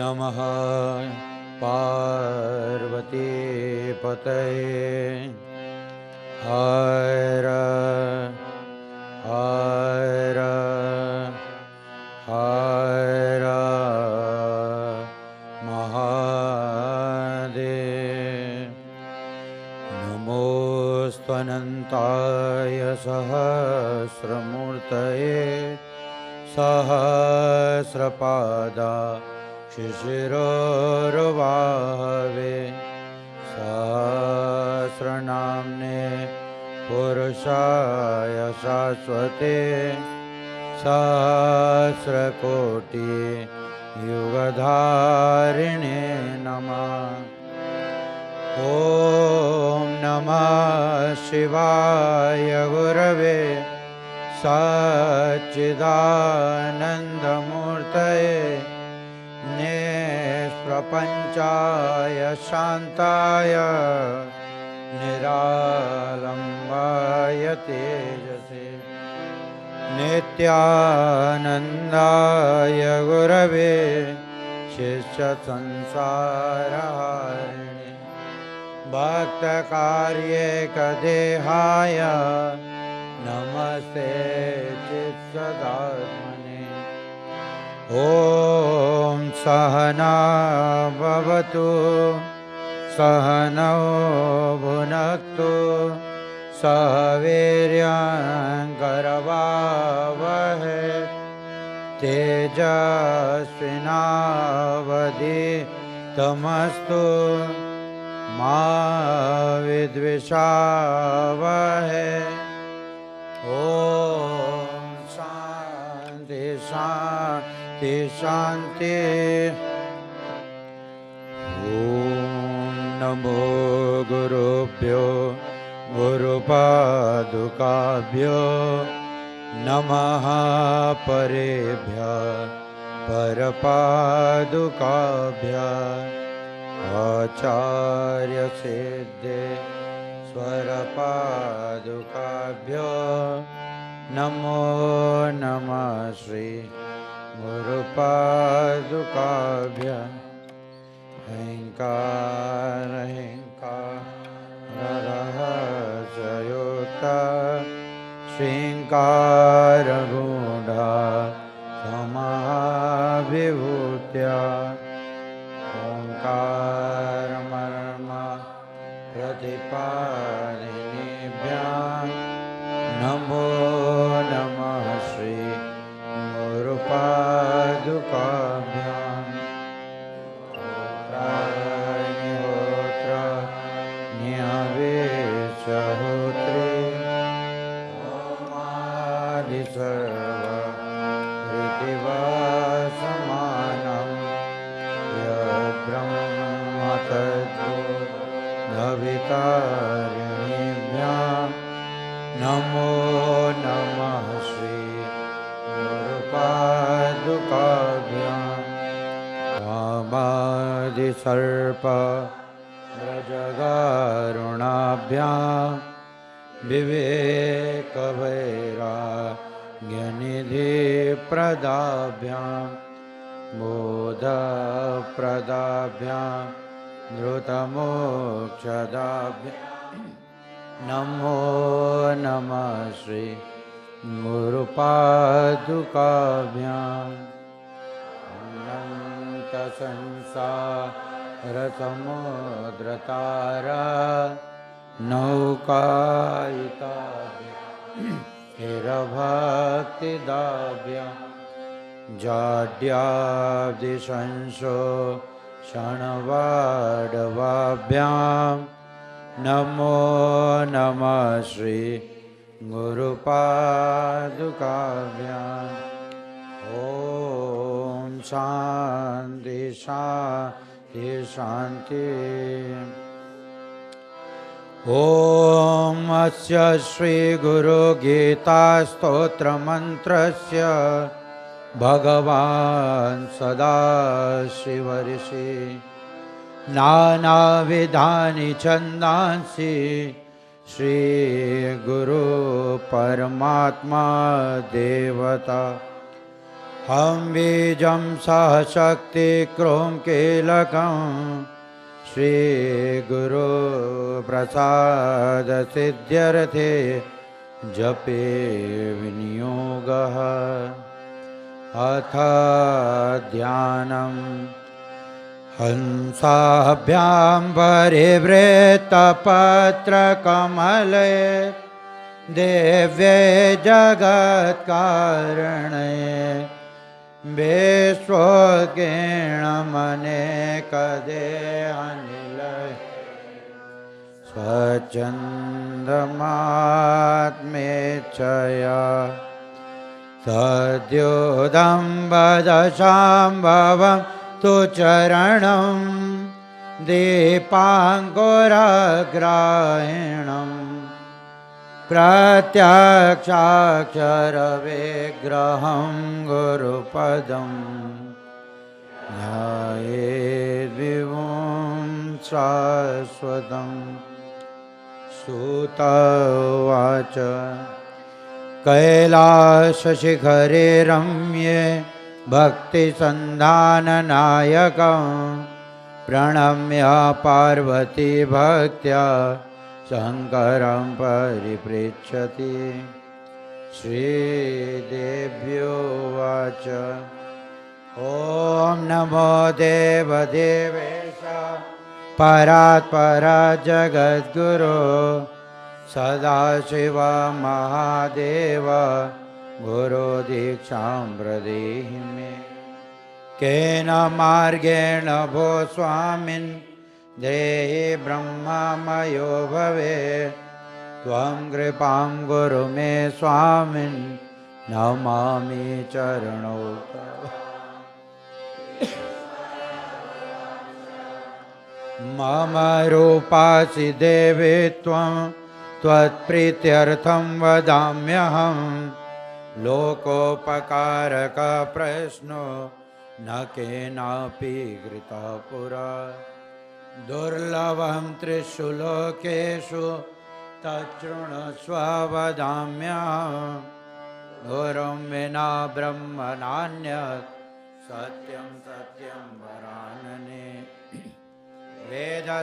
नमः पार्वती पतये हर हर हर महादेव। नमोऽस्त्वनन्ताय सहस्रमूर्तये सहस्रपादा शिशिरोर्बाहवे सहस्रनाम्ने पुरुषाय शाश्वते सहस्रकोटि युगधारिणे नमः। ॐ नमः शिवाय गुरवे सच्चिदानन्दमूर्तये निष्प्रपञ्चाय शान्ताय निरालम्बाय तेजसे नित्यानन्दाय गुरवे शिष्यसंसारहारिणे भक्तकार्येकदेहाय नमस्ते चित्सदात्मने। ॐ सहना भवतु सहनौ भुनक्तु सह वीर्यङ्करवावहै तेजस्विनावधीतमस्तु मा विद्विषावहै। ॐ शान्ति शान्ति शान्ति। ॐ नमो गुरुभ्यो गुरुपादुकाभ्यो नमः परेभ्यः परपादुकाभ्यः आचार्यसिद्धे स्वरपादुकाभ्यो नमो नमः श्री गुरुपादुकाभ्यः। ह्रीङ्कार ह्रीङ्काररहस्ययुक्ता श्रीङ्कारगूढा समाविभूत्या ओङ्कारमर्म प्रतिपादिनीभ्यां नमो नमः श्री गुरुपादुकाभ्याम्। होत्र न्यावेशहोत्रे सर्वऋतिवासमानं यद्ब्रह्म तद्भुतवितारिणीभ्यां नमो नमः श्री गुरुपादुकाभ्याम्। कामादिसर्प व्रजगारुणाभ्यां विवेकवैराग्यनिधिप्रदाभ्यां बोधप्रदाभ्यां धृतमोक्षदाभ्यां नमो नमः श्री गुरुपादुकाभ्याम्। अनन्तसंसारसमुद्रतारा नौकायिताभ्यां स्थिरभक्तिदाभ्यां जाड्याब्धिशंशोषणवाडवाभ्यां नमो नमः श्री गुरुपादुकाभ्याम्। ॐ शान्ति शान्ति शान्ति। ॐ अस्य श्री गुरुगीतास्तोत्रमन्त्रस्य भगवान् सदाशिवऋषि नानाविधानि छन्दांसि श्री गुरु परमात्मा देवता हम बीजं सह शक्ति क्रोम कीलकं श्री गुरु प्रसाद सिद्ध्यर्थे जपे विनियोगः अथ ध्यानम् हंसाभ्यां परिवृत्तपत्रकमले दिव्ये जगत्कारणे विश्वगेणमनेकदेहनिलये स्वच्छन्दमात्मेच्छया सद्योदम्बदशाम्भवं तु चरणं दीपाङ्कुरग्राहिणं प्रत्यक्षाक्षरविग्रहं गुरुपदं ध्यायेद्विभुं शाश्वतं सूत उवाच कैलासशिखरे रम्ये भक्तिसन्धाननायकं प्रणम्य पार्वती भक्त्या शङ्करं परिपृच्छति श्रीदेव्यो उवाच ॐ नमो देवदेवेश परात्परा जगद्गुरो सदाशिव महादेव गुरो दीक्षां प्रदेहि मे केन मार्गेण भो स्वामिन् देहि ब्रह्ममयो भवे त्वं कृपां गुरु मे स्वामिन् नमामि चरणौ तव मम रूपासि देवी त्वं त्वत्प्रीत्यर्थं वदाम्यहं लोकोपकारकप्रश्नो न केनापि कृतः पुरा दुर्लभं त्रिषु लोकेषु तच्छृणुष्व वदाम्यहं गुरुं विना ब्रह्म नान्यत् सत्यं सत्यं वरानने वेदशास्त्रपुराणानि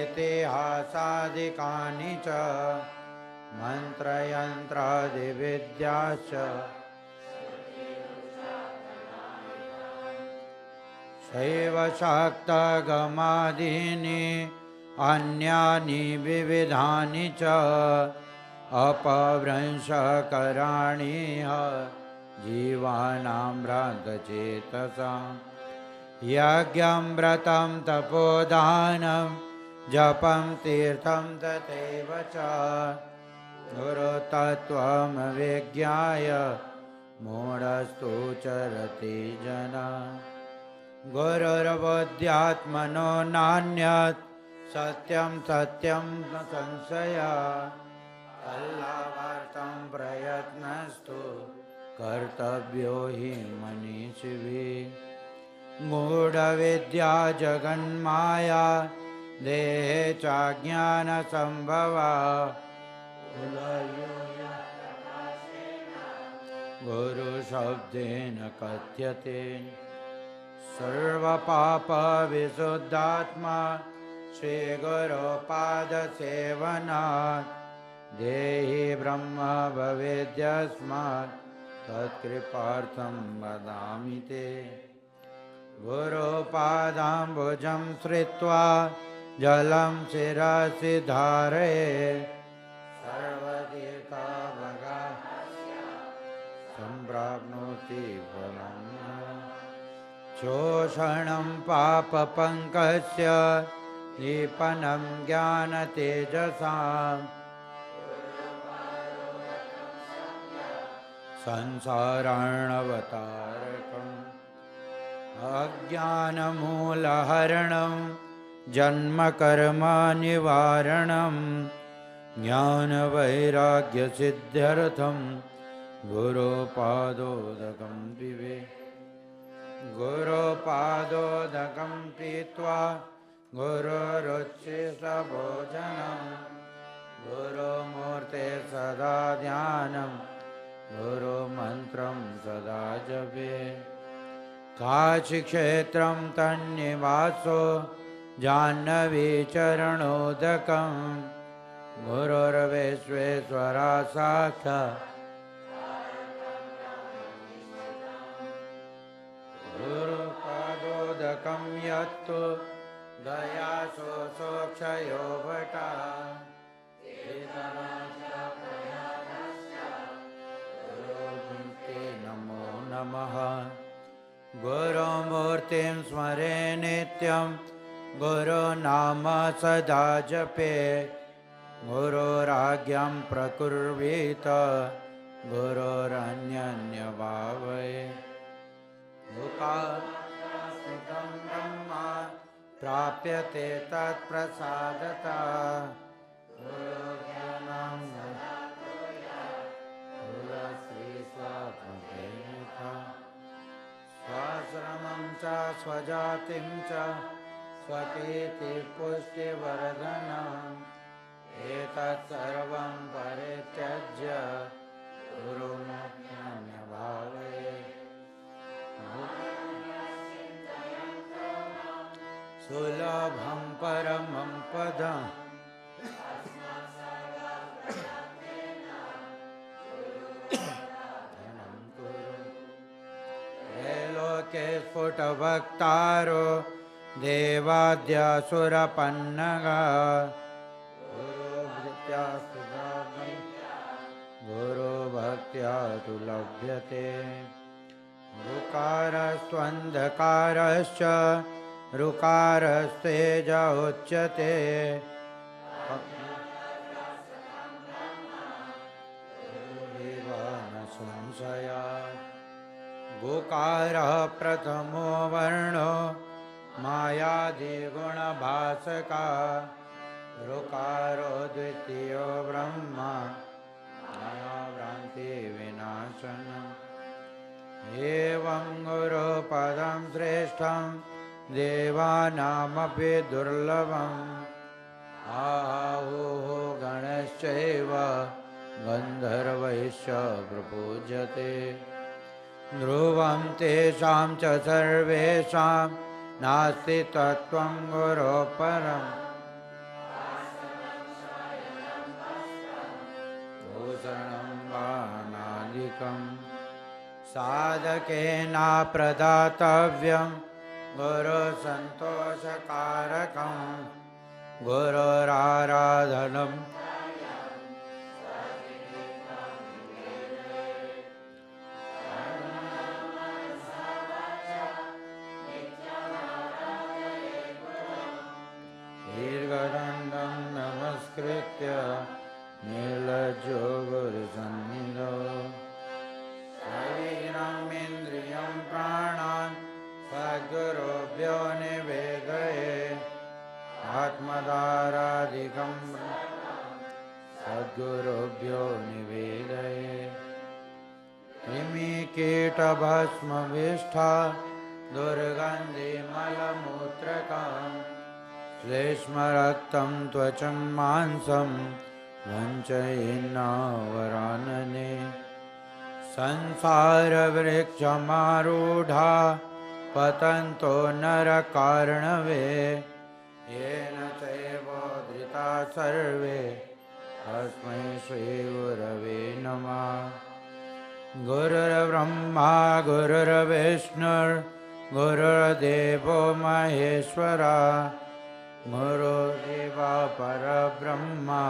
इतिहासादिकानि च मन्त्रयन्त्रादिविद्याश्च शैवशाक्तगमादीनि अन्यानि विविधानि च अपभ्रंशकराणि जीवानां भ्रान्तचेतसाम् यज्ञं व्रतं तपोदानं जपं तीर्थं तथैव च गुरुतत्त्वमविज्ञाय मूढस्तु चरति जना गुरुर्बुद्ध्यात्मनो नान्यत् सत्यं सत्यं न संशयः कल्लावार्तं प्रयत्नस्तु कर्तव्यो हि मनीषिभिः मूढविद्या जगन्माया देहे चाज्ञानसम्भवा गुरुशब्देन कथ्यते सर्वपापविशुद्धात्मा श्रीगुरुपादसेवनात् देहि ब्रह्म भवेद्यस्मात् तत्कृपार्थं वदामि ते गुरुपादाम्बुजं श्रित्वा जलं शिरसि धारयेत् सर्वतीर्थावगा सम्प्राप्नोति फलं शोषणं पापपङ्कस्य दीपनं ज्ञानतेजसां संसारार्णवतारकम् अज्ञानमूलहरणं जन्मकर्मनिवारणं ज्ञानवैराग्यसिद्ध्यर्थं गुरुपादोदकं पिबे गुरुपादोदकं पीत्वा गुरुरुचिर्भोजनं गुरुमूर्ते सदा ध्यानं गुरुमन्त्रं सदा जपे काशीक्षेत्रं तन्निवासो जाह्नवी चरणोदकं गुरुर्विश्वेश्वरा साक्षात् गुरुपादोदकं यत्तु दया सोक्षयो भटा गुरुमूर्ते नमो नमः गुरुमूर्तिं स्मरे नित्यं गुरुनाम सदा जपे गुरुराज्ञं प्रकुर्वीत गुरुरन्यन्यभावये मुखास्मृतं ब्रह्मा प्राप्यते तत्प्रसादतः गुरुज्ञानं गुरुश्रीस्वात्मदेवता स्वाश्रमं च स्वजातिं च स्वकीर्तिपुष्टिवर्धनम् एतत् सर्वं परित्यज्य गुरुमुख्यभावये सुलभं परमं पदम् त्रैलोक्ये स्फुटवक्तारो देवाद्यासुरपन्नगा गुरुभक्त्या तु लभ्यते ऋकारस्त्वन्धकारश्च ऋकारस्तेज उच्यते न संशयात् गुकारः प्रथमो वर्णो मायादिगुणभासका ऋकारो द्वितीयो ब्रह्मा मायाभ्रान्तिविनाशनम् एवं गुरुपदं श्रेष्ठं देवानामपि दुर्लभम् आहुः गणश्चैव गन्धर्वैश्च प्रपूज्यते ध्रुवं तेषां च सर्वेषां नास्ति तत्त्वं गुरोः परम् भूषणं वानादिकम् साधकेनाप्रदातव्यं गुरुसन्तोषकारकं गुरोराराधनं दीर्घदण्डं नमस्कृत्य निर्लज्जो गुरुसन्निधौ शरीरम् इन्द्रियं प्राणान् सद्गुरुभ्यो निवेदये आत्मदारादिकं सद्गुरुभ्यो निवेदये कृमिकीटभस्मविष्ठा दुर्गन्धिमलमूत्रकं श्लेष्मरक्तं त्वचं मांसं वञ्चयेन्नावरानने संसारवृक्षमारूढा पतन्तो नरकार्णवे येन चैवोद्धृता सर्वे तस्मै श्रीगुरवे नमः गुरुर्ब्रह्मा गुरुर्विष्णुर्गुरुर्देवो महेश्वरा गुरुदेवा परब्रह्मा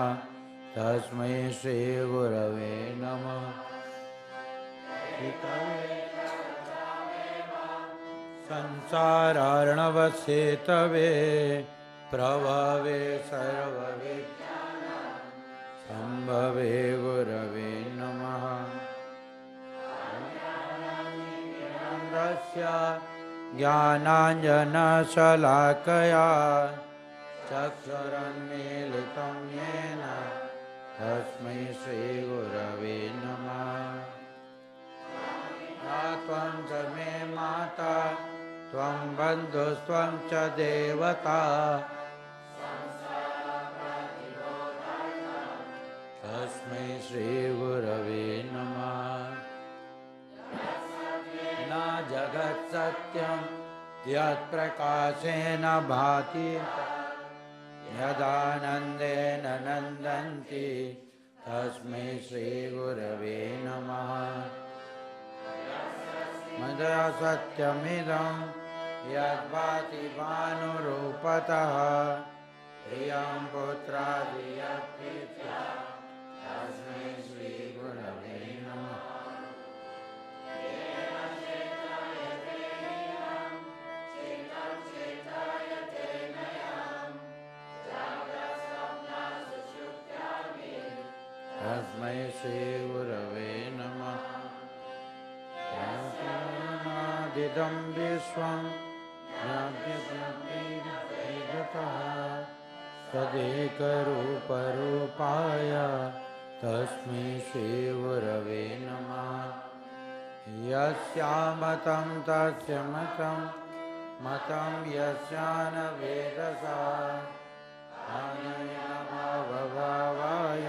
तस्मै श्रीगुरवे नमः संसारार्णवसेतवे प्रभवे सर्वविद्यानां सम्भवे गुरवे नमः ज्ञानाञ्जनशलाकया चक्षुरुन्मीलितं येन तस्मै श्रीगुरवे नमः त्वं च मे माता त्वं बन्धुस्त्वं च देवता तस्मै श्रीगुरवे नमः सत्यं यत्प्रकाशेन भाति यदानन्देन नन्दन्ति तस्मै श्रीगुरवे नमः। मया सत्यमिदं यद्भाति भानुरूपतः प्रियं पुत्रादियत्पिता तस्मै श्रीगुरवे नमः। तस्मै श्रीगुरवे नमः। इदं विश्वं ज्ञाप्यतः तदेकरूपरूपाय तस्मै श्रीगुरवे नमः। यस्यामतं तस्य मतं मतं यस्यान वेदसा अनेन भावभावाय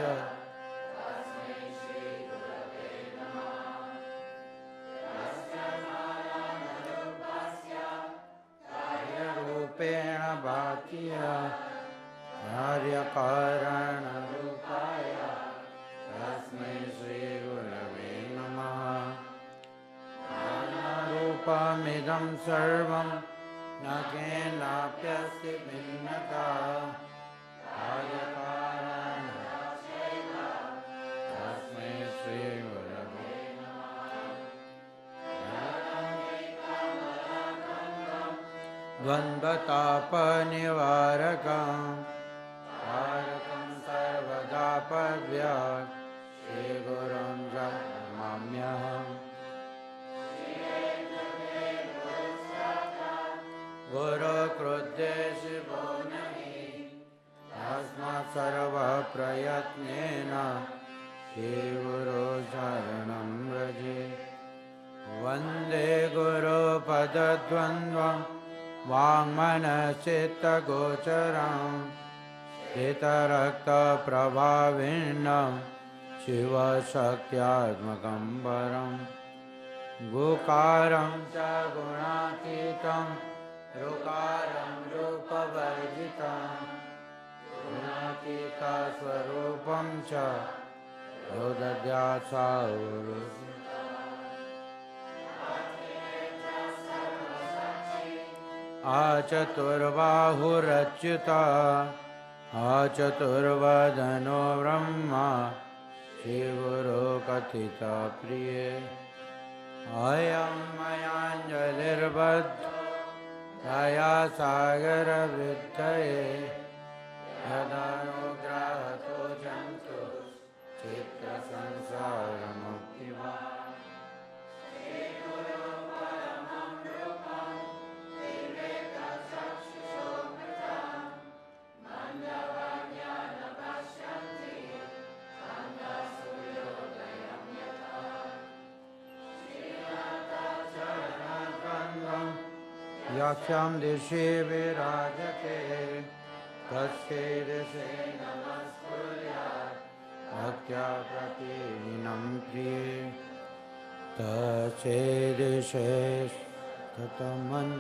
रूपेण भात्य कार्यकारणरूपाय तस्मै श्रीगुरवे नमः। रूपमिदं सर्वं न केनाप्यस्ति भिन्नता कार्यकारणरूपेण तस्मै श्रीगुरवे द्वन्द्वतापनिवारकं तारकं सर्वतापभ्यः श्रीगुरुं नमाम्यहम्। गुरुकृद्देशिवो नहि तस्मात् सर्वप्रयत्नेन श्रीगुरो शरणं व्रजे। वन्दे गुरुपदद्वन्द्वं वाङ्मनश्चित्तगोचरं स्थितरक्तप्रभाविनं शिवशक्त्यात्मकं वरं गुकारं च गुणातीतं ऋकारं रूपवर्जितं गुणातीतस्वरूपं च यो दद्यात् स आचतुर्बाहुरच्युता आचतुर्वदनो ब्रह्मा श्रीगुरो कथिता प्रिये। अयं मयाञ्जलिर्बद्धो दया सागरवृद्धये यदनुग्रहतो जन्तु चित्तसंसारमुक्तिवा। यस्यां दिशि विराजते तस्यै दिशि नमस्कुर्यात् भक्त्या प्रतिदिनं प्रिये। तस्यै दिशि ततमन्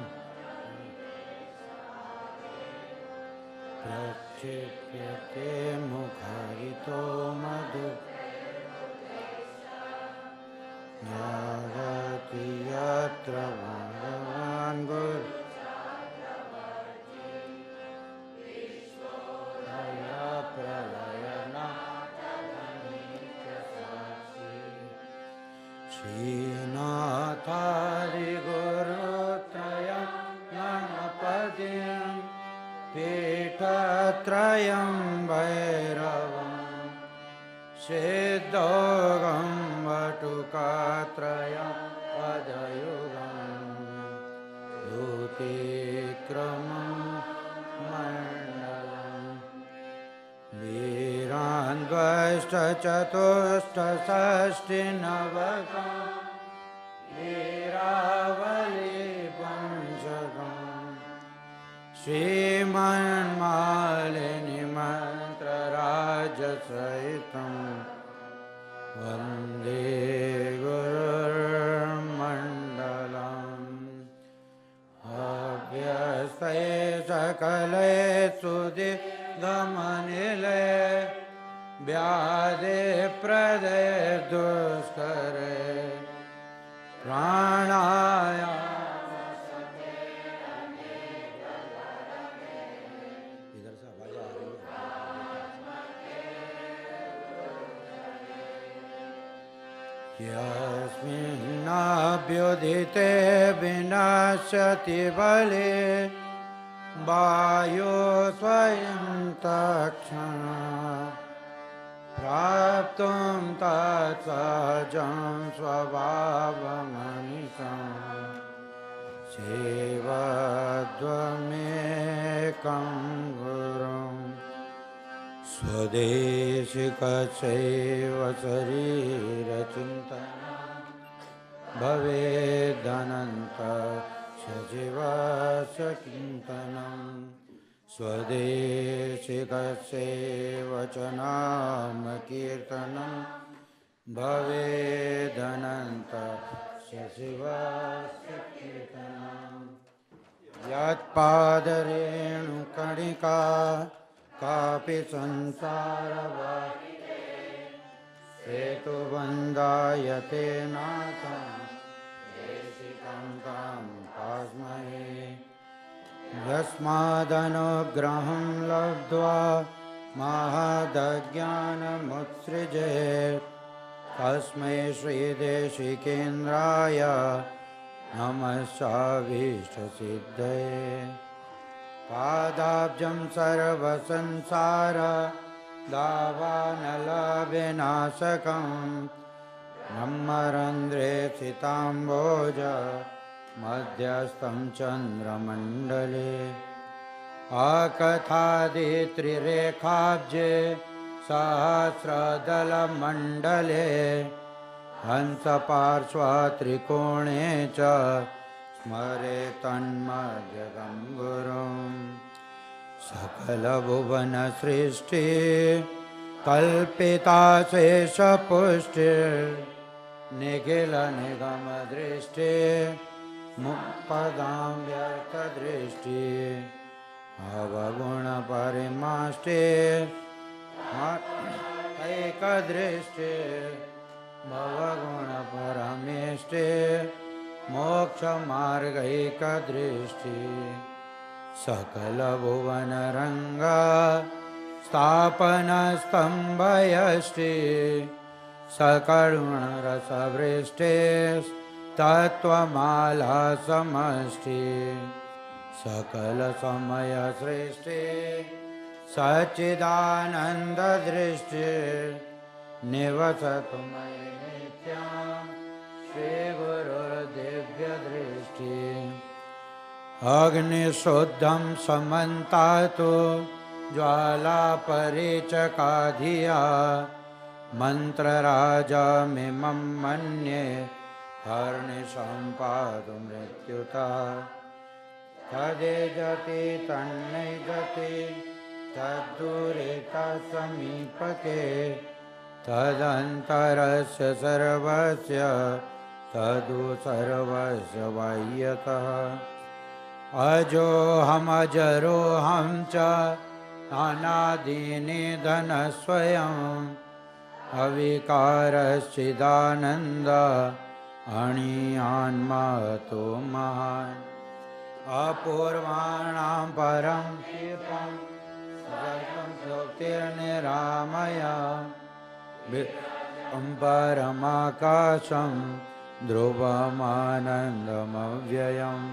प्रक्षिप्यते मुखरितो मधु यावति यत्र भगवान् गुरु श्रीनाथादिगुरुत्रयं गणपतिं पीठत्रयं भैरवं सिद्धोगं वटुकात्रयं पदयुगं दूतीक्रमं मण्डलं वीरान्वष्टचतुष्टषष्टिनवकं वीरावली पंचकं श्रीमन्मालिनी मन्त्रराजसहितं वन्दे गुरुर्मण्डलम्। सुदि गमनिले व्याधे प्रदे दुष्करे प्राणायाम इधर से आवाज आ रही है यस्मिन्नाभ्युदिते विनश्यति बले वायो स्वयं तत्क्षणात् प्राप्तुं तत्सहजं स्वभावमनिशं सेवध्वमेकं गुरुं स्वदेशिकस्यैव शरीरचिन्तनं भवेदनन्तस्य जीवस्य चिन्तनं स्वदेशिकस्यैव च नाम कीर्तनं भवेदनन्तस्य शिवस्य कीर्तनं यत्पादरेणुकणिका कापि संसारवाहिते हेतुबन्धायते नाथं देशिकं तं पास्महे यस्मादनुग्रहं लब्ध्वा महदज्ञानमुत्सृजेत् तस्मै श्रीदेशिकेन्द्राय नमश्चाभीष्टसिद्धये पादाब्जं सर्वसंसार दावानलविनाशकं ब्रह्मरन्ध्रे सिताम्बोज मध्यस्थं चन्द्रमण्डले अकथादित्रिरेखाब्जे सहस्रदलमण्डले हंसपार्श्वत्रिकोणे च स्मरे तन्मध्यगं गुरुं सकलभुवनसृष्टि कल्पिता शेषपुष्टिर्निखिलनिगमदृष्टि मुक्पदां व्यर्थदृष्टि अवगुणपरिमाष्टे ऐकदृष्टि भवगुणपरमेष्टे मोक्षमार्गैकदृष्टि सकलभुवनरङ्गा स्थापनस्तम्भयष्टि सकरुणरसवृष्टे तत्त्वमाला समष्टि सकलसमयसृष्टि सच्चिदानन्ददृष्टि निवसतु मयि नित्यं श्रीगुरुर्दिव्यदृष्टि अग्निशुद्धं समन्तातु ज्वालापरिचकाधिया मन्त्रराजमिमं मन्ये हर्निशं पातु मृत्युता तदेजति तन्नैजति तद्दूरे तत्समीपके तदन्तरस्य सर्वस्य तदु सर्वस्य बाह्यतः अजोऽहमजरोऽहं च अनादिनिधनस्वयम् अविकारश्चिदानन्द अणियान्मतो महान् अपूर्वाणां परं क्षिपं ज्योतिर्निरामय विश्वं परमाकाशं ध्रुवमानन्दमव्ययम्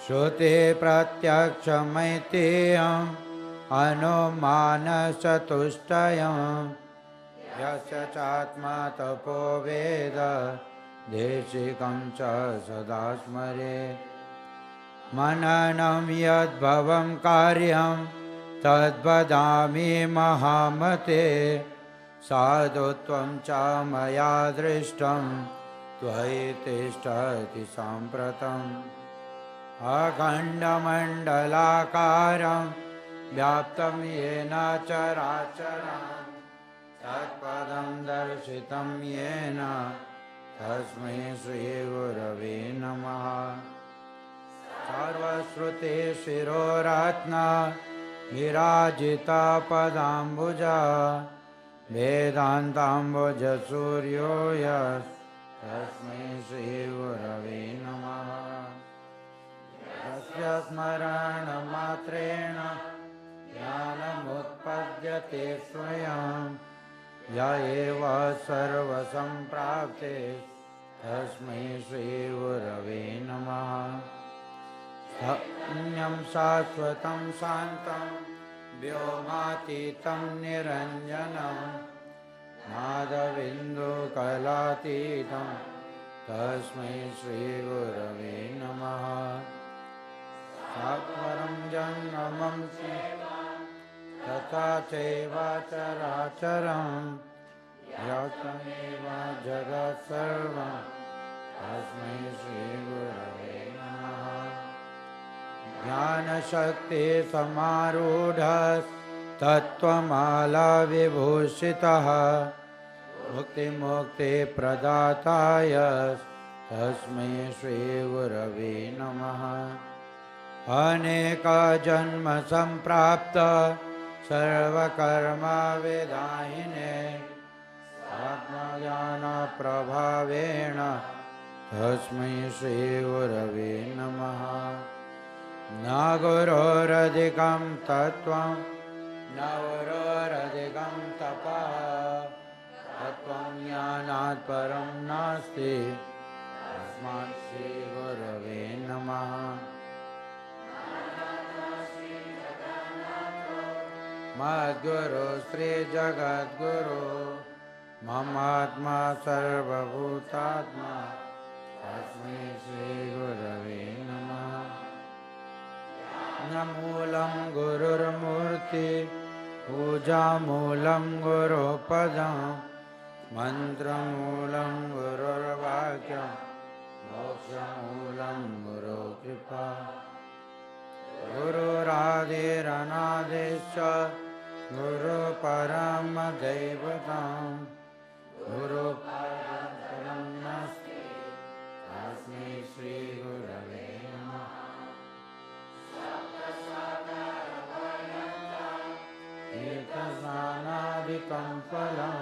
श्रुतिप्रत्यक्षमैतेयम् अनुमानश्चतुष्टयम् यस्य चात्मा तपो वेद देशिकं च सदा स्मरे मननं यद्भवं कार्यं तद्वदामि महामते साधुत्वं च मया दृष्टं त्वयि तिष्ठति साम्प्रतम् अखण्डमण्डलाकारं व्याप्तं येन चराचरं तत्पदं दर्शितं येन तस्मै श्रीगुरवे नमः सर्वश्रुतिशिरोरत्न विराजिता पदाम्बुजा वेदान्ताम्बुजसूर्यो तस्मै श्रीगुरवे नमः। यस्य स्मरणमात्रेण ज्ञानमुत्पद्यते स्वयं य एव सर्वसम्प्राप्ते तस्मै श्रीगुरवे नमः। सत्यं शाश्वतं शान्तं व्योमातीतं निरञ्जनं नादबिन्दुकलातीतं तस्मै श्रीगुरवे नमः। सत्वरं जङ्गमं तथा चैव चराचरं यत्तमेव जगत् सर्वं तस्मै श्रीगुरवे नमः। ज्ञानशक्ति समारूढस्तत्त्वमाला विभूषितः मुक्तिमुक्तिप्रदाताय तस्मै श्रीगुरवे नमः। अनेकजन्म सम्प्राप्त सर्वकर्मविदायिने आत्मज्ञानप्रभावेण तस्मै श्रीगुरवे नमः। न गुरोरधिकं तत्त्वं न गुरोरधिकं तपः तत्त्वं ज्ञानात् परं नास्ति तस्मात् श्रीगुरवे नमः। मद्गुरु श्रीजगद्गुरु ममात्मा सर्वभूतात्मा तस्मै श्रीगुरवे नमः। न मूलं गुरुर्मूर्ति पूजामूलं गुरुपदं मन्त्रमूलं गुरुर्वाक्यं मोक्षमूलं गुरुकृपा। गुरुरादिरनादिश्च गुरुपरमदैवतं गुरुपरं नास्ति तस्मै श्रीगुरवे नमः। एकस्नानादिकं फलं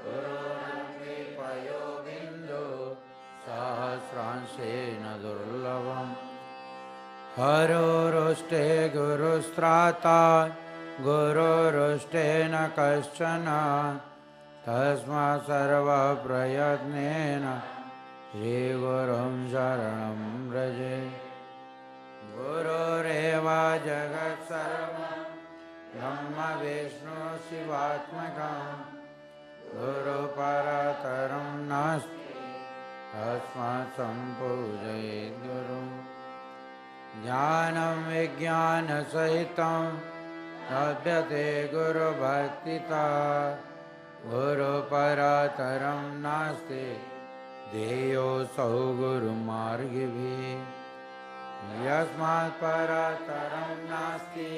गुरुर्कृपयो बिन्दु सहस्रांशेन दुर्लभम्। हरोरुष्टे गुरुस्त्राता गुरुरुष्टेन कश्चन तस्मात् सर्वप्रयत्नेन श्रीगुरुं शरणं व्रजे। गुरुरेव जगत्सर्वं ब्रह्म विष्णु शिवात्मकं गुरुपरतरं नास्ति तस्मात् सम्पूजयेत् गुरुम्। ज्ञानं विज्ञानसहितं लभ्यते गुरुभक्तिता गुरुपरतरं नास्ति ध्येयोऽसौ गुरुमार्गिभिः। यस्मात् परतरं नास्ति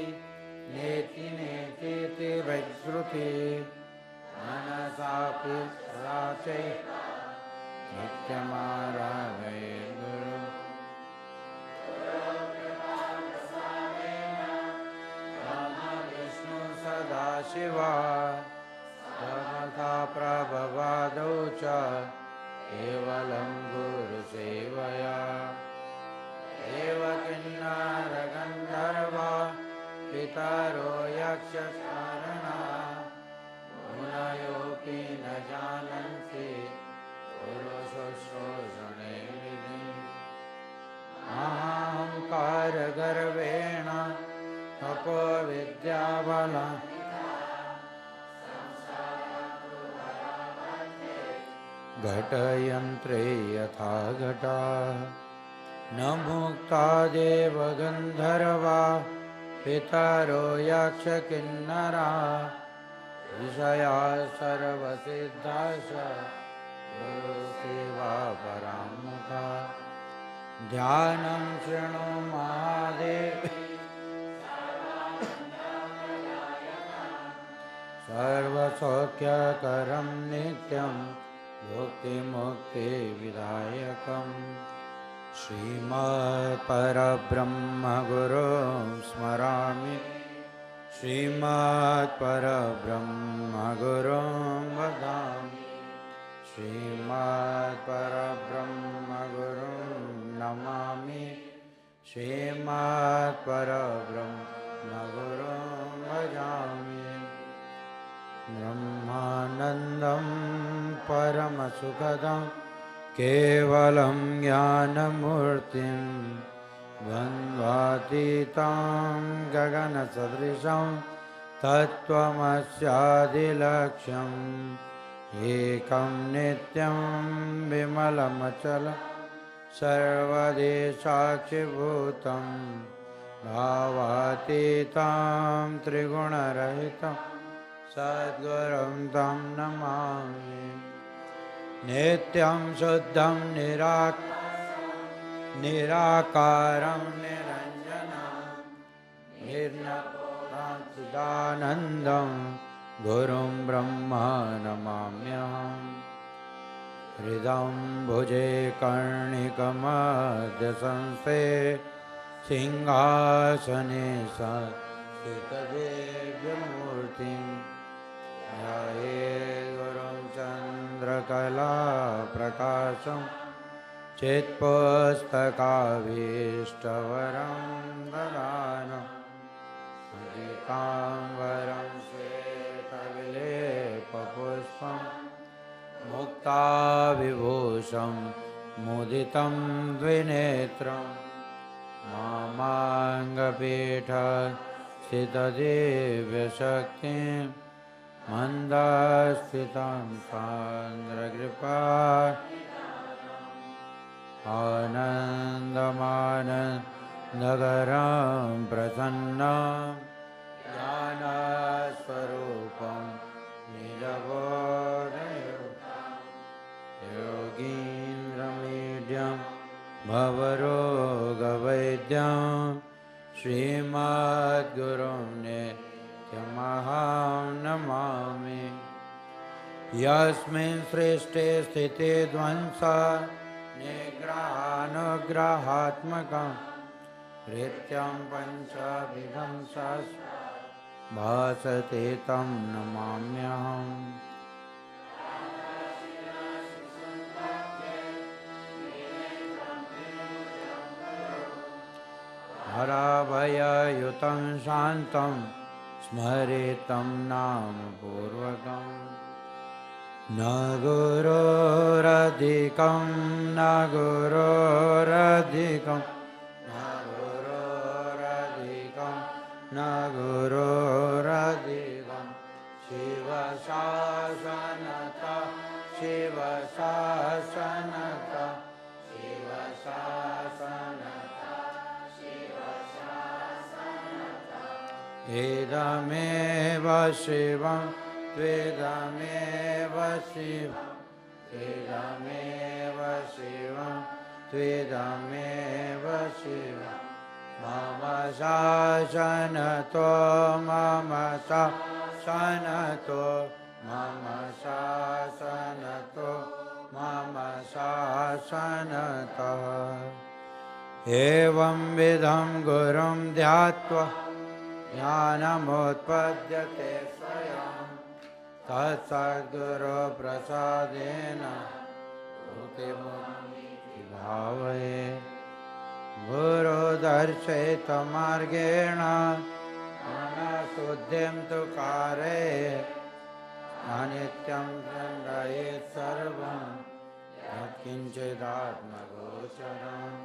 नेति नेतीति वैश्रुतिः मनसापि सदा चैव नित्यमाराधयेत् गुरुम्। शिवा समता प्रभवादौ च केवलं गुरुसेवया एव किन्नरगन्धर्वा पितरो यक्षकारणा मुनयोऽपि न जानन्ति गुरुशुश्रूषणे विधिम्। अहङ्कारगर्वेण तपो विद्याबलं घटयन्त्रे यथा घटा न मुक्ता देवगन्धर्वा पितरो यक्षकिन्नरा ऋषया सर्वसिद्धाश्च गुरुसेवा परामुखा। ध्यानं शृणु महादेवी सर्वसौख्यकरं नित्यं भुक्तिमुक्तिविधायकम्। श्रीमत्परब्रह्मगुरुं स्मरामि श्रीमत् परब्रह्म गुरुं वदामि श्रीमत् परब्रह्म गुरुं नमामि श्रीमत् परब्रह्म गुरुं भजामि ब्रह्मानन्दं परमसुखदं केवलं ज्ञानमूर्तिं द्वन्द्वातीतं गगनसदृशं तत्त्वमस्यादिलक्ष्यम् एकं नित्यं विमलमचलं सर्वदेशाक्षिभूतं भावातीतं त्रिगुणरहितं सद्गुरुं तं नमामि नित्यं शुद्धं निराकारं निरञ्जनं निर्मलं चिदानन्दं गुरुं ब्रह्मा नमाम्यहम् हृदं भुजे कर्णिकमध्यसंस्थे सिंहासने स्थितदिव्यमूर्तिं ध्यायेत् गुरुं चन्द्रकलाप्रकाशं चित्पुस्तकाभीष्टवरं ददानं पीताम्बरं श्वेतविलेपपुष्पं मुक्ताविभूषं मुदितं द्विनेत्रं मामाङ्गपीठस्थितदिव्यशक्तिं मन्दस्थितं सान्द्रकृपा आनन्दमानन्दकरं प्रसन्नं ज्ञानस्वरूपं निरवोधयुक्तं योगीन्द्रमीड्यं भवरोगवैद्यं श्रीमद्गुरुं नित्यमहं नमामि यस्मिन् सृष्टे स्थिते ध्वंसा निग्रहानुग्रहात्मकं नित्यं पञ्चविधं भासते तं नमाम्यहम् हराभययुतं शान्तं स्मरेतं नाम पूर्वकम् न गुरोरधिकं न गुरोरधिकं न गुरोरधिकं न गुरोरधिकं शिवशासनता शिवशासनता शिवशासनता शिवशासनता इदमेव शिवं त्वेदमेव शिवं त्वेदमेव शिवं त्वेदमेव शिवं मम शासनतो मम शासनतो मम शासनतो मम शासनतः एवं विधं गुरुं ध्यात्वा ज्ञानमुत्पद्यते स्वयं तत्सद्गुरुप्रसादेन भूतिमुक्ति भावये गुरुदर्शितमार्गेण मनःशुद्धिं तु कारयेत् अनित्यं दण्डयेत् सर्वं यत्किञ्चिदात्मगोचरम्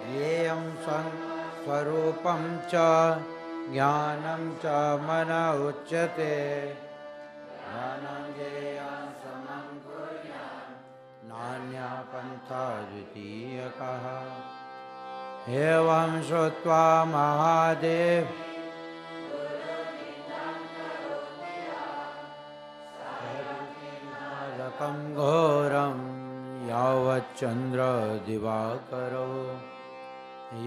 ज्ञेयं स्वरूपं च ज्ञानं च मन उच्यते ज्ञानं ज्ञेयं समं कुर्यात् नान्यः पन्था द्वितीयकः एवं श्रुत्वा महादेव घोरं यावच्चन्द्रदिवाकरो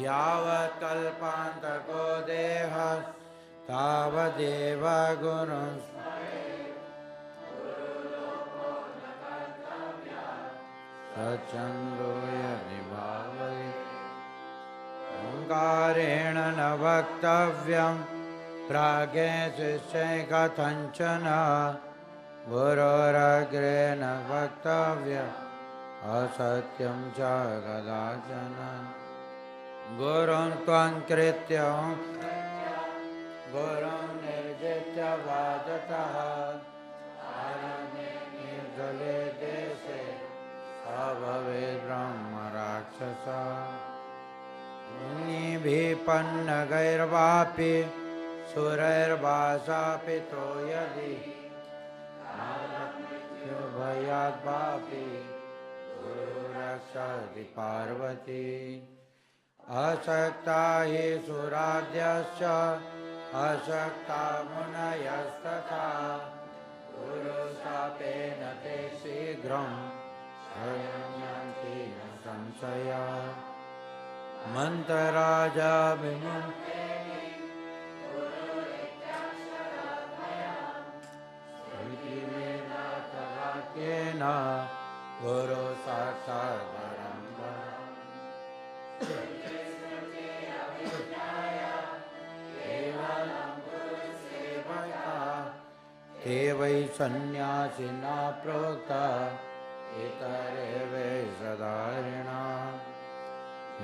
यावत् कल्पान्तको देहः तावदेव गुरुं सच्चन्द्रो यदि भावयेत् ओङ्कारेण न वक्तव्यं प्राज्ञे शिष्ये कथञ्चन गुरोरग्रेण वक्तव्य असत्यं च कदाचन गुरुं त्वं कृत्य गुरुं निर्जित्य वादतः निर्जले देशे अभवेद् ब्रह्म राक्षसः मुनिभिपन्नगैर्वापि सुरैर्वासापि तो यदि भयाद्वापि गुरुरक्षति पार्वती अशक्ता हि सुराद्यश्च अशक्ता मुनयस्तथा गुरुशापेन ते शीघ्रं शयन्ति न संशया मन्त्रराजा विमुक्तेनि गुरुरेत्याक्षरद्वयम् गुरु साक्षात् परं ते वै सन्न्यासिना प्रोक्ता इतरे वेषधारिणा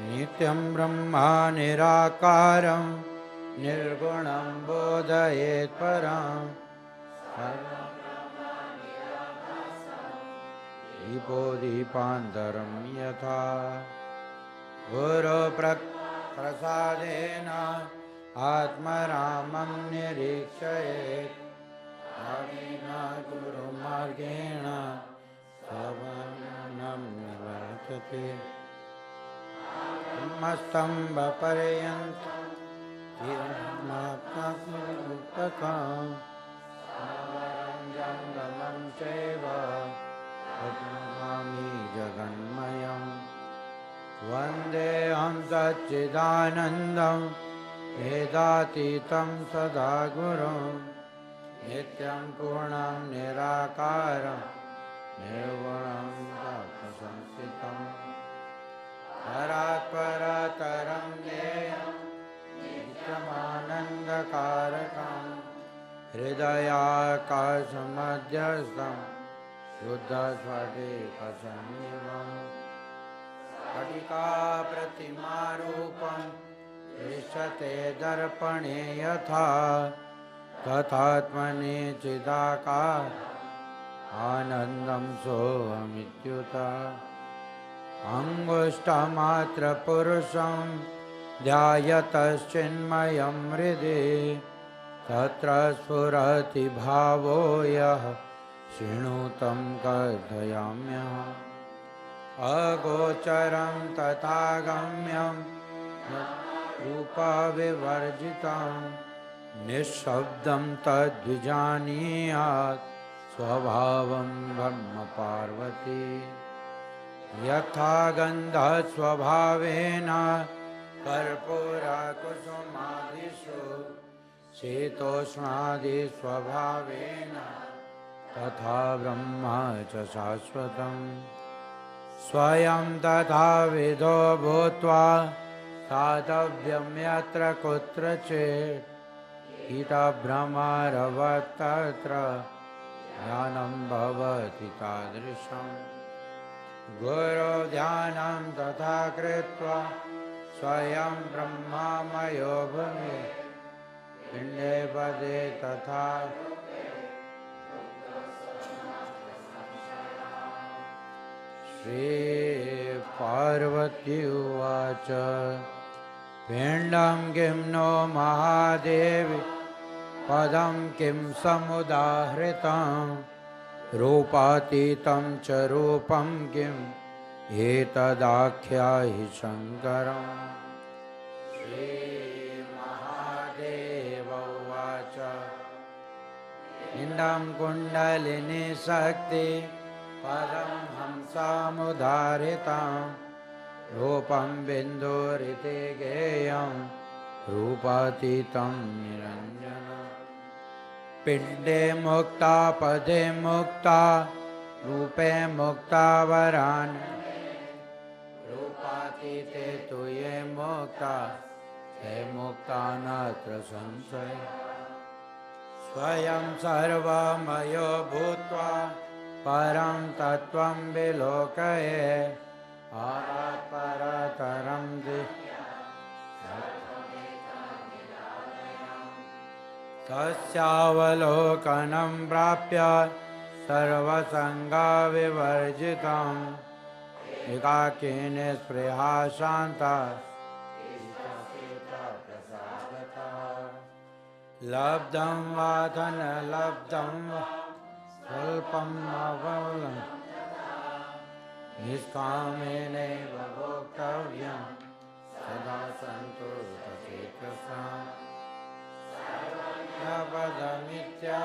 नित्यं ब्रह्मा निराकारं निर्गुणं बोधयेत् परं दीपो दीपान्तरं यथा गुरुप्रसादेन आत्मरामं निरीक्षयेत् गुरुमार्गेण सवनं निवर्तते स्तम्भपर्यन्तं धीरमात्ममुक्तकां जङ्गमं चैव तत्त्वगामी जगन्मयं वन्देऽहं सच्चिदानन्दं वेदातीतं सदा गुरुं नित्यं पूर्णं निराकारं निर्गुणं तत्त्वसंस्थितम् परात्परतरं ज्ञेयं नित्यमानन्दकारकं हृदयाकाशमध्यस्थं शुद्धस्फटिकसंयुगं स्फटिकाप्रतिमारूपं दृश्यते दर्पणे यथा तथात्मनि चिदाकार आनन्दं सोऽहमित्युत अङ्गुष्ठमात्रपुरुषं ध्यायतश्चिन्मयं हृदि तत्र स्फुरति भावो यः शृणुतं कथयाम्यहम् अगोचरं तथागम्यं रूपविवर्जितं निःशब्दं तद्विजानीयात् स्वभावं ब्रह्म पार्वती यथा गन्धस्वभावेन कर्पूरकुसुमादिषु शीतोष्णादिस्वभावेन तथा ब्रह्म च शाश्वतं स्वयं तथा विदो भूत्वा साधव्यं यत्र कुत्रचित् हितभ्रमरवत्तत्र ज्ञानं भवति तादृशम् गुरो ध्यानं तथा कृत्वा स्वयं ब्रह्मामयो भूमि पिण्डे पदे तथा श्रीपार्वती उवाच पिण्डं किं नो महादेवी पदं किं समुदाहृतं रूपातीतं च रूपं किम् एतदाख्याहि शङ्करम् श्रीमहादेव उवाच पिण्डं कुण्डलिनी शक्ति पदं हंसामुदाहृतं रूपं बिन्दुरिति गेयं रूपातीतं निरञ्जनम् पिण्डे मुक्ता पदे मुक्ता रूपे मुक्ता वरान् रूपातीते तु ये मुक्ता ते मुक्ता नात्र संशय स्वयं सर्वमयो भूत्वा परं तत्त्वं विलोकये आरात् परतरं तस्यावलोकनं प्राप्य सर्वसङ्गविवर्जितं एकाकिनी स्पृहा शान्ता लब्धं वा धनलब्धं वा स्वल्पम् अवलं निष्कामेनैव भोक्तव्यं सदा सन्तुष्टचेतसा सर्वपदमित्या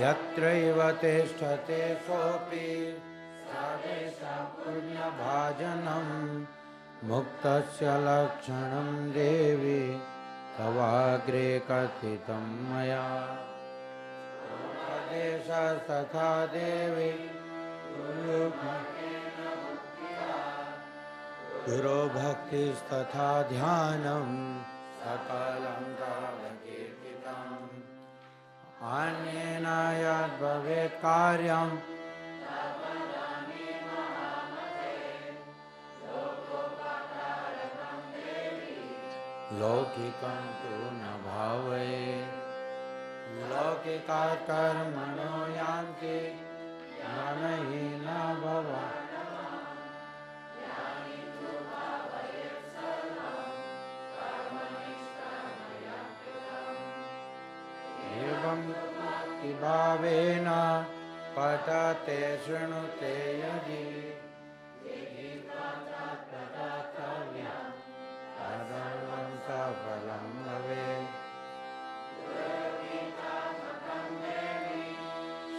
यत्रैव तिष्ठते सोऽपि सर्वेषां पुण्यभाजनं मुक्तस्य लक्षणं देवी तवाग्रे कथितं मया उपदेशस्तथा देवी गुरुभक्तिस्तथा ध्यानं सकलं तावकीर्तितम् अन्येन यद्भवेत् कार्यं लौकिकं तु न भावये लौकिकात् कर्मणो यान्ति ज्ञानहीना भवा एवं भावेन पठते शृणुते यदि सर्वं सफलं भवेत्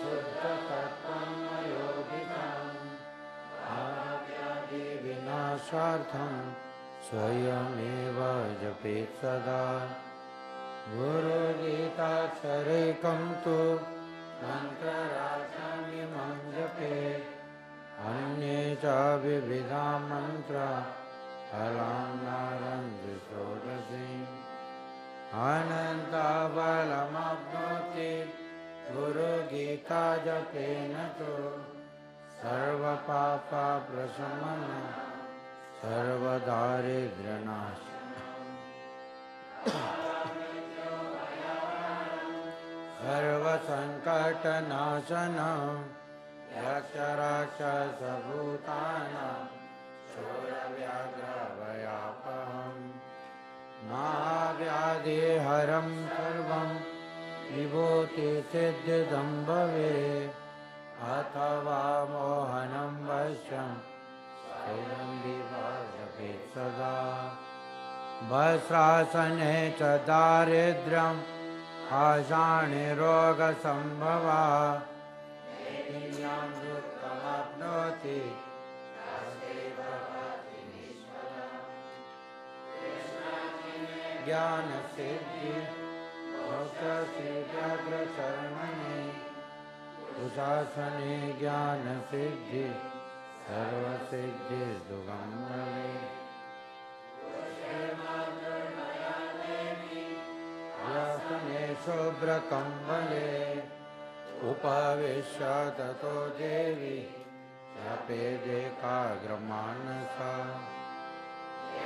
शुद्धतत्त्वं योगितं भाव्यादिविनाशार्थं स्वयमेव जपेत् सदा गुरुगीताक्षरैकं तु मन्त्रराशमिमं जपेत् अन्ये च विविधा मन्त्रा फलान्नारन्ति षोडशी अनन्तबलमप्नोति गुरुगीता जपेन तु सर्वपापप्रशमनं सर्वदारिद्र्यनाशनम् सर्वसङ्कटनाशनं यक्षराक्षसभूतानां शूरव्याघ्रभयापहं महाव्याधिहरं सर्वं विभूतिसिद्धिदं भवेत् अथवा मोहनं वश्यं स्वयं विभाजपेत् सदा वस्त्रासने च दारिद्र्यम् आशानि रोगसम्भवा पुण्यां दुःखमाप्नोति ज्ञानसिद्धि मोक्षसिद्ध्यग्रशर्मणि कुशासने ज्ञानसिद्धि सर्वसिद्धिर्दुःखं भवेत् व्यासने शुभ्रकम्बले उपविश्य ततो देवी जपेदेकाग्रमानसा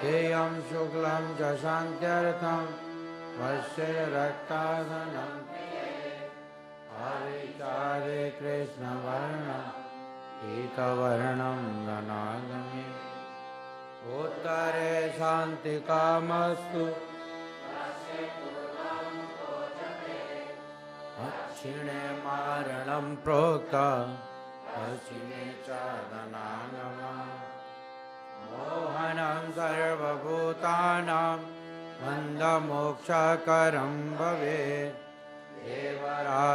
हेयं शुक्लं च शान्त्यर्थं वश्ये रक्तासनं आविचारे कृष्णवर्णं पीतवर्णं दनागमे उत्तरे शान्तिकामस्तु दक्षिणे मारणं प्रोक्ता पश्चिमे च दनागमः मोहनं सर्वभूतानां मन्दमोक्षकरं भवेत् देवराजप्रियकरं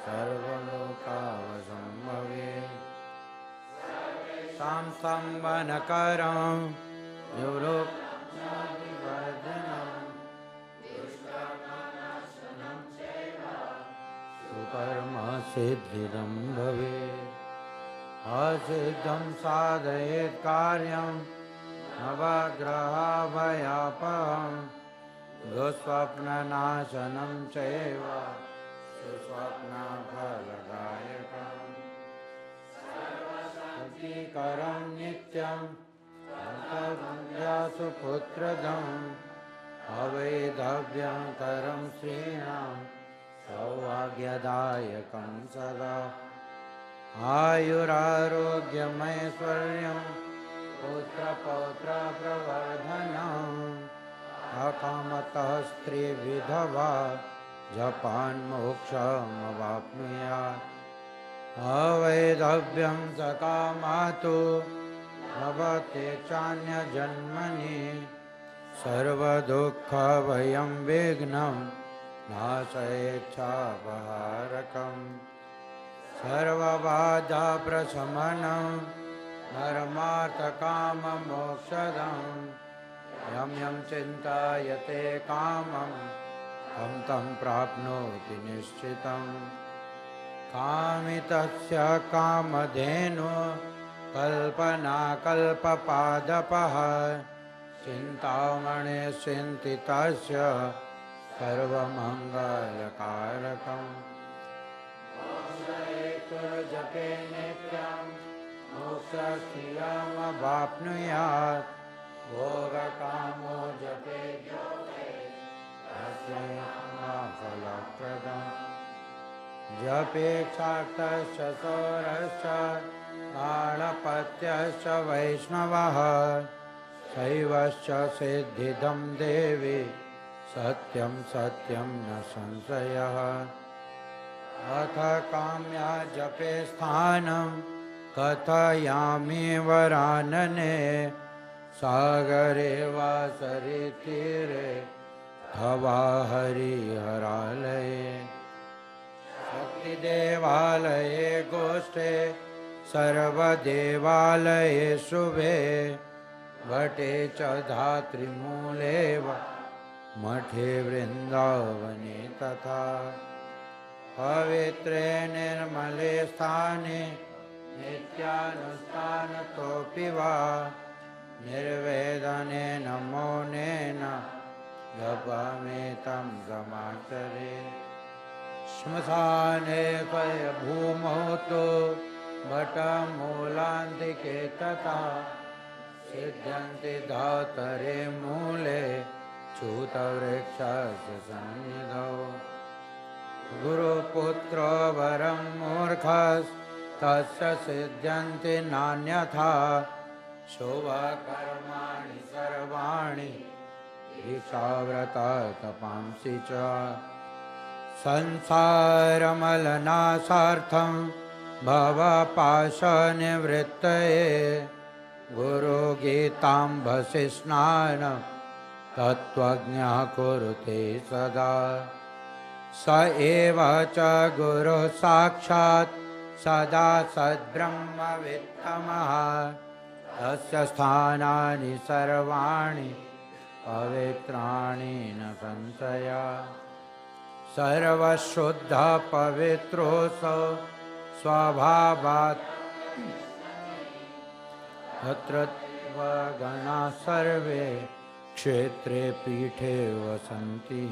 सर्वलोकावसं भवेत् संस्तम्भनकरं निवृत्तिवर्धनं दुष्कर्मनाशनं चैव कर्म सिद्धिदं भवेत् असिद्धं साधयेत् कार्यं नवग्रहाभयापहं दुःस्वप्ननाशनं चैव सुस्वप्नफलदायकम् सर्वशक्तिकरं नित्यं सुपुत्रदम् अवेदव्यंकरं श्रीणां सौभाग्यदायकं सदा आयुरारोग्यमैश्वर्यं पुत्रपौत्रप्रवर्धनम् अकामतः स्त्रीविधवा जपान्मोक्षमवाप्नुयात् अवैधव्यं सकामातु भवते चान्यजन्मनि सर्वदुःखभयं विघ्नं नाशयेच्छापहारकम् सर्वबाधाप्रशमनं धर्मार्थकाममोक्षदम् यं यं चिन्तयते कामं तं प्राप्नोति निश्चितम् कामितस्य कामधेनु कल्पनाकल्पपादपः चिन्तामणिश्चिन्तितस्य सर्वमङ्गलकारकम् जपे नित्यं मोक्षश्रियमवाप्नुयात् भोगकामो जपे फलप्रदम् जपेक्षार्थश्च सौरश्च गाढपत्यश्च वैष्णवः शैवश्च सिद्धिदं देवी सत्यं सत्यं न संशयः अथ काम्या जपे स्थानं कथयामि वरानने सागरे वा सरितीरे अथवा हरिहरालये शक्तिदेवालये गोष्ठे सर्वदेवालये शुभे वटे च धात्रिमूले वा मठे वृन्दावने तथा पवित्रे निर्मले स्थाने नित्यानुष्ठानतोऽपि वा निर्वेदनेन मौनेन जपमेतं समाचरे श्मशाने भूमौ तु वटमूलान्तिके तथा सिद्ध्यन्ति धातरे मूले च्यूतवृक्षस्य सन्निधौ गुरुपुत्रो वरं मूर्खस्तस्य सिद्ध्यन्ति नान्यथा शुभकर्माणि सर्वाणि भिक्षाव्रता तपांसि च संसारमलनाशार्थं भवपाशनिवृत्तये गुरुगीताम्भसि स्नानं तत्त्वज्ञः कुरुते सदा स एव च गुरुः साक्षात् सदा सद्ब्रह्मवित्तमः तस्य स्थानानि सर्वाणि पवित्राणि न संशया सर्वशुद्धः पवित्रोऽसौ स्वभावात् तत्र गणाः सर्वे क्षेत्रे पीठे वसन्ति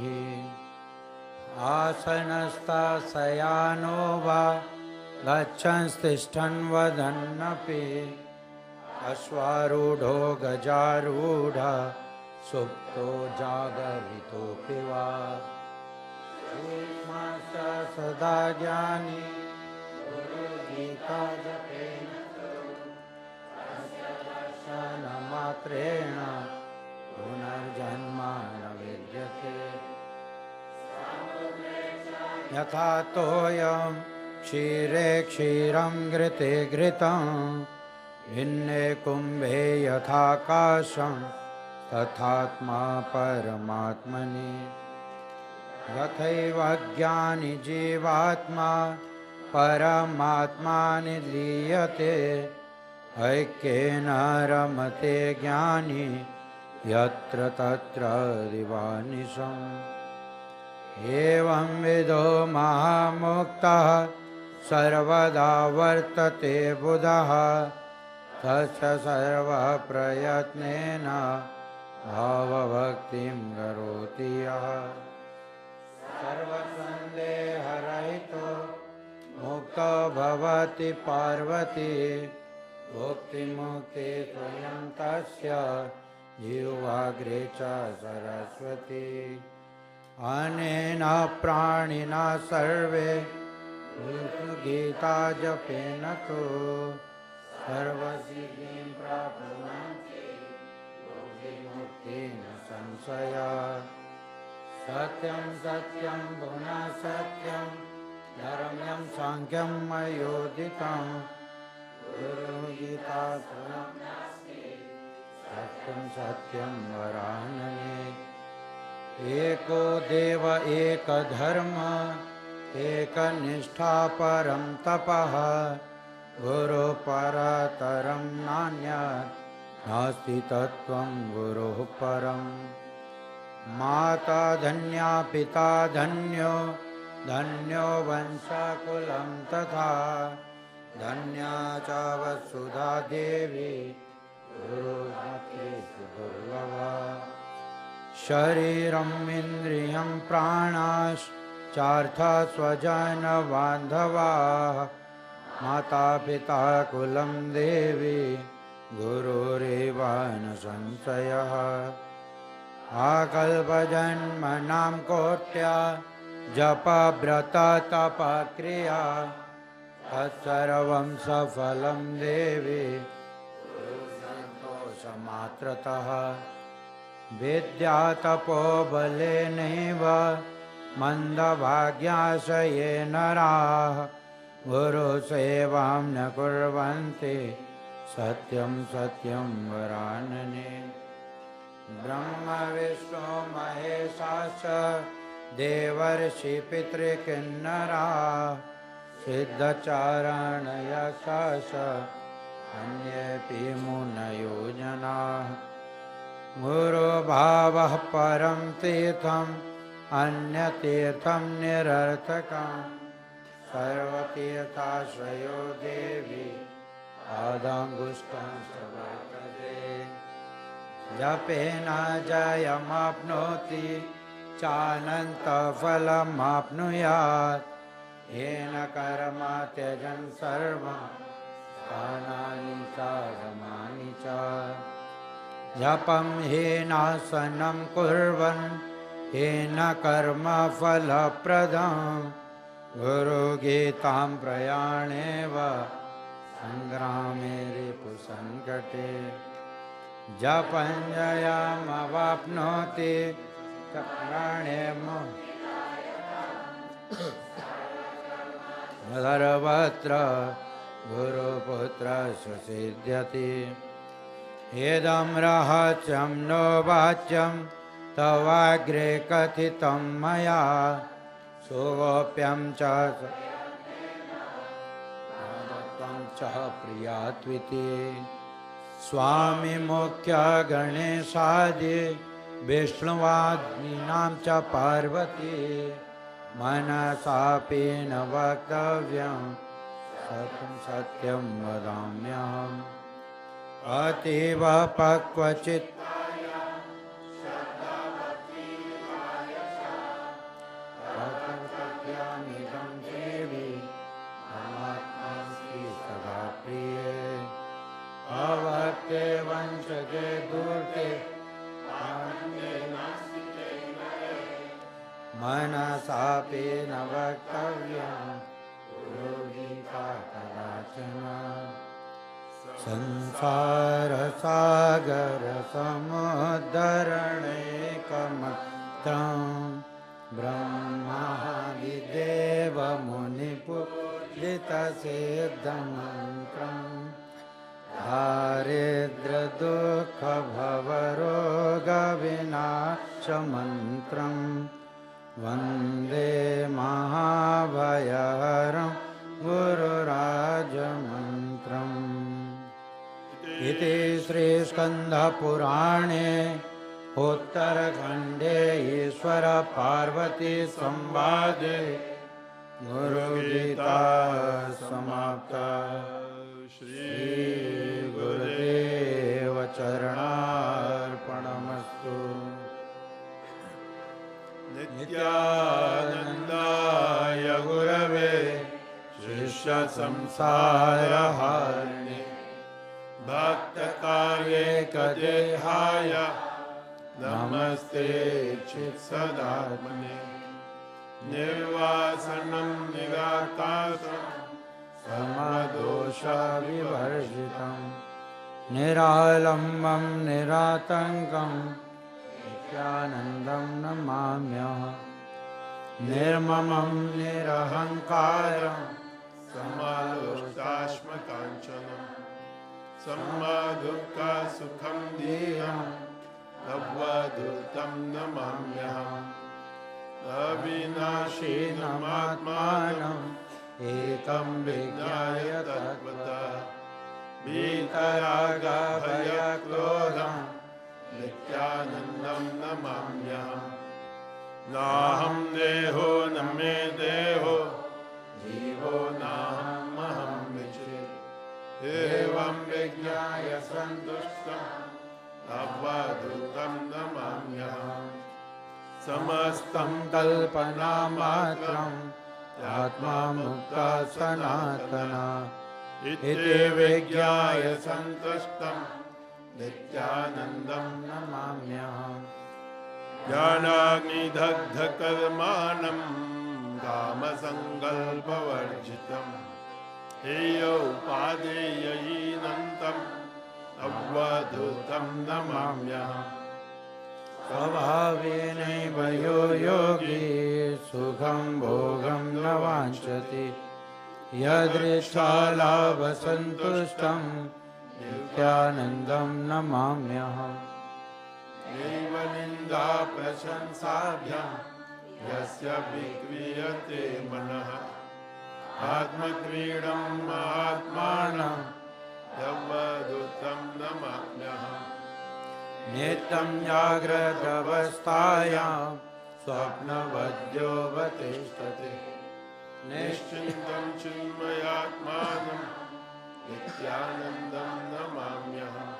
आसनस्थशयानो वा गच्छन्स्तिष्ठन् वदन्नपि अश्वारूढो गजारूढः सुप्तो जागरितोऽपि वा सदा ज्ञानी गुरुगीता जपेन दर्शनमात्रेण पुनर्जन्म न विद्यते यथा तोयं क्षीरे क्षीरं घृते घृतं भिन्ने कुम्भे यथाकाशं तथात्मा परमात्मनि यथैव ज्ञानी जीवात्मा परमात्मानि लीयते ऐक्येन रमते ज्ञानी यत्र तत्र दिवानिशम् एवं विदो महामुक्तः सर्वदा वर्तते बुधः तस्य सर्वप्रयत्नेन भावभक्तिं करोति यः सर्वसन्देहरहितो मुक्तो भवति पार्वती भुक्तिमुक्ति स्वयं तस्य जीवाग्रे च सरस्वती अनेन प्राणिना सर्वे गीता जपेन तो सर्वसिद्धिं प्राप्नुवन्ति मुक्तिं संशया सत्यं सत्यं पुनः सत्यं धर्म्यं सांख्यं मयोदितं गुरुगीता सत्यं सत्यं वरानने एको देव एक धर्म एक निष्ठा परं तपः गुरु परतरं नान्यत् नास्ति तत्त्वं गुरुः परम् माता धन्या पिता धन्यो धन्यो वंशकुलं तथा धन्या च वसुधा देवी गुरुमतेषु दुर्लभा शरीरम् इन्द्रियं प्राणाश्चार्थः स्वजनबान्धवाः माता पिता कुलं देवी गुरुरेव न संशयः आकल्पजन्मनां कोट्या जपव्रततपक्रिया तत्सर्वं सफलं देवी गुरुसन्तोषमात्रतः विद्या तपोबलेनैव मन्दभाग्याशये नराः गुरुसेवां न कुर्वन्ति सत्यं सत्यं वरानने ब्रह्म विष्णु महेशाश्च देवर्षि पितृकिन्नराः सिद्धचारण यक्षाश्च अन्येऽपि मुनयो जनाः गुरुभावः परं तीर्थम् अन्यतीर्थं निरर्थकम् सर्वतीर्थाश्रयो देवी पादाङ्गुष्ठं वर्तते जपेन जयमाप्नोति चानन्तफलमाप्नुयात् येन कर्म त्यजन् सर्वं स्थानानि च धर्माणि च जपं हीनासनं कुर्वन् येन कर्म फलप्रदम् गुरुगीतां प्रयाणेव सङ्ग्रामे रिपुसङ्कटे जपं जयमवाप्नोति चक्राणे सर्वत्र गुरुपुत्रस्य सिद्ध्यति इदं रहस्यं नो वाच्यं तवाग्रे कथितं मया सुगोप्यं च च प्रियात्विति स्वामी मुख्य गणेशादि विष्णुवादीनां च पार्वती मनसापि न वक्तव्यं सत्यं सत्यं वदाम्यहम् अतीव पक्वचित्ताय सत्यमिदं देवी परमात्मास्ति सदा प्रिये अवक्ते वंशके दूर्ते मनसापि न वक्तव्यं गुरुगीता कदाचन संसारसागरसमुद्धरणैकमत्रं ब्रह्मादिदेवमुनिपूजितसिद्धमन्त्रं दारिद्र्यदुःखभवरोगविनाशमन्त्रं वन्दे महाभयहरं गुरुराजमन्त्रम् इति श्रीस्कन्धपुराणे उत्तरखण्डे ईश्वर पार्वती संवादे गुरुगीता समाप्ता। श्री गुरुदेव चरणार्पणमस्तु। नित्यानन्दाय गुरवे शिष्य संसारहारिणे भक्तकार्येकदेहाय नमस्ते चित्सदात्मने। निर्वासनं निराकाशं समदोषविवर्जितं निरालम्बं निरातङ्कं नित्यानन्दं नमाम्यहम्। निर्ममं निरहङ्कारं समलोष्टाश्मकाञ्चनं सम्मादुःखसुखं देहं तद्वदूतं नमाम्यहम्। अविनाशिनमात्मानम् एकं विज्ञाय तत्त्वतः वीतरागभयक्रोधं नित्यानन्दं नमाम्यहम्। नाहं देहो न मे देहो जीवो नाहमहं विचित् एवं विज्ञाय सन्तुष्टं तद्वदूतं नमाम्यहम्। समस्तं कल्पनामात्रम् आत्मा मुक्ता सनातना इति विज्ञाय सन्तुष्टं नित्यानन्दं नमाम्यहम्। ज्ञानाग्निदग्धकर्माणं कामसङ्कल्पवर्जितं हेयोपादेयहीनं अवधूतं नमाम्यहम्। स्वभावेनैव यो योगी सुखं भोगं न वाञ्छति यदृच्छालाभसन्तुष्टं नित्यानन्दं नमाम्यहम्। नैव निन्दा प्रशंसाभ्यां यस्य विक्रियते मनः आत्मक्रीडं महात्मानं तद्वदूतं नमाम्यहम्। नित्यं जाग्रदवस्थायां स्वप्नवद्योऽवतिष्ठते निश्चिन्तं चिन्मयात्मानं नित्यानन्दं नमाम्यहम्।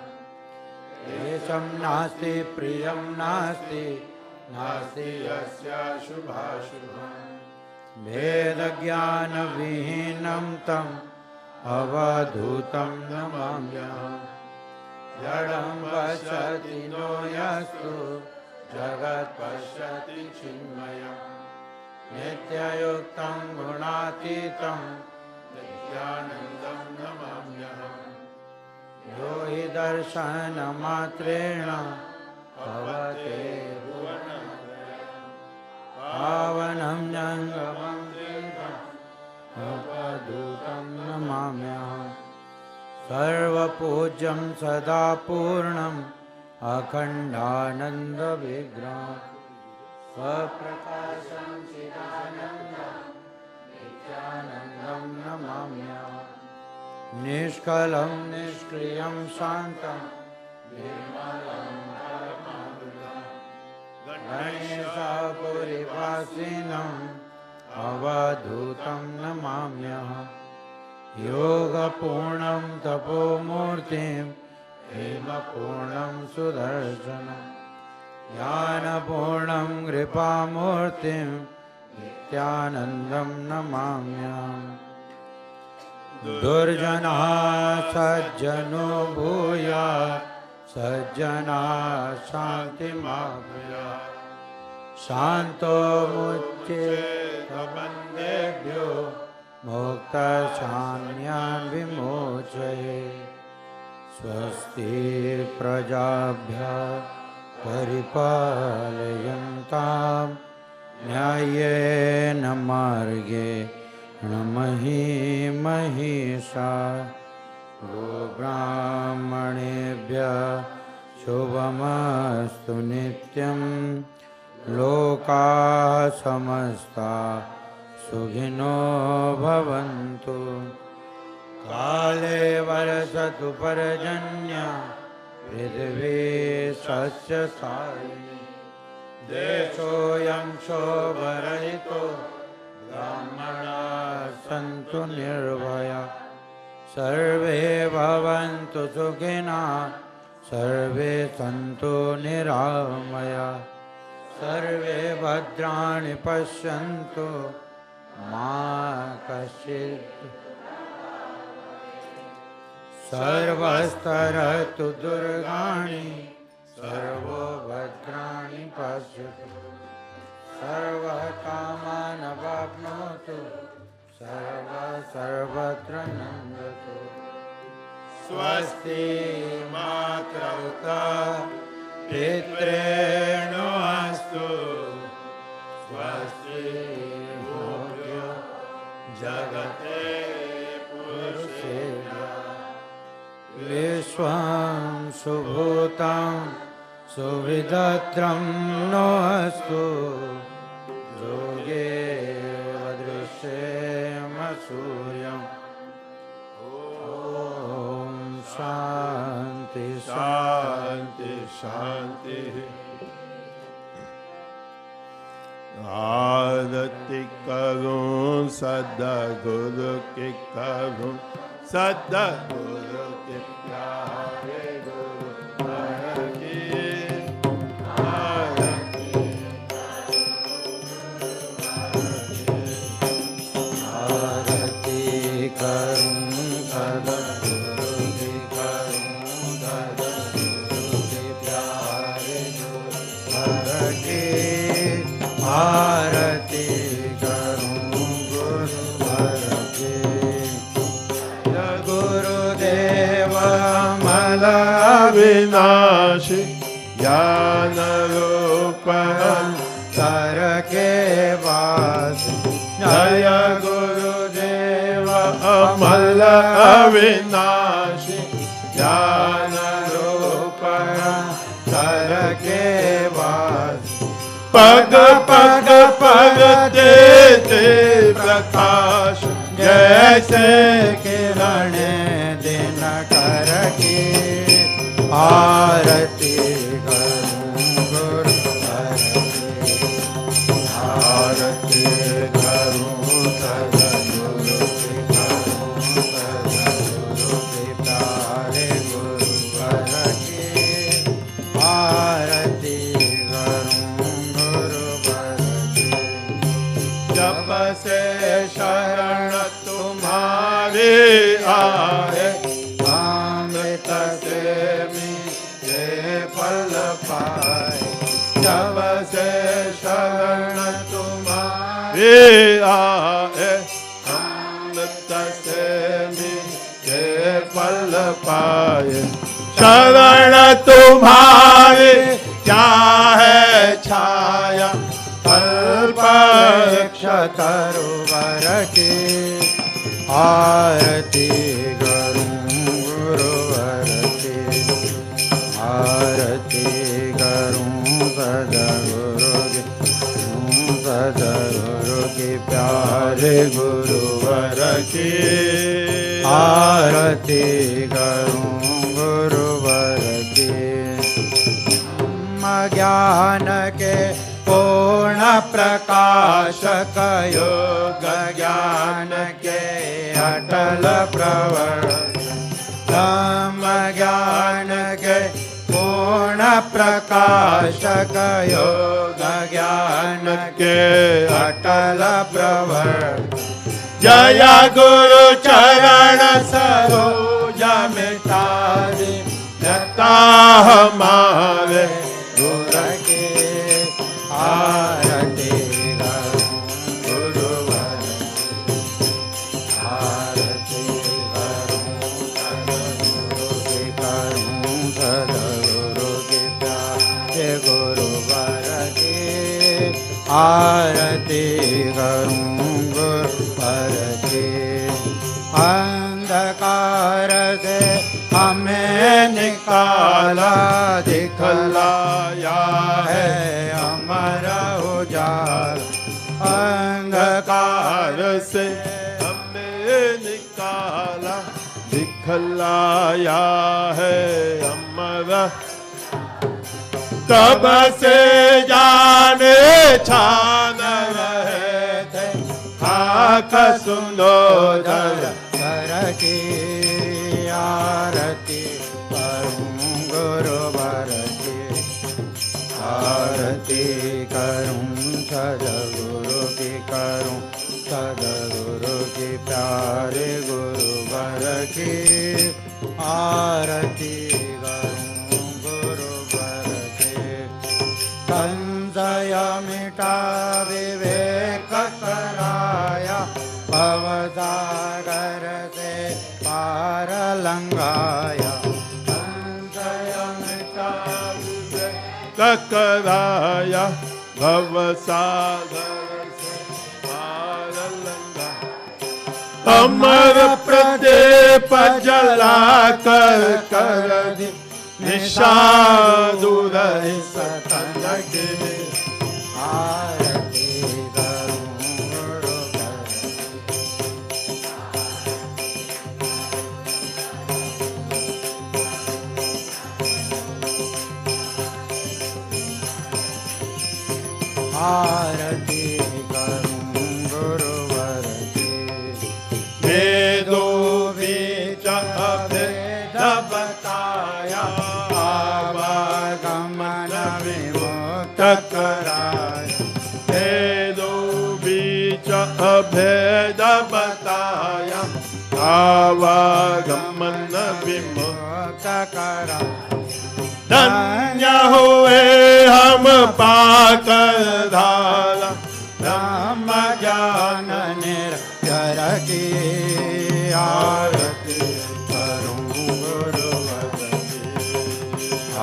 देशं नास्ति प्रियं नास्ति नास्ति यस्य शुभाशुभं भेदज्ञानविहीनं तम् अवधूतं नमाम्यहम्। जडं पश्यति नो यस्तु जगत् पश्यति चिन्मयं नित्ययुक्तं गुणातीतं नित्यानन्दं नमाम्यहम्। यो हि दर्शनमात्रेण भवते भुवनत्रयं पावनं जङ्गमं तीर्थम् अवधूतं नमाम्यहम्। सर्वपूज्यं सदा पूर्णम् अखण्डानन्दविग्रहं स्वप्रकाशं चिदानन्दं नित्यानन्दं नमाम्यहम्। निष्कलं निष्क्रियं शान्तं निर्मलं परमानन्दं गणेशपुरीवासिनम् अवधूतं नमाम्यहम्। योगपूर्णं तपोमूर्तिं हेमपूर्णं सुदर्शनं ज्ञानपूर्णं कृपामूर्तिं नित्यानन्दं नमाम्यहम्। दुर्जनाः सज्जनो भूयात् सज्जनाः शान्तिमाप्नुयात् शान्तो मुच्येत बन्धेभ्यो मोक्षशान्यान् विमोचये। स्वस्ति प्रजाभ्यः परिपालयन्तां न्याय्येन मार्गेण महीषाः गोब्राह्मणेभ्यः शुभमस्तु नित्यं लोकाः समस्ताः सुखिनो भवन्तु। काले वर्षतु पर्जन्यः पृथिवी सस्यशालिनी देशोऽयं शोभरहितो ब्राह्मणाः सन्तु निर्भयाः सर्वे भवन्तु सुखिनः सर्वे सन्तु निरामयाः सर्वे भद्राणि पश्यन्तु मा कश्चित् सर्वस्तरतु दुर्गाणि सर्वो भद्राणि पश्यतु सर्वकामानवाप्नोतु सर्वत्र नन्दतु स्वस्ति मातरता पितॄणो अस्तु स्वस्ति भूयो जगते पुरुषेभ्यः विश्वं सुभूतं सुविदत्रं नो अस्तु योगे वदृश्येम सूर्यम् ॐ शान्ति शान्ति शान्ति आरती करूं सद्गुरु की करूं सद्गुरु के प्यारे गुरु की आरती करूं सद्गुरु की करूं सद्गुरु के प्यारे गुरु की आरती करूं गुरुवर की गुरुदेव अमल अविनाशी ज्ञान रूप तर के वास जय गुरुदेव अमल अविनाशी ज्ञान रूप तर के वास पग पग पग देते प्रकाश जैसे किरण दिन कर की आरती करूं गुरुवर की आरती करूं सद्गुरु की करूं सद्गुरु के प्यारे गुरुवर की आरती जब से शरण तुम्हारे आए अमृत से मीठे फल पाए जब से शरण तुम्हारे आए अमृत से मीठे फल पाए शरण तुम्हारे क्या है छाया तरुवर की आरती करूं गुरुवर की आरती करूं सद्गुरु की प्यारे गुरुवर की आरती करूं गुरुवर की ज्ञान के पूर्ण प्रकाशक योग ज्ञान के अटल प्रवर्तन ज्ञान के पूर्ण प्रकाशक योग ज्ञान के अटल प्रवर्तन जय गुरु चरण सरोज मिटारी जता हमारे गुरु के आरती करूं गुरुवर आरती करूं सद्गुरु के प्यारे गुरुवर की आरती करूं गुरुवर की अंधकार से हमें निकाला दिखलाया है हमारा उजाला अंधकार से हमें निकाला दिखलाया है अमर मारा तब से जाने छान रहे थे खाक सुनो धर कर की आरती करूं गुरुवर की आरती करूं सदगुरु की करूं सदगुरु की प्यारे गुरुवर की आरती करूं गुरुवर की संशय मिटा विवेक कराया भवसागर से पार लंघाया संशय मिटा विवेक कराया भवसागर से पार लंघा अमर प्रदीप जला कर कर दी निशा दूर सतन के आरती करूं गुरुवर आरती करूं गुरुवर की वेदो बीच अभेद बताया आवागमन विमुक्त कराया वेदो बीच अभेद बताया आवागमन विमुक्त करा धन्य हुए हम पाकर धारा ब्रह्म ज्ञान निरंजन की आरती करूं गुरुवर की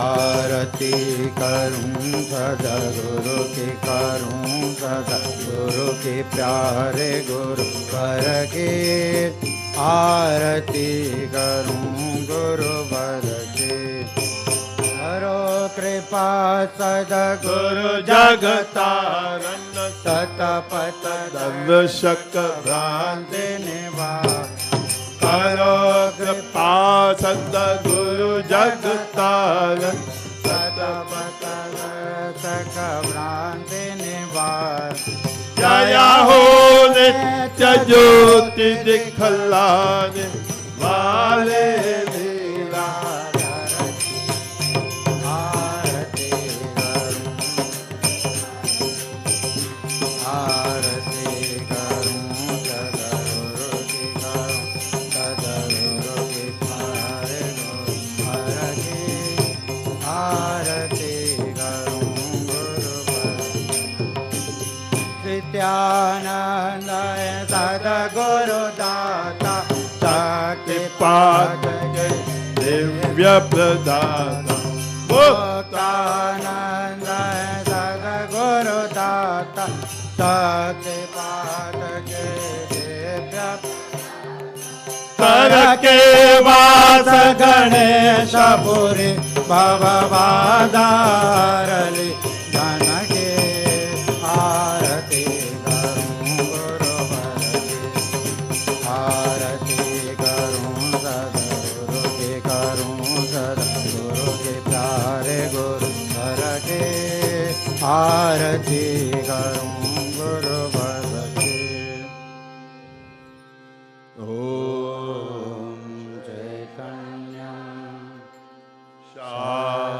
आरती करूं सदगुरु की करूं सदगुरु की प्यारे गुरुवर की आरती करूं गुरुवर की करो कृपा सदगुरु जगतारण सतपथ दर्शक भ्रांति निवास करो कृपा सद्गुरु जगतारण सतपथ दर्शक भ्रांति निवास जया हो नित्य ज्योति दिखलाने वाले लीला आरती करूं आरती करूं सदगुरु की करूं सदगुरु की प्यारे गुरुवर की आरती करूं गुरुवर नित्यानंद सदगुरु दाता शक्ति पाद के दिव्य प्रदाता मुक्तानंद सदगुरु दाता शक्ति पाद के दिव्य कर के वास गणेश पुरी भव बाधारली धन के आरती करूं गुरुवर की आरती करूं सदगुरु की करूं सदगुरु के प्यारे गुरुवर के आरती करूं गुरुवर की ओम चैतन्यं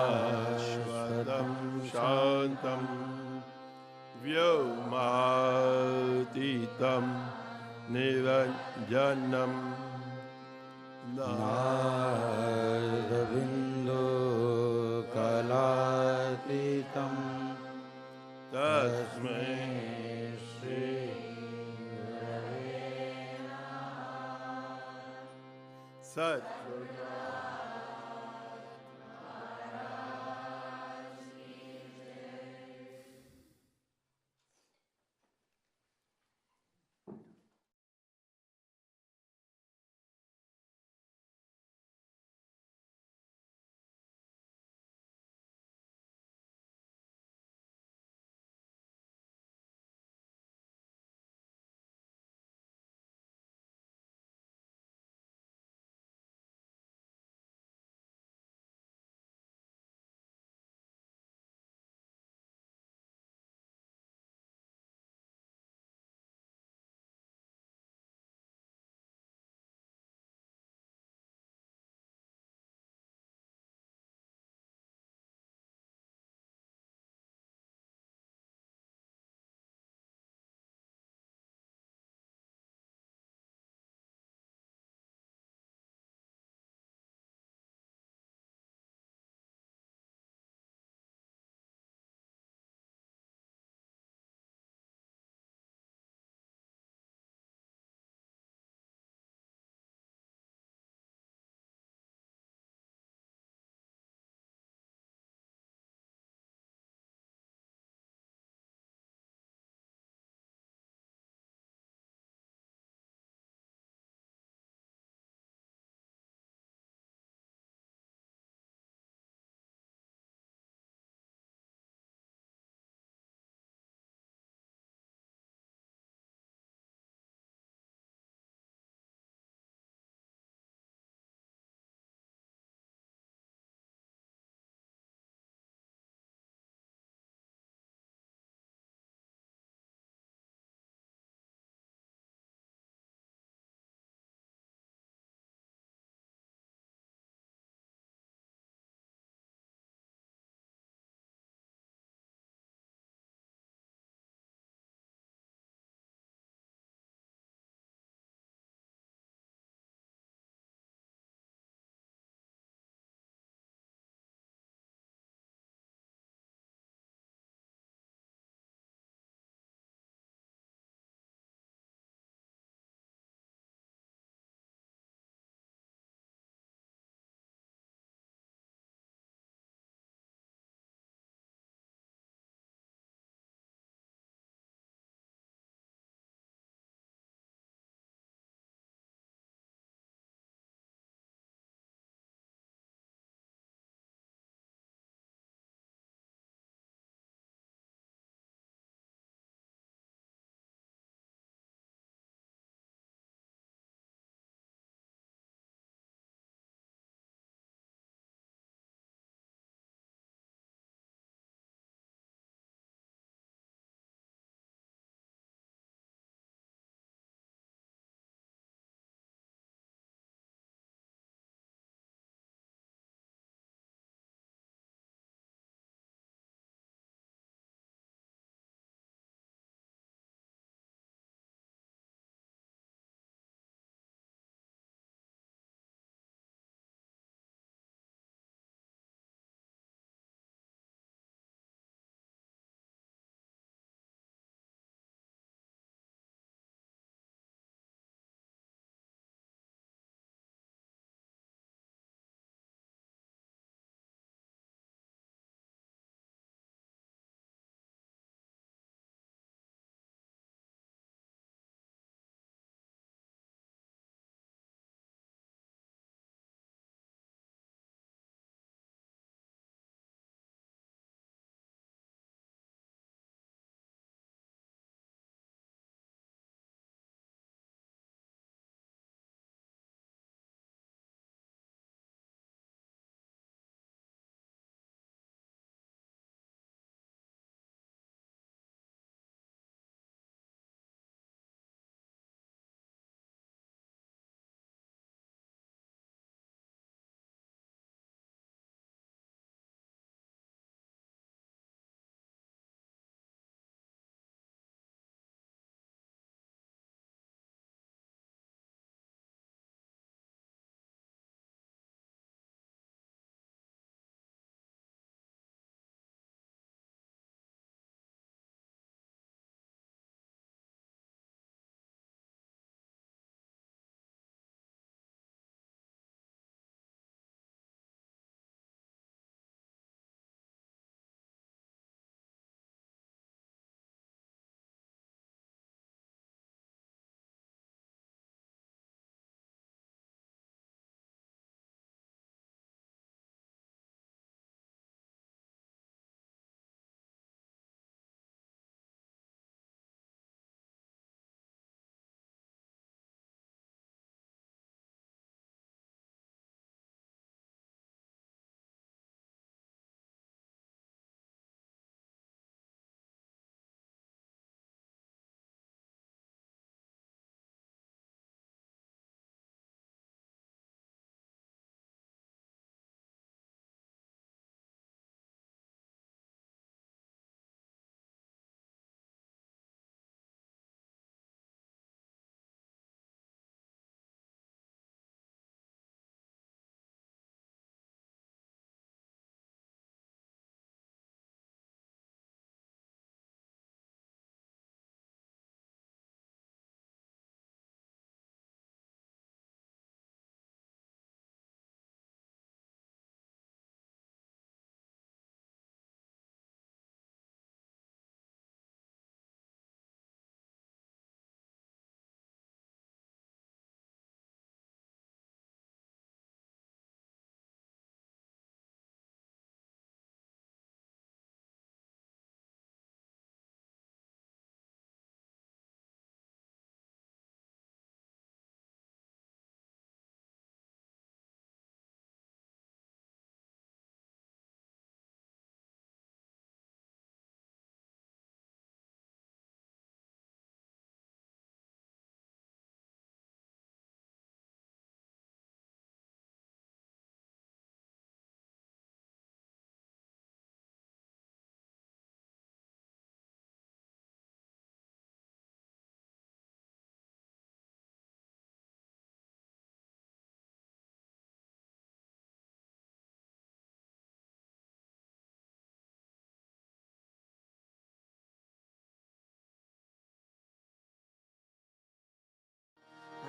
शाश्वतं शान्तं व्योमातीतं निरञ्जनं नादबिन्दु कलातीतं तस्मै श्री सद्गुरु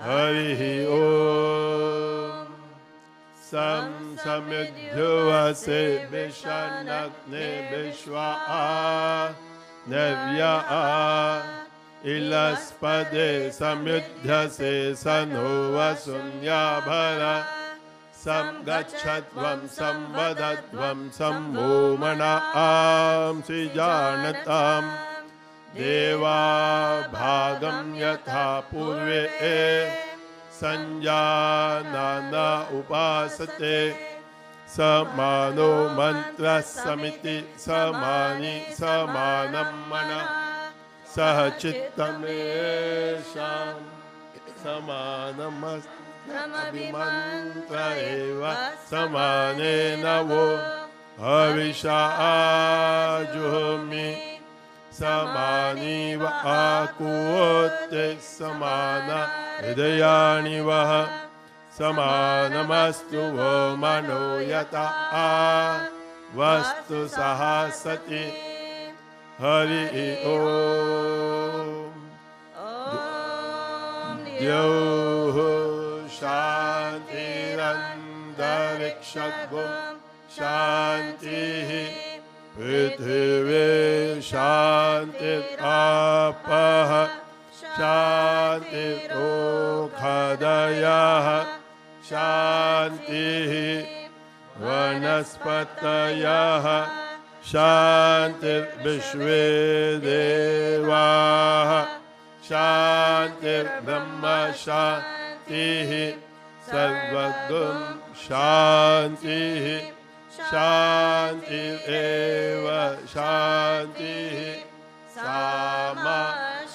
हरि ओम सम समिद्युवसे विषानग्ने विश्वा नव्या इलस्पदे समुध्यसे सनो वसुन्याभरा संगच्छध्वं संवदध्वं सम्मोमना आंसि जानताम् देवा भागं यथा पूर्वे संजानना उपासते समानो मंत्रः समिति समानि समानं मनः सह चित्तमेषां समानमस्त्रमभिमन्त्र एव समानेन वो हविषा जुहोमि समानीव आकूते समान हृदयानि वः समानमस्तु वो मनो यथा वस्तु सहासति हरि ओम द्यौः शान्तिरन्तरिक्षगुं शान्तिः पृथिवी शान्तिरापः शान्तिरोषधयः शान्तिः वनस्पतयः शान्तिर्विश्वे देवाः शान्तिर्ब्रह्म शान्तिः सर्वगुं शान्तिः शान्तिरेव शान्तिः सामा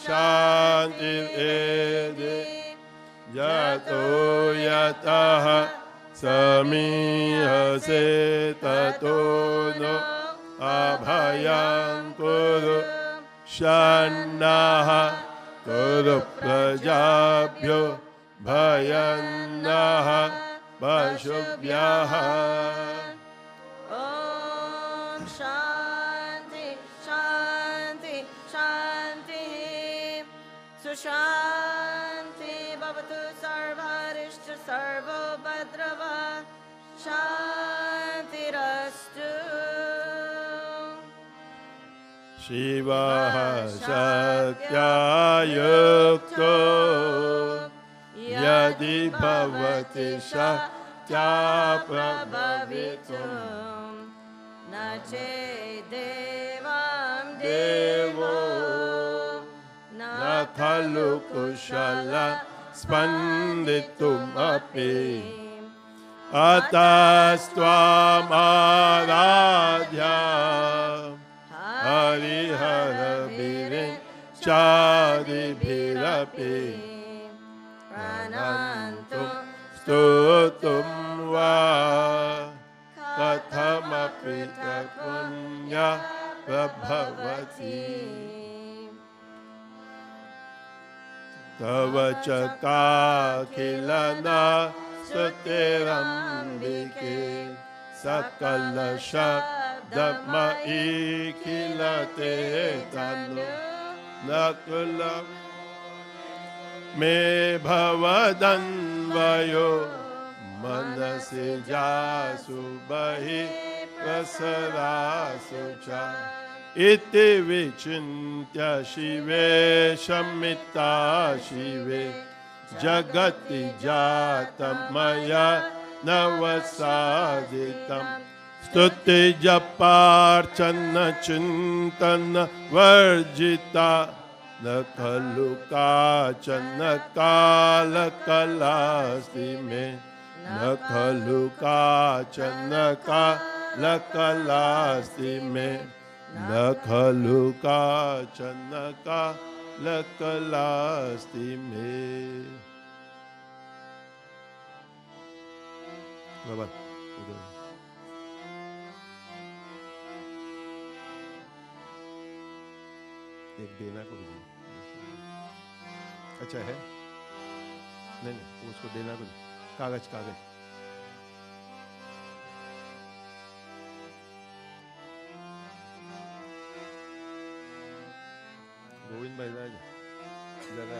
शान्तिरेदे यतो यतः समीहसे ततो नो अभयं कुरु शन्नः कुरु प्रजाभ्यो भयं नः पशुभ्यः शांति भवतु सर्वरिष्ट सर्वो भद्रव शांतिरस्तु शिवः शक्त्या युक्तो यदि भवति शक्त्या प्रभवितुं न चेदेवं देवो न खलु कुशल स्पन्दितुमपि अतस्त्वामाराध्य हरिहरभिरिञ्चादिभिरपि प्रणन्तुं स्तोतुं वा कथमपि पुण्य प्रभवति तव च काखिलना स्तुतिरम्बिके सकलशब्दमयीखिलते तनु न कुलं मे भवदन्वयो मनसि जासु बहिः प्रसरासु च इति विचिन्त्य शिवे शमिता शिवे जगति जातं मया नवसादितं स्तुतिजपार्चन चिन्तन वर्जिता न खलु काचन कालकलास्ति मे न खलु काचन कालकलास्ति मे न खलु काचन कालकलास्ति मे। एक देना को भी अच्छा है नहीं नहीं उसको देना को कागज कागज गोविंद भाई जरा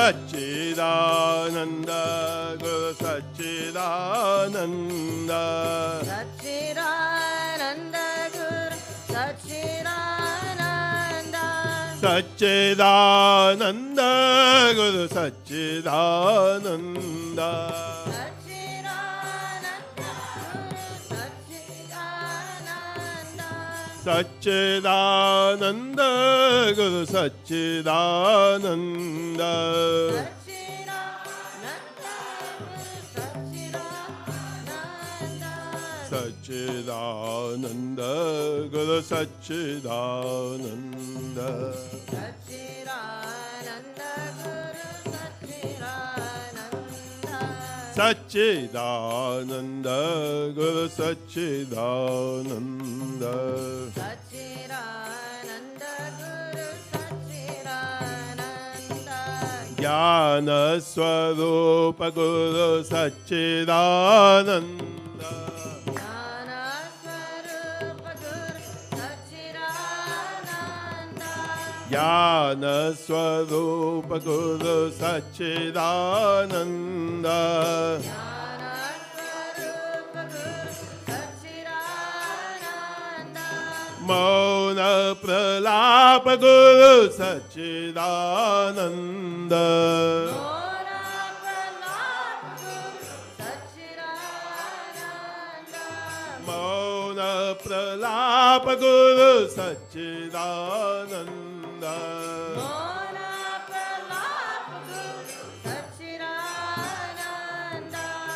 Satchidananda Guru Satchidananda Satchidananda Guru Satchidananda Satchidananda Guru Satchidananda Satchidananda Guru Satchidananda Satchidananda Guru Satchidananda Satchidananda Guru Satchidananda Jnana Swarupa Guru Satchidananda Jnana Swarupa Guru Satchidananda Mauna Pralapa Guru Satchidananda Mauna Pralapa Guru Satchidananda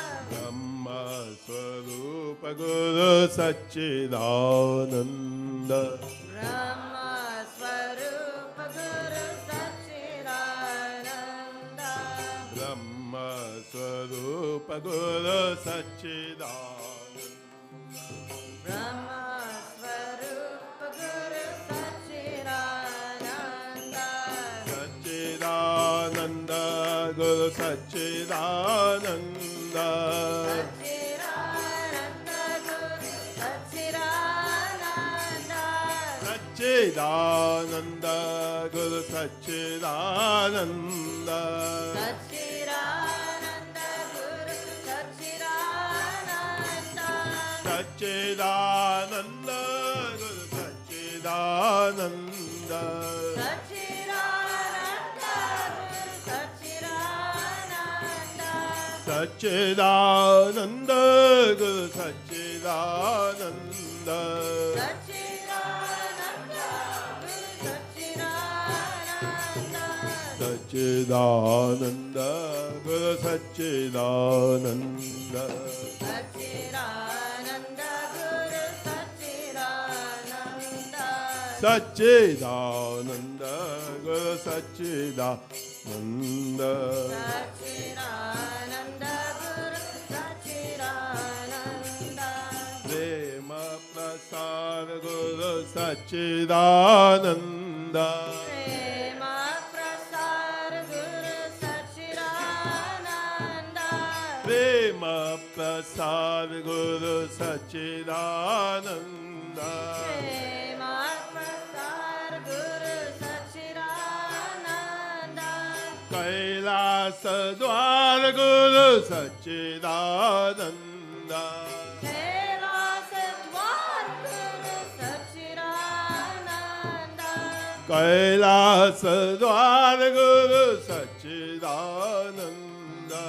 Brahma Swarupa Guru Satchidananda Brahma Swarupa Guru Satchidananda Brahma Swarupa Guru Satchidananda Brahma Swarupa Guru Satchidananda Satchidananda Guru Satchidananda Satchidananda Guru Satchidananda Satchidananda Guru Satchidananda Satchidananda Guru Satchidananda Satchidananda Guru Satchidananda Satchidananda Guru Satchidananda Prema Prasad Guru Satchidananda Prema Prasad Guru Satchidananda Kailasa Dwara Guru Satchidananda Kailasa Dwara Guru Satchidananda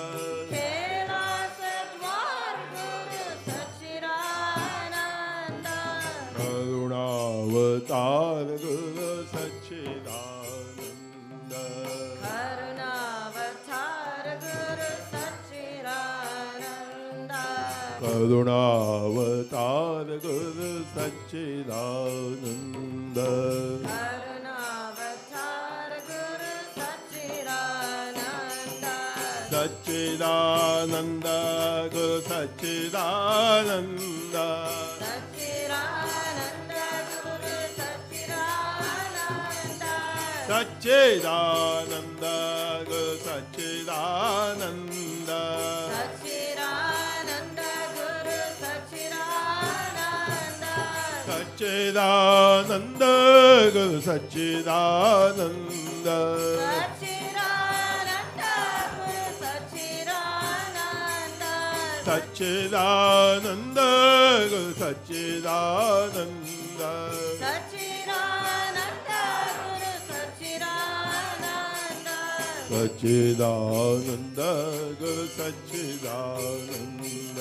Karunavatar Guru Satchidananda Karunavatar Guru Satchidananda Satchidananda Guru Satchidananda Satchidananda Guru Satchidananda Satchidananda Guru Satchidananda सच्चिदानंद गुरु सच्चिदानंद सच्चिदानंद गुरु सच्चिदानंद सच्चिदानंद गुरु सच्चिदानंद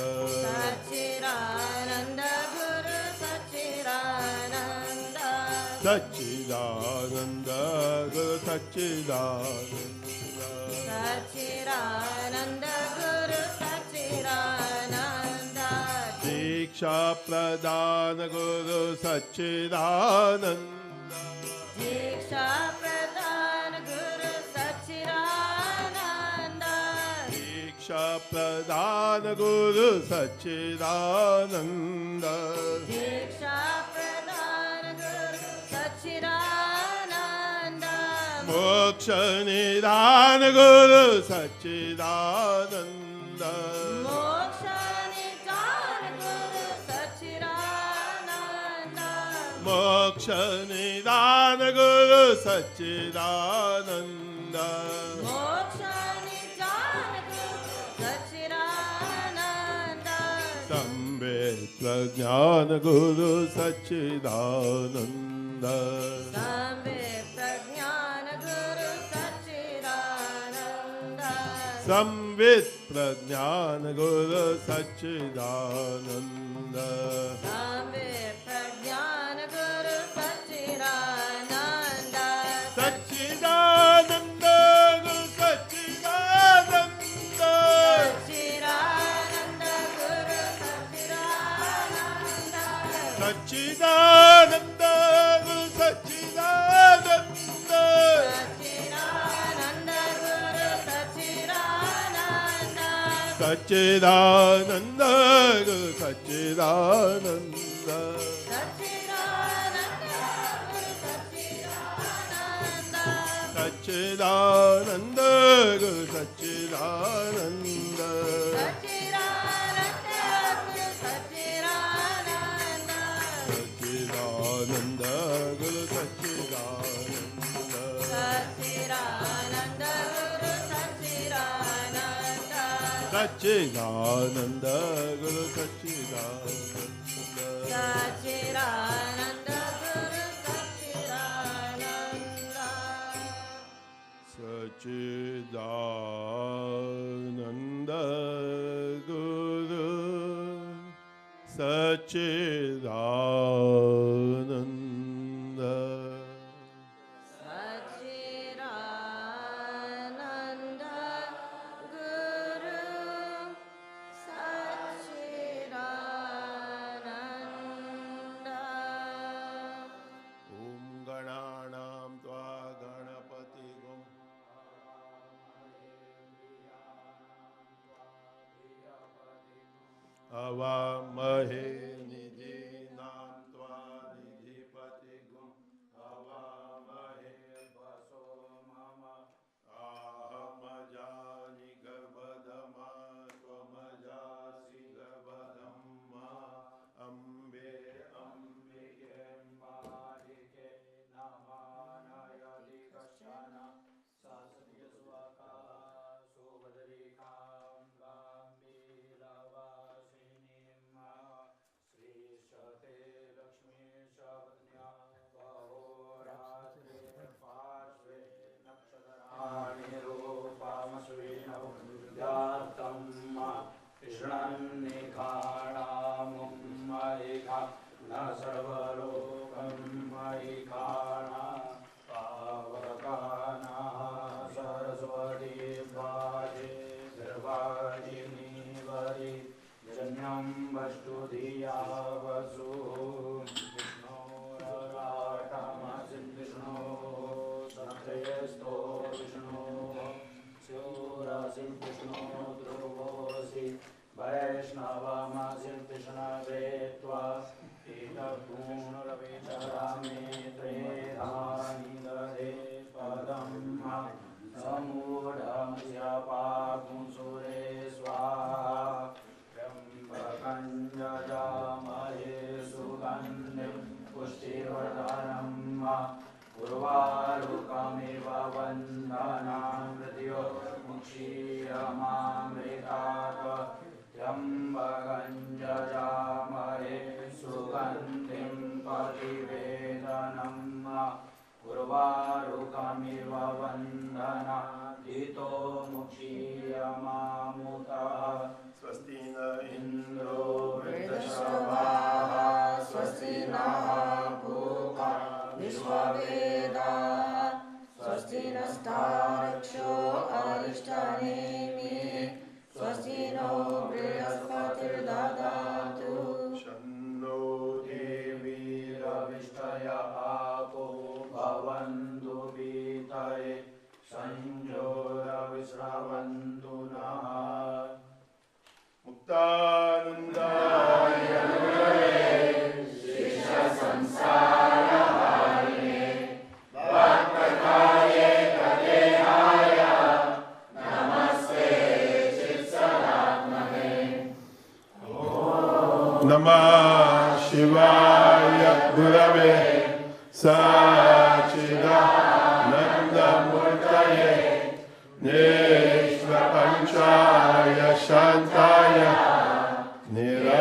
सच्चिदानंद गुरु सच्चिदानंद सच्चिदानंद गुरु सच्चिदानंद सच्चिदानंद गुरु सच्चिदानंद दीक्षा प्रदान गुरु सच्चिदानंद दीक्षा प्रदान गुरु सच्चिदानंद दीक्षा प्रदान गुरु सच्चिदानंद दीक्षा प्रदान गुरु सच्चिदानंद मोक्ष निदान गुरु सच्चिदानंद मोक्ष निदान गुरु सच्चिदानंद मोक्ष निदान गुरु सच्चिदानंद मोक्ष निदान गुरु सच्चिदानंद संवेद प्रज्ञान गुरु सच्चिदानंद संवेद प्रज्ञान गुरु सच्चिदानंद संवित प्रज्ञान गुरु सच्चिदानंद संवेद प्रज्ञान गुरु सच्चिदानंद सच्चिदानंद गुरु सच्चिदानंद सच्चिदानंद गुरु सच्चिदानंद सच्चिदानंद गुरु सच्चिदानंद सच्चिदानंद गुरु सच्चिदानंद सच्चिदानंद गुरु सच्चिदानंद सच्चिदानंद गुरु सच्चिदानंद सच्चिदानंद गुरु सच्चिदानंद सच्चिदानंद गुरु सच्चिदानंद सच्चिदानंद गुरु सच्चिदानंद सच्चिदानंद गुरु सच्चिदानंद सच्चिदानंद गुरु सच्चिदानंद सच्चिदानंद गुरु सच्चिदानंद सच्चिदानंद गुरु सच्चिदानंद सच्चिदानंद गुरु सच्चिदानंद ओम गणानां त्वा गणपतिगुं अवामहे निधीनां त्वा निधिपतिगुं अवामहे वसो मम अहमजानि गर्भधमा त्वमजासि गर्भधम्मा अम्बे अम्बिके मालिके नमानयदि कश्चन शास्त्रीयस्वकाः सुभद्रिकां गाम्भीरवासिनीं श्रीशते लक्ष्मीश पत्न्या अहोरात्रिर्पार्श्वे नक्षत्राणि रूपामश्विनौ व्याप्तं कृष्णन्निखाणामुं मयिखा न सर्वलोकं मयिखाणा पावकाना सरस्वती वाजे गर्वाजिनीवरि जन्यं वष्टुधिया वसु विष्णोराटमसिं विष्णो सत्रयस्तो विष्णो शिवरासिं विष्णो ध्रुवोऽसि वैष्णवमसिं विष्णवे त्वा ईदगुणरविचरामि त्रेधानि दधे पदं समूढमस्य पापुंसुरे स्वाहा त्र्यम्बकं यजामहे सुगन्धिं पुष्टिवर्धनं उर्वारुकमिव वन्दनां मृत्यो मुक्षीयमामृतात् यं त्र्यम्बकञ्जयामहे सुगन्धिं प्रतिवेदनम् उर्वारुकमिव वन्दनादितो मुक्षीयमामुतः स्वस्ति न इन्द्रो वृद्धश्रवाः स्वस्ति नः पूषा विश्ववेदाः स्वस्ति नस्तार्क्ष्यो अरिष्टनेमिः स्वस्ति नो बृहस्पतिर्ददातु शन्नो देवी रविष्टया आपो भवन्तु वीतये संयोरविश्रवन्तु नः मुक्तानन्दाय गुरवे शिष्य संसारहारिणे भक्तकाये कलेहाय नमस्ते चित्सदात्मने नमः शिवाय गुरवे सच्चिदानन्दमूर्तये निष्प्रपञ्चाय शान्ताय निरालम्बाय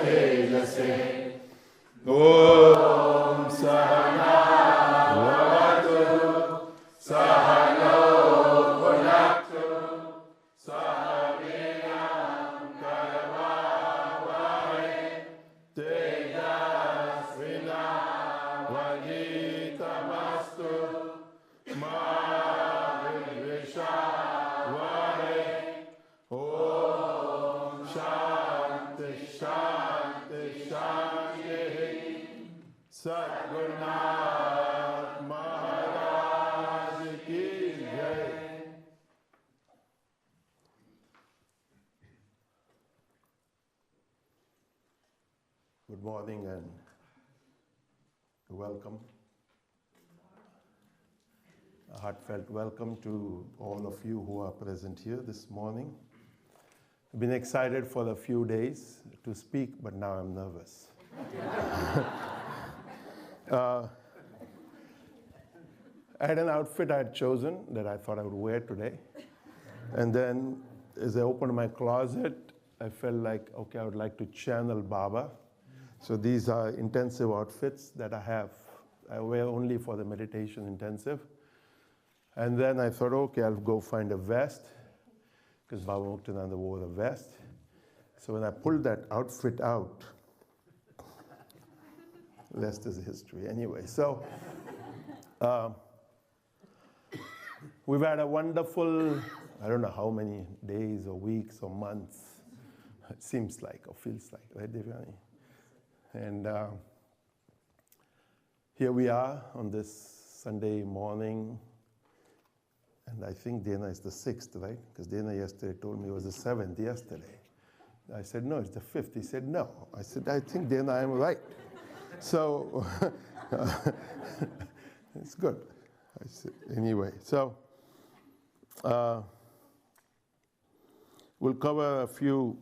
तेजसे ॐ सहना भवतु सहनौ भुनक्तु सह वीर्यं करवावहै तेजस्विनावधीतमस्तु मा विद्विषावहै ॐ शान्ति शान्ति शान्तिः सद्गुरुनाथ महाराज की जय। Good morning and welcome. A heartfelt welcome to all of you who are present here this morning. I've been excited for a few days to speak, but now I'm nervous. I had an outfit I had chosen that I thought I would wear today. And then as I opened my closet, I felt like, okay, I would like to channel Baba. So these are intensive outfits that I have. I wear only for the meditation intensive. And then I thought, okay, I'll go find a vest, because Baba Nityananda wore a vest. So when I pulled that outfit out, rest is history anyway. So we've had a wonderful, I don't know how many days or weeks or months, it seems like or feels like, right, Devyani? And here we are on this Sunday morning, and I think Dana is the 6th, right? Because Dana yesterday told me it was the 7th yesterday. I said, no, it's the 5th. He said, no. I said, I think Dana, I'm right. So it's good. I said, anyway, so we'll cover a few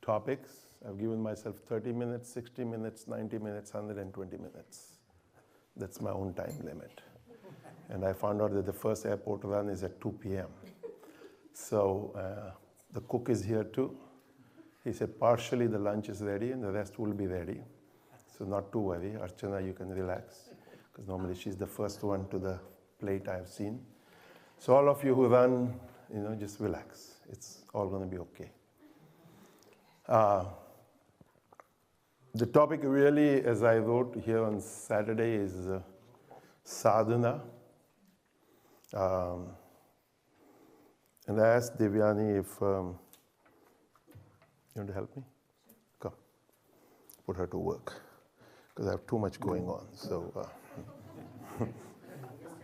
topics. I've given myself 30 minutes, 60 minutes, 90 minutes, 120 minutes. That's my own time limit. And I found out that the first airport run is at 2 p.m. So the cook is here too. He said partially the lunch is ready and the rest will be ready. So not to worry, Archana, you can relax, because normally she's the first one to the plate I've seen. So all of you who run, just relax. It's all going to be okay. The topic really, as I wrote here on Saturday, is sadhana. And I asked Devyani if, you want to help me? Come, put her to work, because I have too much going on. So Yesterday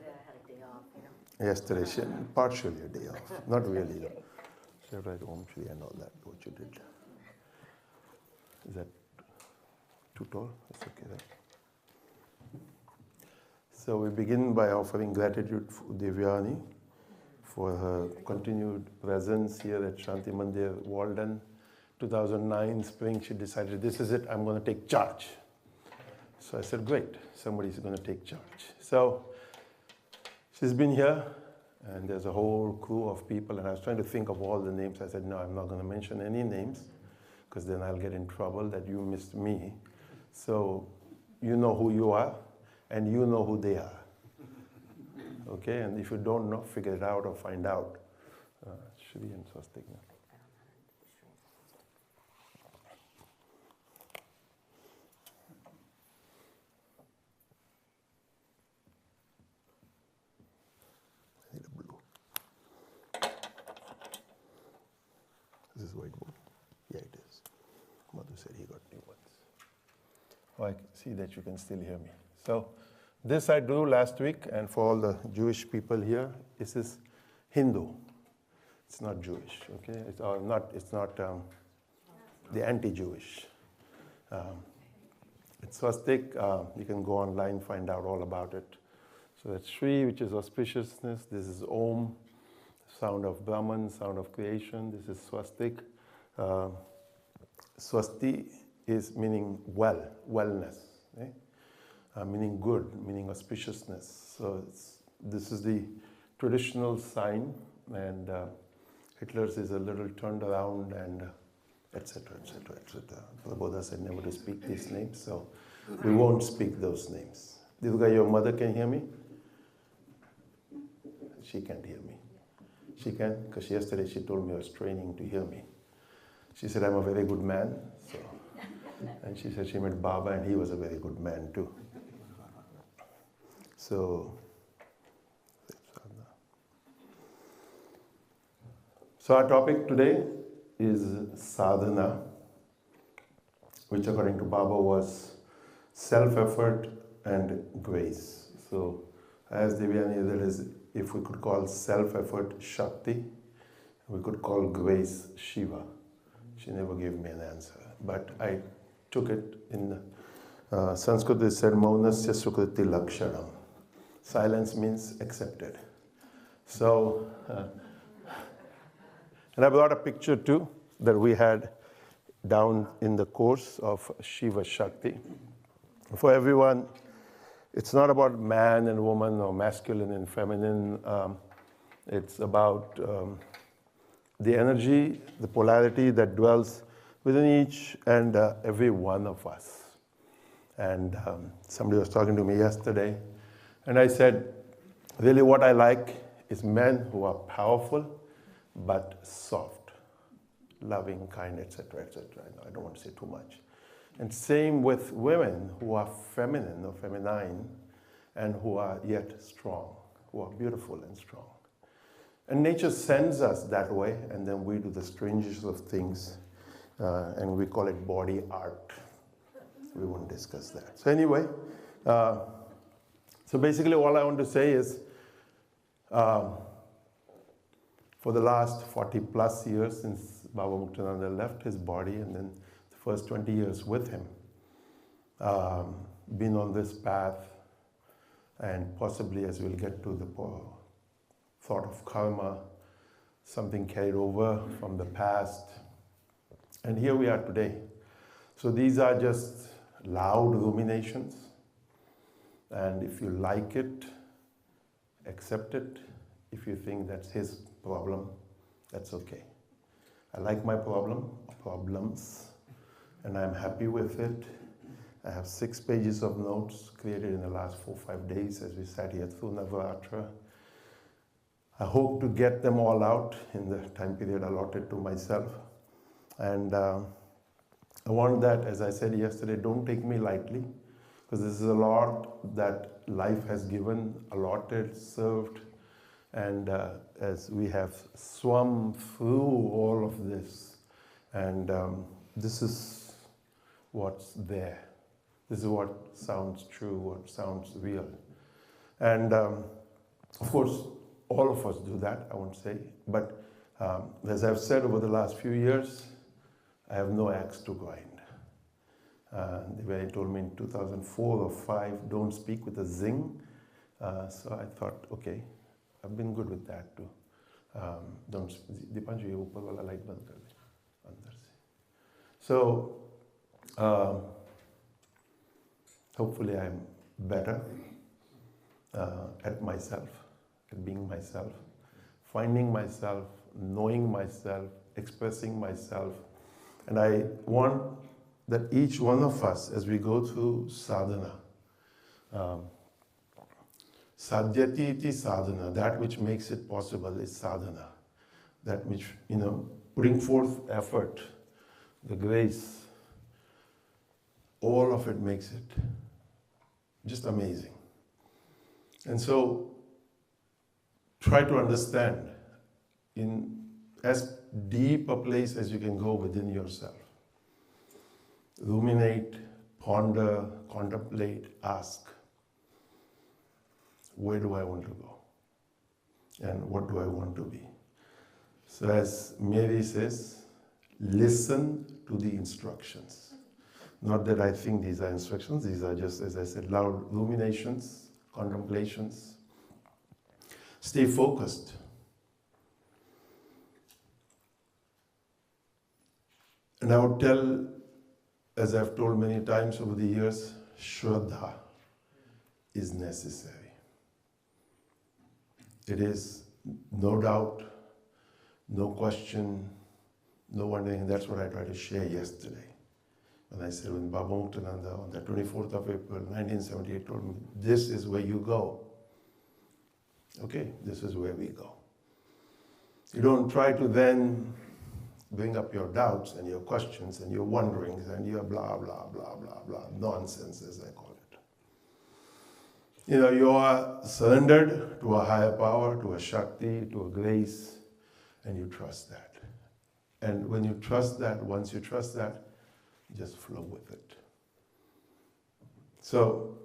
I had a day off, yesterday, she had partially a day off, not really. She had right home, she and all that, what you did. Is that too tall? That's okay, right? So we begin by offering gratitude for Devyani for her continued presence here at Shanti Mandir, Walden. 2009 spring, she decided, this is it, I'm going to take charge. So I said, great, somebody's going to take charge. So she's been here, And there's a whole crew of people, and I was trying to think of all the names. I said, no, I'm not going to mention any names, because then I'll get in trouble that you missed me. So you know who you are, and you know who they are. Okay, and if you don't know, figure it out or find out. Shri and Swastik. I need a blue. This is white board. Yeah, it is. Madhu said he got new ones. Oh, I see that you can still hear me. So this I drew last week, and for all the Jewish people here, this is Hindu. It's not Jewish, okay? It's not the anti-Jewish. It's swastik. You can go online, find out all about it. So that's Shri, which is auspiciousness. This is Om, sound of Brahman, sound of creation. This is swastik. Swasti is meaning well, wellness, eh? Meaning good, meaning auspiciousness. So this is the traditional sign, and Hitler's is a little turned around, and etc., etc., etc. The Buddha said never to speak these names, so we won't speak those names. Durga, your mother can hear me? She can't hear me. She can, because yesterday she told me I was training to hear me. She said I'm a very good man, so. And she said she met Baba and he was a very good man too. So our topic today is sadhana, which according to Baba was self-effort and grace. So as Devyani, there is, if we could call self-effort Shakti, we could call grace Shiva. She never gave me an answer, but I took it in Sanskrit. They said maunasya sukriti lakshanam. Silence means accepted. So, and I brought a picture too that we had down in the course of Shiva Shakti. For everyone, it's not about man and woman or masculine and feminine. It's about the energy, the polarity that dwells within each and every one of us. And somebody was talking to me yesterday, and I said, really what I like is men who are powerful but soft, loving, kind, etc., etc. I don't want to say too much. And same with women who are feminine or feminine and who are yet strong, who are beautiful and strong. And nature sends us that way, and then we do the strangest of things, and we call it body art. We won't discuss that. So anyway, so basically all I want to say is, for the last 40 plus years since Baba Nityananda left his body, and then the first 20 years with him, been on this path, and possibly as we'll get to the thought of karma, something carried over from the past, and here we are today. So these are just loud ruminations, and if you like it, accept it. If you think that's his problem, that's okay. I like my problems, and I'm happy with it. I have 6 pages of notes created in the last 4 or 5 days as we sat here through Navaratra. I hope to get them all out in the time period allotted to myself. And I want that, as I said yesterday, don't take me lightly, because this is a lot that life has given, allotted, served, and as we have swum through all of this, and this is what's there. This is what sounds true, what sounds real. And of course, all of us do that, I won't say, but as I've said over the last few years, I have no axe to grind. The way he told me in 2004 or 5, don't speak with a zing. So I thought, okay, I've been good with that too. Don't. Dipanju, ye upar wala light band kar de, andar se. So hopefully I'm better at myself, at being myself. finding myself, knowing myself, expressing myself. And I want that each one of us, as we go through sadhana, sadhyati iti sadhana, that which makes it possible is sadhana. That which, putting forth effort, the grace, all of it makes it just amazing. And so, try to understand in as deep a place as you can go within yourself. Ruminate, ponder, contemplate, ask, where do I want to go? And what do I want to be? So as Mary says, listen to the instructions. Not that I think these are instructions, these are just, as I said, loud ruminations, contemplations. Stay focused. And I would tell, as I've told many times over the years, Shraddha is necessary. It is no doubt, no question, no wondering. That's what I tried to share yesterday. When I said when Baba Nityananda on the 24th of April 1978 told me, this is where you go. Okay, this is where we go. You don't try to then bring up your doubts and your questions and your wonderings and your blah, blah, blah, blah, blah, nonsense as I call it. You are surrendered to a higher power, to a Shakti, to a grace, and you trust that. And when you trust that, once you trust that, just flow with it. So,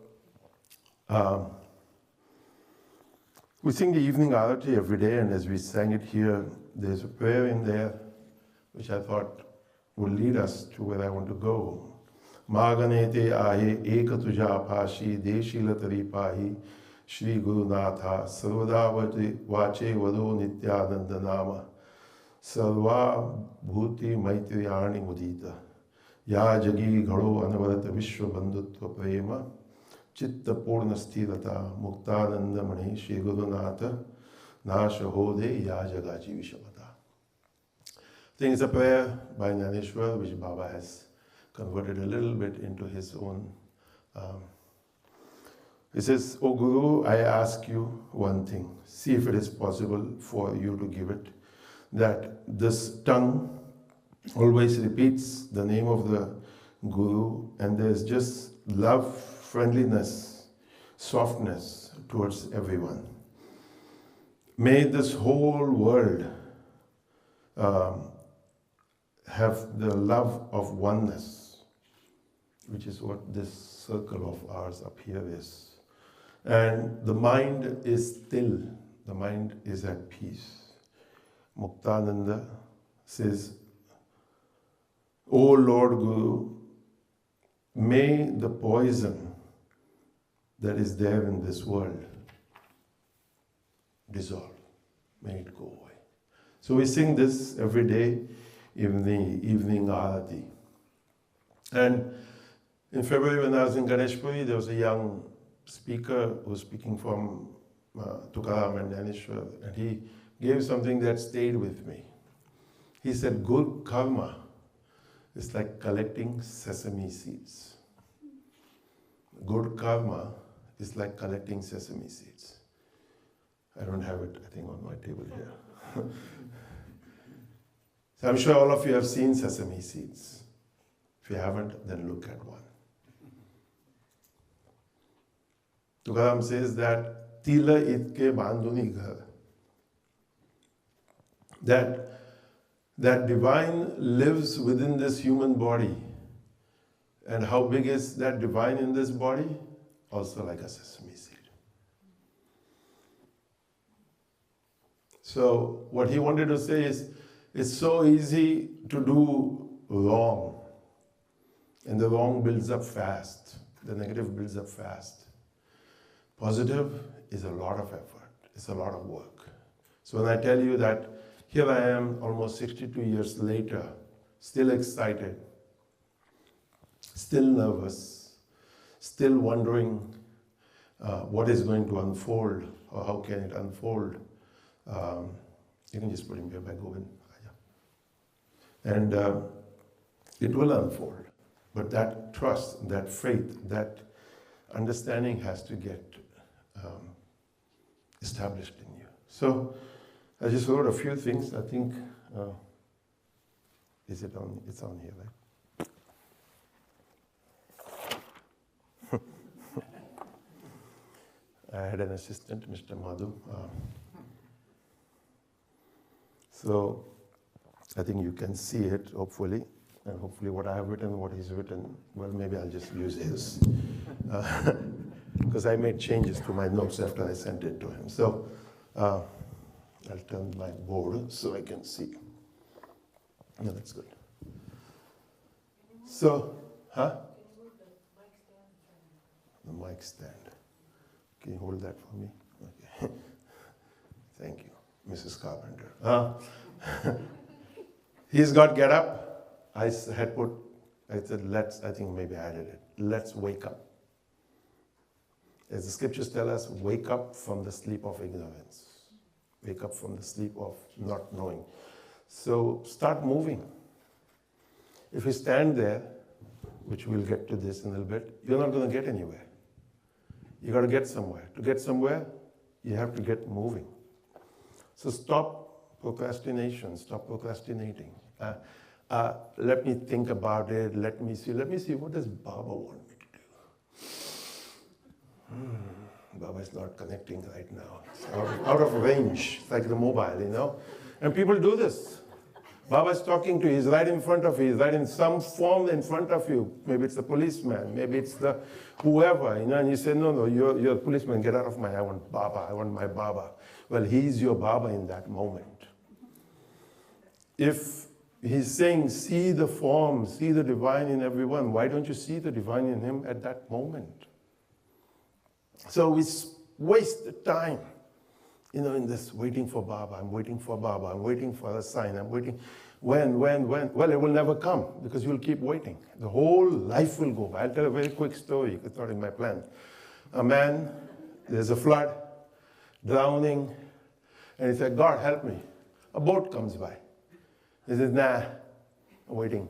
we sing the evening Arati every day, and as we sang it here, there's a prayer in there which I thought will lead us to where I want to go. Maganete ahe eka tuja pashi deshilatari pahi Shri Gurunatha Sarvada Vache Vado Nityananda Nama Sarva Bhuti Maitriyani Mudita Ya Jagi Ghado Anavarata Vishwa Bandhutva Prema Chitta Purna Sthirata Muktananda Mani Shri Gurunatha Nasha Hode Ya Jagaji Vishabata. I think it's a prayer by Jnaneshwar which Baba has converted a little bit into his own. He says, O Guru, I ask you one thing. See if it is possible for you to give it. That this tongue always repeats the name of the Guru, and there's just love, friendliness, softness towards everyone. May this whole world have the love of oneness, which is what this circle of ours up here is. And the mind is still, the mind is at peace. Muktananda says, O Lord Guru, may the poison that is there in this world dissolve. May it go away. So we sing this every day, evening Arati. And in February when I was in Ganeshpuri, there was a young speaker who was speaking from Tukaram and Dhaneshwar, and he gave something that stayed with me. He said, good karma is like collecting sesame seeds. Good karma is like collecting sesame seeds. I don't have it, I think, on my table here. So I'm sure all of you have seen sesame seeds. If you haven't, then look at one. Tukaram says that Tila itke bandhuni ghar. That divine lives within this human body. And how big is that divine in this body? Also like a sesame seed. So what he wanted to say is, it's so easy to do wrong. And the wrong builds up fast. The negative builds up fast. Positive is a lot of effort. It's a lot of work. So when I tell you that here I am almost 62 years later, still excited, still nervous, still wondering what is going to unfold or how can it unfold. You can just put him here by Govind. And it will unfold. But that trust, that faith, that understanding has to get established in you. So I just wrote a few things. I think, is it on? It's on here, right? I had an assistant, Mr. Madhu. So I think you can see it, hopefully. And hopefully what I have written, what he's written, well, maybe I'll just use his. Because I made changes to my notes after I sent it to him. So I'll turn my board so I can see. No, that's good. So, huh? The mic stand. Can you hold that for me? Okay. Thank you, Mrs. Carpenter. He's got get up. I said, I think maybe I added it. Let's wake up. As the scriptures tell us, wake up from the sleep of ignorance. Wake up from the sleep of not knowing. So start moving. If you stand there, which we'll get to this in a little bit, you're not going to get anywhere. You got to get somewhere. To get somewhere, you have to get moving. So stop procrastination. Stop procrastinating. Let me think about it. Let me see. What does Baba want me to do? Baba's not connecting right now. It's out of range. It's like the mobile, you know. And people do this. Baba's talking to you. He's right in front of you. He's right in some form in front of you. Maybe it's the policeman. Maybe it's the whoever, you know. And you say, no, you're a policeman. Get out of my. I want Baba. I want my Baba. Well, he's your Baba in that moment. If he's saying, see the form, see the divine in everyone, why don't you see the divine in him at that moment? So we waste the time, you know, in this waiting for Baba. I'm waiting for Baba. I'm waiting for a sign. I'm waiting. When? Well, it will never come because you'll keep waiting. The whole life will go by. I'll tell a very quick story. It's not in my plan. A man, there's a flood, drowning, and he said, God, help me. A boat comes by. He says, nah, I'm waiting.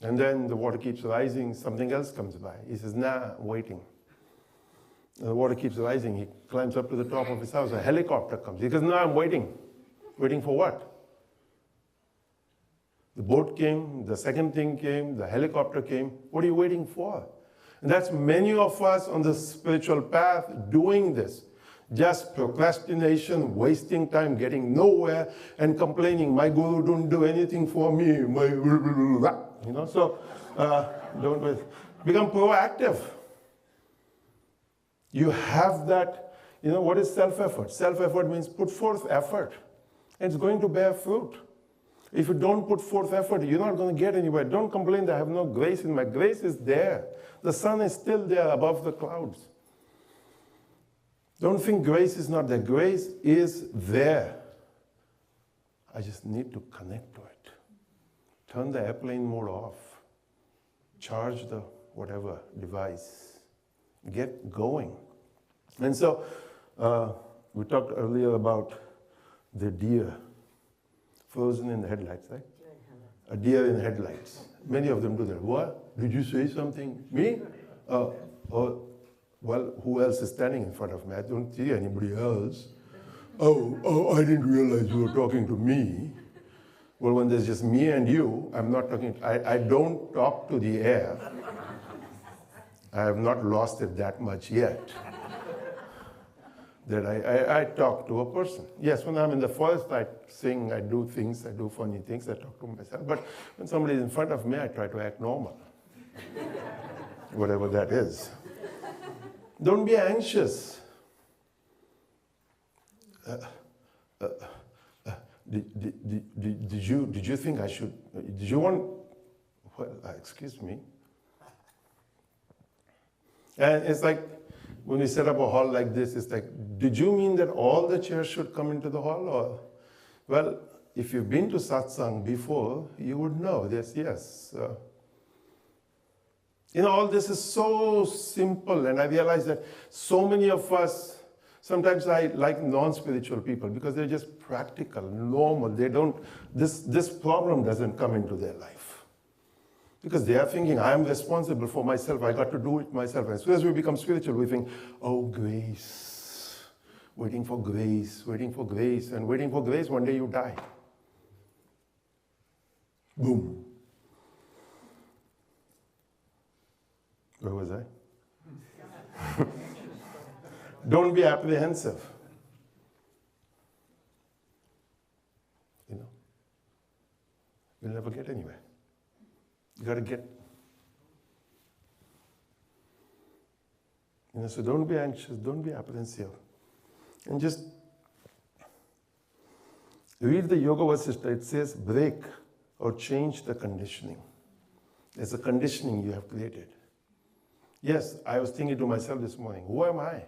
And then the water keeps rising, something else comes by. He says, nah, I'm waiting. And the water keeps rising. He climbs up to the top of his house. A helicopter comes. He goes, no, I'm waiting. Waiting for what? The boat came, the second thing came, the helicopter came. What are you waiting for? And that's many of us on the spiritual path doing this. Just procrastination, wasting time, getting nowhere, and complaining, my guru don't do anything for me, you know, so don't waste. Become proactive. You have that, you know, what is self-effort? Self-effort means put forth effort, and it's going to bear fruit. If you don't put forth effort, you're not going to get anywhere. Don't complain that I have no grace in my grace is there. The sun is still there above the clouds. Don't think grace is not there. Grace is there. I just need to connect to it. Turn the airplane mode off. Charge the whatever device. Get going. And so we talked earlier about the deer frozen in the headlights, right? A deer in headlights. Many of them do that. What? Did you say something? Me? Well, who else is standing in front of me? I don't see anybody else. Oh, I didn't realize you were talking to me. Well, when there's just me and you, I'm not talking, I don't talk to the air. I have not lost it that much yet. That I talk to a person. Yes, when I'm in the forest, I sing, I do things, I do funny things, I talk to myself. But when somebody's in front of me, I try to act normal. Whatever that is. Don't be anxious. Did you think I should? Did you want? Well, excuse me. And it's like when we set up a hall like this. It's like, did you mean that all the chairs should come into the hall, or? Well, if you've been to satsang before, you would know this. Yes. You know, all this is so simple, and I realize that so many of us Sometimes I like non-spiritual people because they're just practical, normal. They don't, this problem doesn't come into their life. Because they are thinking, I am responsible for myself. I got to do it myself. As soon as we become spiritual, we think, oh, grace. Waiting for grace, waiting for grace. And waiting for grace, one day you die. Boom. Where was I? Don't be apprehensive. You know, you'll never get anywhere. You got to get. You know, so don't be anxious, don't be apprehensive. And just read the Yoga Vasishtha. It says break or change the conditioning. There's a conditioning you have created. Yes, I was thinking to myself this morning, who am I?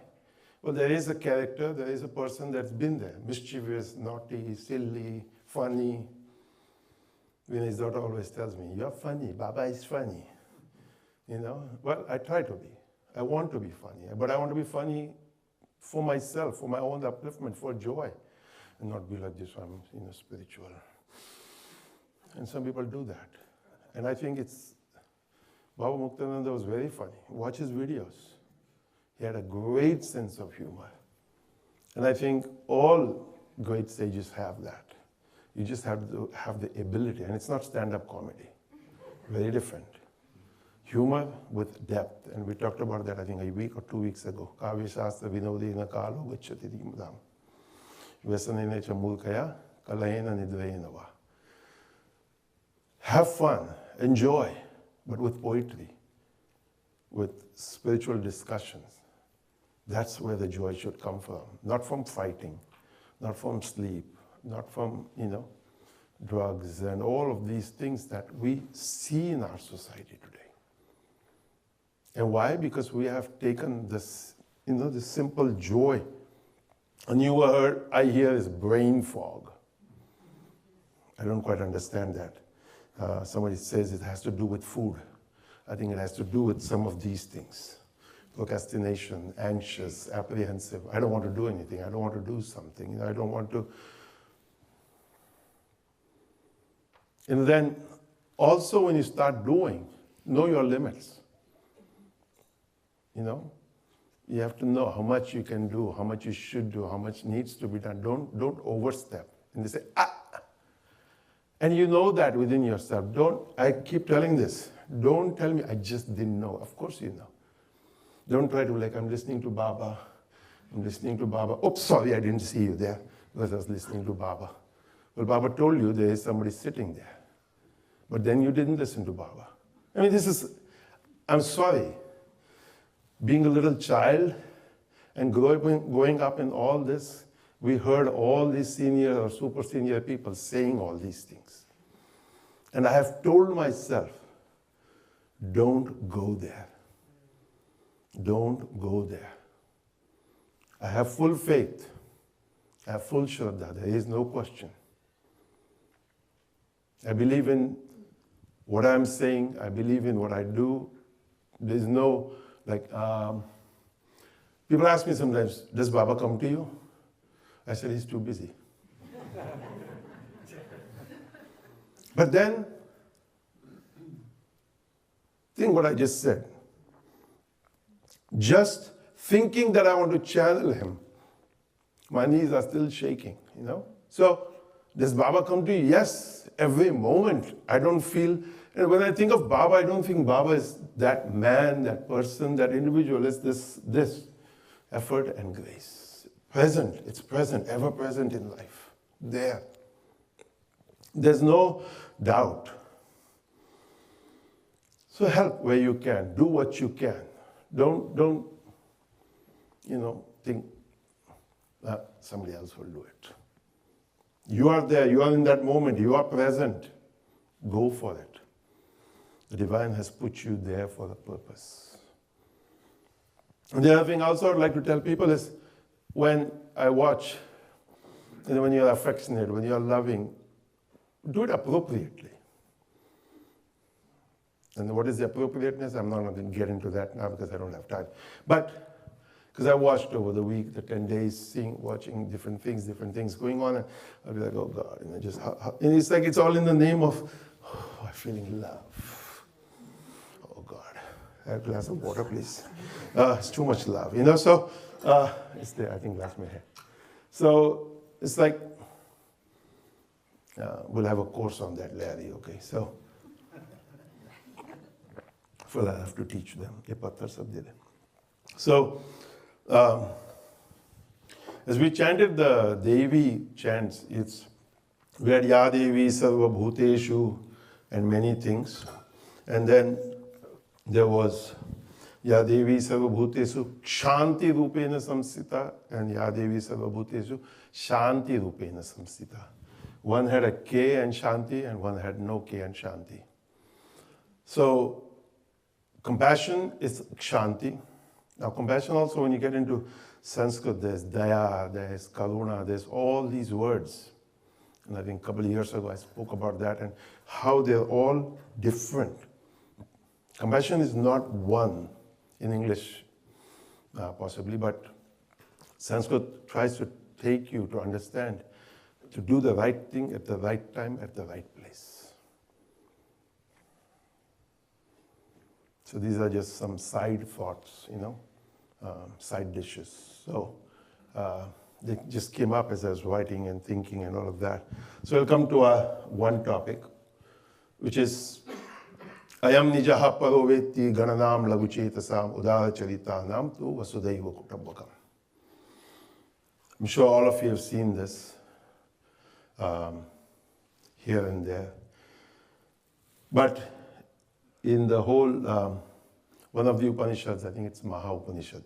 Well, there is a character, there is a person that's been there. Mischievous, naughty, silly, funny. Vinay's daughter always tells me, you're funny, Baba is funny. You know, well, I try to be. I want to be funny, but I want to be funny for myself, for my own upliftment, for joy, and not be like this, I'm spiritual. And some people do that. And I think it's, Baba Muktananda was very funny. Watch his videos. He had a great sense of humor. And I think all great sages have that. You just have to have the ability, and it's not stand-up comedy. Very different. Humor with depth, and we talked about that I think a week or 2 weeks ago. Kavya Shastra Vinodena Kalo Gacchati Dimudam. Vyasanena Chamulkaya Kalayena Nidvayena Va. Have fun, enjoy, but with poetry, with spiritual discussions. That's where the joy should come from. Not from fighting, not from sleep, not from, drugs and all of these things that we see in our society today. And why? Because we have taken this, this simple joy. A new word I hear is brain fog. I don't quite understand that. Somebody says it has to do with food. I think it has to do with some of these things. Procrastination, anxious, apprehensive. I don't want to do anything. I don't want to do something. I don't want to. And then also when you start doing, know your limits. You have to know how much you can do, how much you should do, how much needs to be done. Don't overstep. And they say, And you know that within yourself. I keep telling this. Don't tell me, I just didn't know. Of course you know. Don't try to I'm listening to Baba. I'm listening to Baba. Oops, sorry, I didn't see you there because I was listening to Baba. Well, Baba told you there is somebody sitting there. But then you didn't listen to Baba. I mean, I'm sorry. Being a little child and growing up in all this, we heard all these senior or super senior people saying all these things. And I have told myself, don't go there. Don't go there. I have full faith. I have full shraddha. There is no question. I believe in what I'm saying. I believe in what I do. There's no, people ask me sometimes, does Baba come to you? I said, he's too busy. But then, think what I just said. Just thinking that I want to channel him, my knees are still shaking, So, does Baba come to you? Yes, every moment. I don't feel, and when I think of Baba, I don't think Baba is that man, that person, that individual. It's this effort and grace. Present, it's present, ever present in life. There. There's no doubt. So help where you can. Do what you can. Don't think that somebody else will do it. You are there, you are in that moment, you are present. Go for it. The divine has put you there for a purpose. And the other thing also I'd like to tell people is when I watch, when you're affectionate, when you're loving, do it appropriately. And what is the appropriateness? I'm not going to get into that now because I don't have time. But Because I watched over the week, the 10 days, watching different things going on, and I'll be like, oh God, and it's like it's all in the name of, I'm feeling love. Oh God, have a glass of water, please. It's too much love, so it's there, I think that's my hair. So it's like, we'll have a course on that, Larry, okay? So, well, I have to teach them. So, as we chanted the Devi chants, we had Ya Devi Sarva Bhuteshu and many things. And then there was Ya Devi Sarva Bhuteshu Shanti Rupena Samsita and Ya Devi Sarva Bhuteshu Shanti Rupena Samsita. One had a K and Shanti and one had no K and Shanti. So compassion is Shanti. Now compassion also, when you get into Sanskrit, there's Daya, there's Karuna, there's all these words. And I think a couple of years ago I spoke about that and how they're all different. Compassion is not one in English, possibly, but Sanskrit tries to take you to understand, to do the right thing at the right time, at the right place. So these are just some side thoughts, side dishes. So they just came up as I was writing and thinking and all of that. So we'll come to our one topic, which is Ayam nijaha paroveti gananam laguchetasam udahacharitanam tu vasudaiva kutumbakam. I'm sure all of you have seen this here and there. But in the whole, one of the Upanishads, I think it's Maha Upanishad,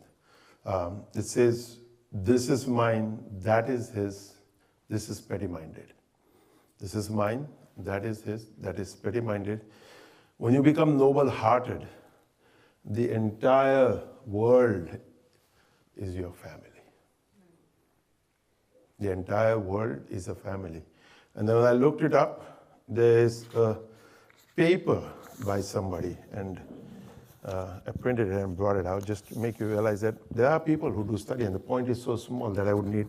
it says, this is mine, that is his, this is petty-minded. This is mine, that is his, that is petty-minded. When you become noble-hearted, the entire world is your family. The entire world is a family. And then when I looked it up, there's a paper by somebody, and I printed it and brought it out just to make you realize that there are people who do study, and the point is so small that I would need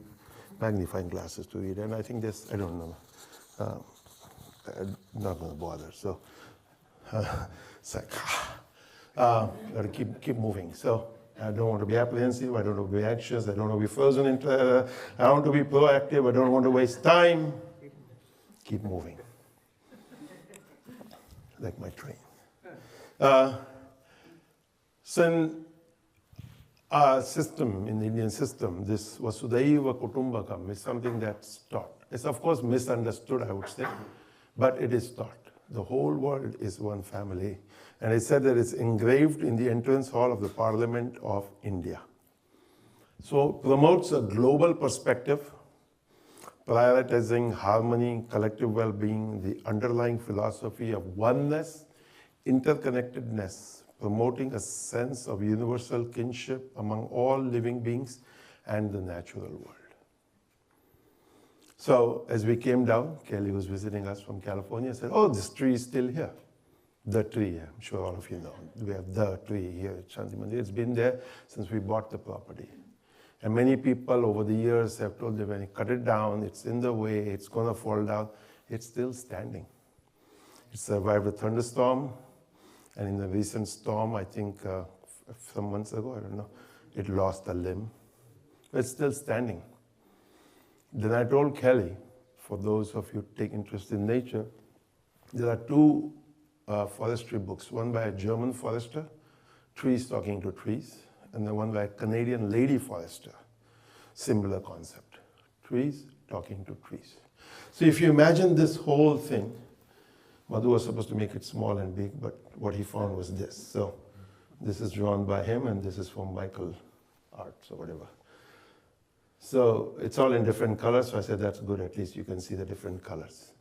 magnifying glasses to read. And I think this, I don't know, I'm not going to bother. So it's like, gotta keep moving. So I don't want to be apprehensive. I don't want to be anxious. I don't want to be frozen in terror. I want to be proactive. I don't want to waste time. Keep moving. Like my train. So in our system, in the Indian system, this Vasudhaiva Kutumbakam is something that's taught. It's of course misunderstood, I would say, but it is taught. The whole world is one family. And it said that it's engraved in the entrance hall of the Parliament of India. So it promotes a global perspective, prioritizing harmony, collective well-being, the underlying philosophy of oneness, interconnectedness, promoting a sense of universal kinship among all living beings and the natural world. So as we came down, Kelly was visiting us from California, said, oh, this tree is still here. The tree, I'm sure all of you know. We have the tree here at Shanti Mandir. It's been there since we bought the property. And many people over the years have told them, when you cut it down, it's in the way, it's going to fall down. It's still standing. It survived a thunderstorm, and in the recent storm, I think some months ago, I don't know, it lost a limb. But it's still standing. Then I told Kelly, for those of you who take interest in nature, there are two forestry books, one by a German forester, Trees Talking to Trees, and then one by a Canadian lady forester. Similar concept, trees talking to trees. So if you imagine this whole thing, Madhu was supposed to make it small and big, but what he found was this. So this is drawn by him, and this is from Michael Arts or whatever. So it's all in different colors, so I said that's good, at least you can see the different colors.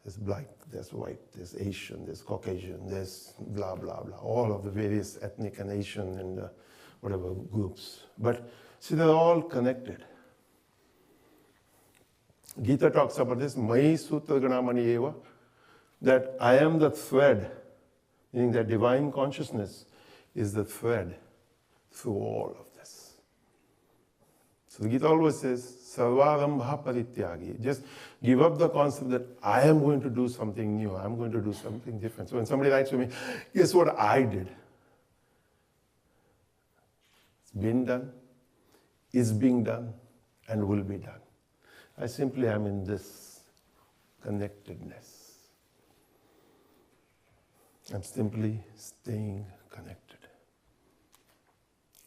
There's black, there's white, there's Asian, there's Caucasian, there's blah, blah, blah, all of the various ethnic and Asian and whatever groups. But see, they're all connected. Gita talks about this, Mai Sutra Ganamani Eva, that I am the thread, meaning that divine consciousness is the thread through all of this. So the Gita always says, Sarvarambha Parityagi. Just give up the concept that I am going to do something new, I'm going to do something different. So when somebody writes to me, guess what I did? It's been done, is being done, and will be done. I simply am in this connectedness. I'm simply staying connected.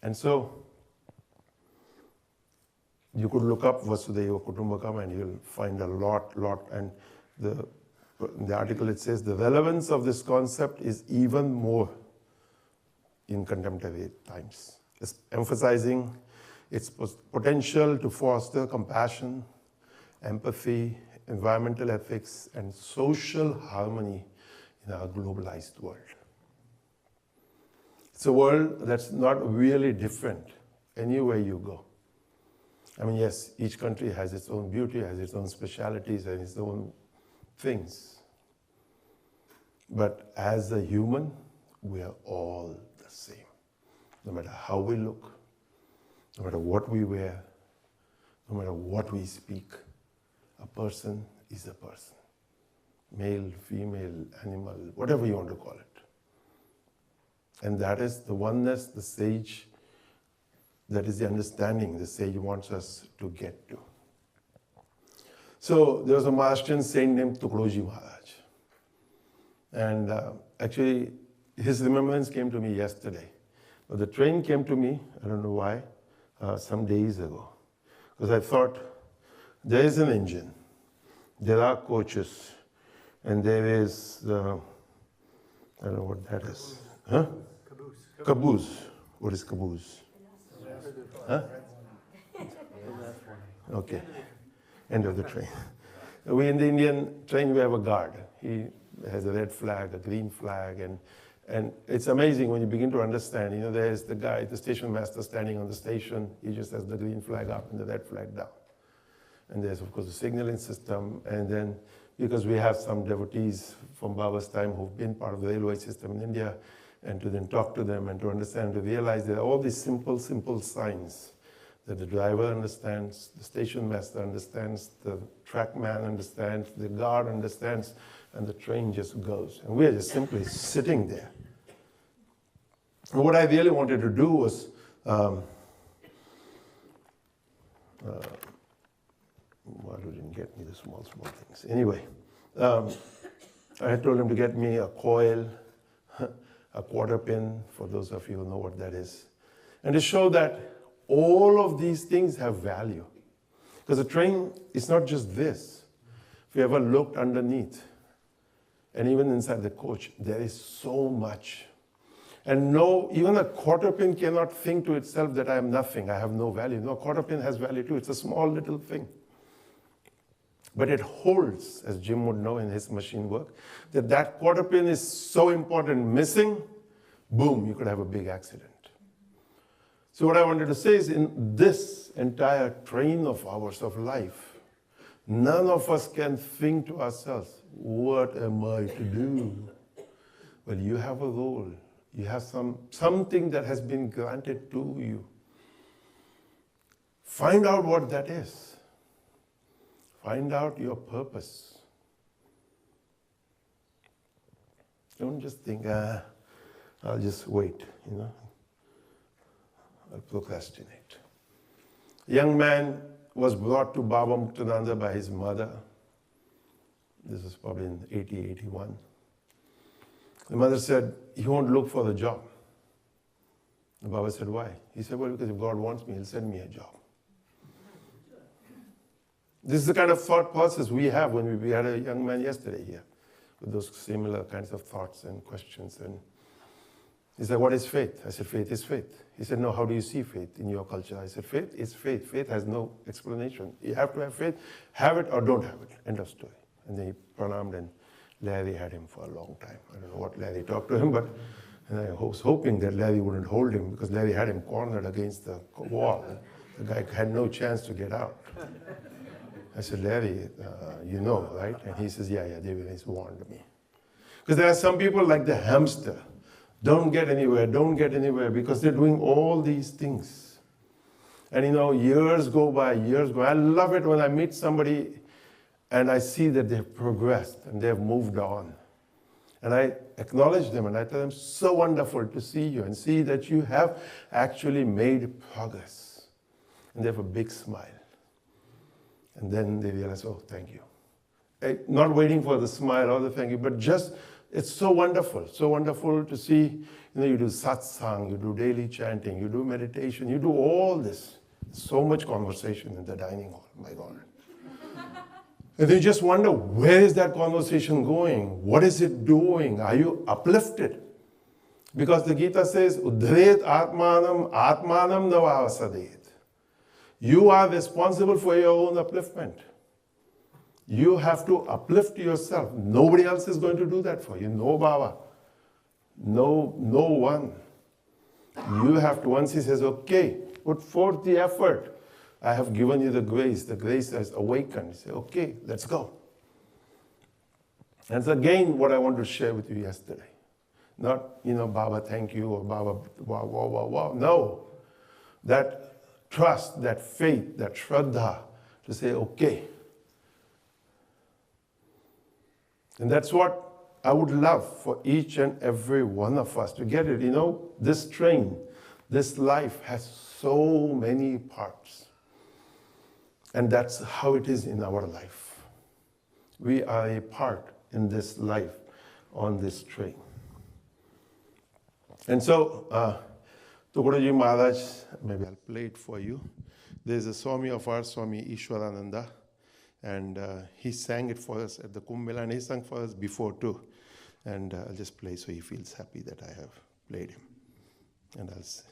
And so, you could look up Vasudhaiva Kutumbakam and you'll find a lot, and in the article it says the relevance of this concept is even more in contemporary times. It's emphasizing its potential to foster compassion, empathy, environmental ethics, and social harmony in our globalized world. It's a world that's not really different anywhere you go. I mean, yes, each country has its own beauty, has its own specialities, and its own things. But as a human, we are all the same. No matter how we look, no matter what we wear, no matter what we speak, a person is a person. Male, female, animal, whatever you want to call it. And that is the oneness, the sage, that is the understanding the sage wants us to get to. So there was a Maharashtrian saint named Tukloji Maharaj. And actually, his remembrance came to me yesterday. But the train came to me, I don't know why, some days ago. Because I thought, there is an engine, there are coaches, and there is, I don't know what that is. Huh? Caboose. What is caboose? Huh? Okay. End of the train. We in the Indian train, we have a guard. He has a red flag, a green flag, and it's amazing when you begin to understand. You know, there's the guy, the station master standing on the station. He just has the green flag up and the red flag down. And there's, of course, the signaling system. And then, because we have some devotees from Baba's time who've been part of the railway system in India, and to then talk to them and to understand, to realize there are all these simple signs that the driver understands, the station master understands, the track man understands, the guard understands, and the train just goes. And we're just simply sitting there. And what I really wanted to do was, Madhu didn't get me the small things. Anyway, I had told him to get me a coil, a quarter pin, for those of you who know what that is, and to show that all of these things have value. Because a train is not just this. If you ever looked underneath, and even inside the coach, there is so much. And no, even a quarter pin cannot think to itself that I am nothing, I have no value. No, a quarter pin has value too. It's a small little thing. But it holds, as Jim would know in his machine work, that quarter pin is so important. Missing, boom, you could have a big accident. So what I wanted to say is, in this entire train of hours of life, none of us can think to ourselves, what am I to do? Well, you have a role. You have something that has been granted to you. Find out what that is. Find out your purpose. Don't just think, I'll just wait, you know. I'll procrastinate. A young man was brought to Baba Nityananda by his mother. This was probably in 80, 81. The mother said, he won't look for a job. The Baba said, why? He said, well, because if God wants me, he'll send me a job. This is the kind of thought process we have when we had a young man yesterday here, with those similar kinds of thoughts and questions. And he said, what is faith? I said, faith is faith. He said, no, how do you see faith in your culture? I said, faith is faith. Faith has no explanation. You have to have faith, have it or don't have it. End of story. And then he pranamed, and Larry had him for a long time. I don't know what Larry talked to him, but and I was hoping that Larry wouldn't hold him, because Larry had him cornered against the wall. The guy had no chance to get out. I said, Larry, you know, right? And he says, yeah, David has warned me. Because there are some people like the hamster. Don't get anywhere, because they're doing all these things. And years go by, years go. I love it when I meet somebody and I see that they've progressed and they've moved on. And I acknowledge them and I tell them, so wonderful to see you and see that you have actually made progress. And they have a big smile. And then they realize, oh, thank you. Not waiting for the smile or the thank you, but just, it's so wonderful to see, you do satsang, you do daily chanting, you do meditation, you do all this. So much conversation in the dining hall, my God. And you just wonder, where is that conversation going? What is it doing? Are you uplifted? Because the Gita says, Udhret Atmanam Atmanam Navavasadhet. You are responsible for your own upliftment. You have to uplift yourself. Nobody else is going to do that for you. No Baba. No one. You have to, once he says, okay, put forth the effort. I have given you the grace. The grace has awakened. You say, okay, let's go. And it's again what I want to share with you yesterday. Not, Baba, thank you, or Baba, wow, wow, wow, wow. No. That trust, that faith, that shraddha, to say, okay. And that's what I would love for each and every one of us to get it. This train, this life has so many parts. And that's how it is in our life. We are a part in this life on this train. And so, to Guruji Maharaj, maybe I'll play it for you. There's a Swami of ours, Swami Ishwarananda, and he sang it for us at the Kumbh Mela, and he sang for us before too. And I'll just play so he feels happy that I have played him. And I'll say.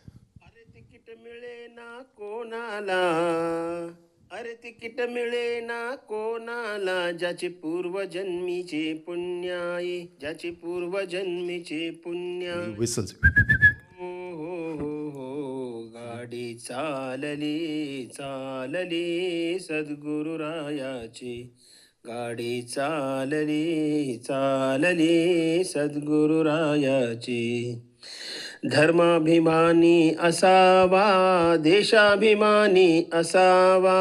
अरे ticket मिळे ना कोणाला ज्याचे पूर्वजन्मीचे पुण्याई ज्याचे पूर्वजन्मीचे पुण्याई Whistles. हो हो हो हो गाडी चालली चालली सद्गुरुरायाची गाडी चालली चालली सद्गुरुरायाची धर्माभिमानी असावा देशाभिमानी असावा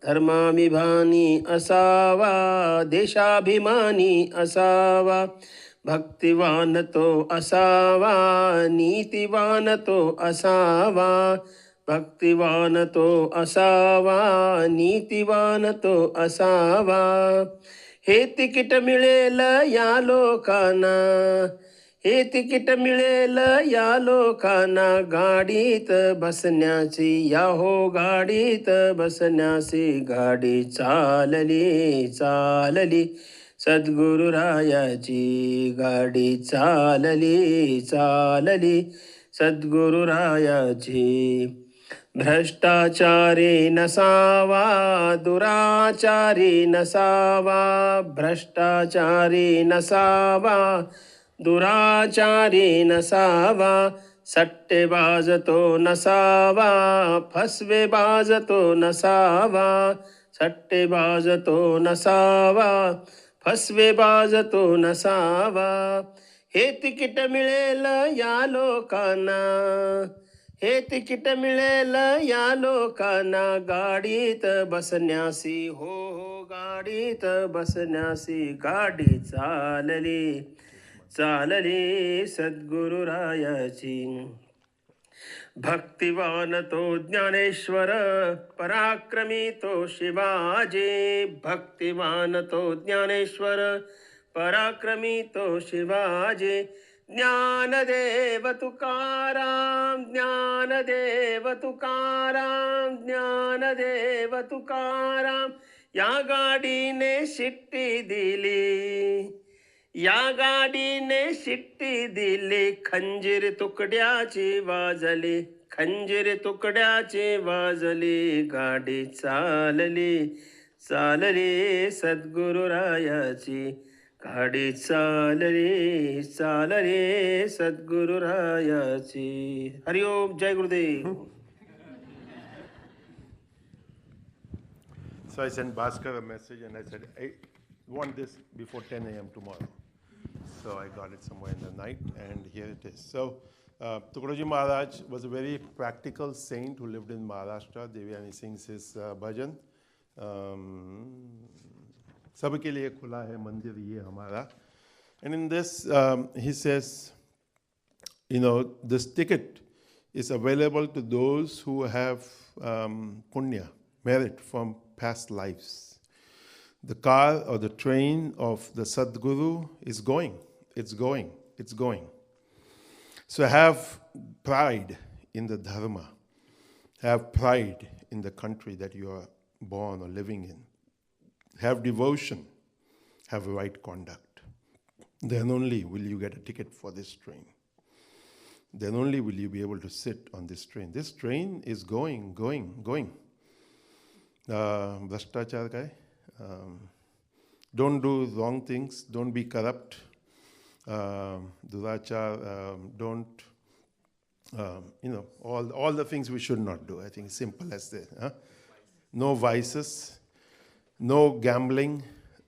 धर्माभिमानी असावा देशाभिमानी असावा भक्तिवान तो असावा नीतिवान तो असावा भक्तिवान तो असावा नीतिवान तो असावा हे तिकीट मिळेल या लोकांना हे तिकीट मिळेल या लोकांना गाडीत बसण्याची या हो गाडीत बसण्याची गाडी चालली चालली सद्गुरुरायाची गाडी चालली चालली सद्गुरुरायाची भ्रष्टाचारी नसावा दुराचारी नसावा भ्रष्टाचारी नसावा दुराचारी नसावा सट्टेबाज तो नसावा फसवेबाज तो नसावा सट्टेबाज तो नसावा फसवेबाज तो नसावा हे तिकीट मिळेल या लोकांना हे तिकीट मिळेल या लोकांना गाडीत बसण्यासी हो हो गाडीत बसण्यासी गाडी चालली चालली सद्गुरुरायाची भक्तिवान तो ज्ञानेश्वर पराक्रमी तो शिवाजी भक्तिवान तो ज्ञानेश्वर पराक्रमी तो शिवाजी ज्ञानदेव तुकाराम ज्ञानदेव तुकाराम ज्ञानदेव तुकाराम या गाडीने शिट्टी दिली या गाडीने शिट्टी दिली खंजीर तुकड्याची वाजली खंजीर तुकड्याची वाजली गाडी चालली चालली सद्गुरुरायाची गाडी चालली चालली सद्गुरुरायाची हरिओम जय गुरुदेव. So I sent Bhaskar a message and I said, I want this before 10 a.m. tomorrow. So I got it somewhere in the night and here it is. So Tukadoji Maharaj was a very practical saint who lived in Maharashtra. Devyani sings his bhajan. सबके लिए खुला है मंदिर ये हमारा. And in this, he says, this ticket is available to those who have punya, merit from past lives. The car or the train of the Sadguru is going. It's going. It's going. So have pride in the dharma. Have pride in the country that you are born or living in. Have devotion. Have right conduct. Then only will you get a ticket for this train. Then only will you be able to sit on this train. This train is going. Bhashtachar kai. Don't do wrong things. Don't be corrupt. Durachar. Don't. All the things we should not do. I think simple as that. Huh? No vices. No gambling.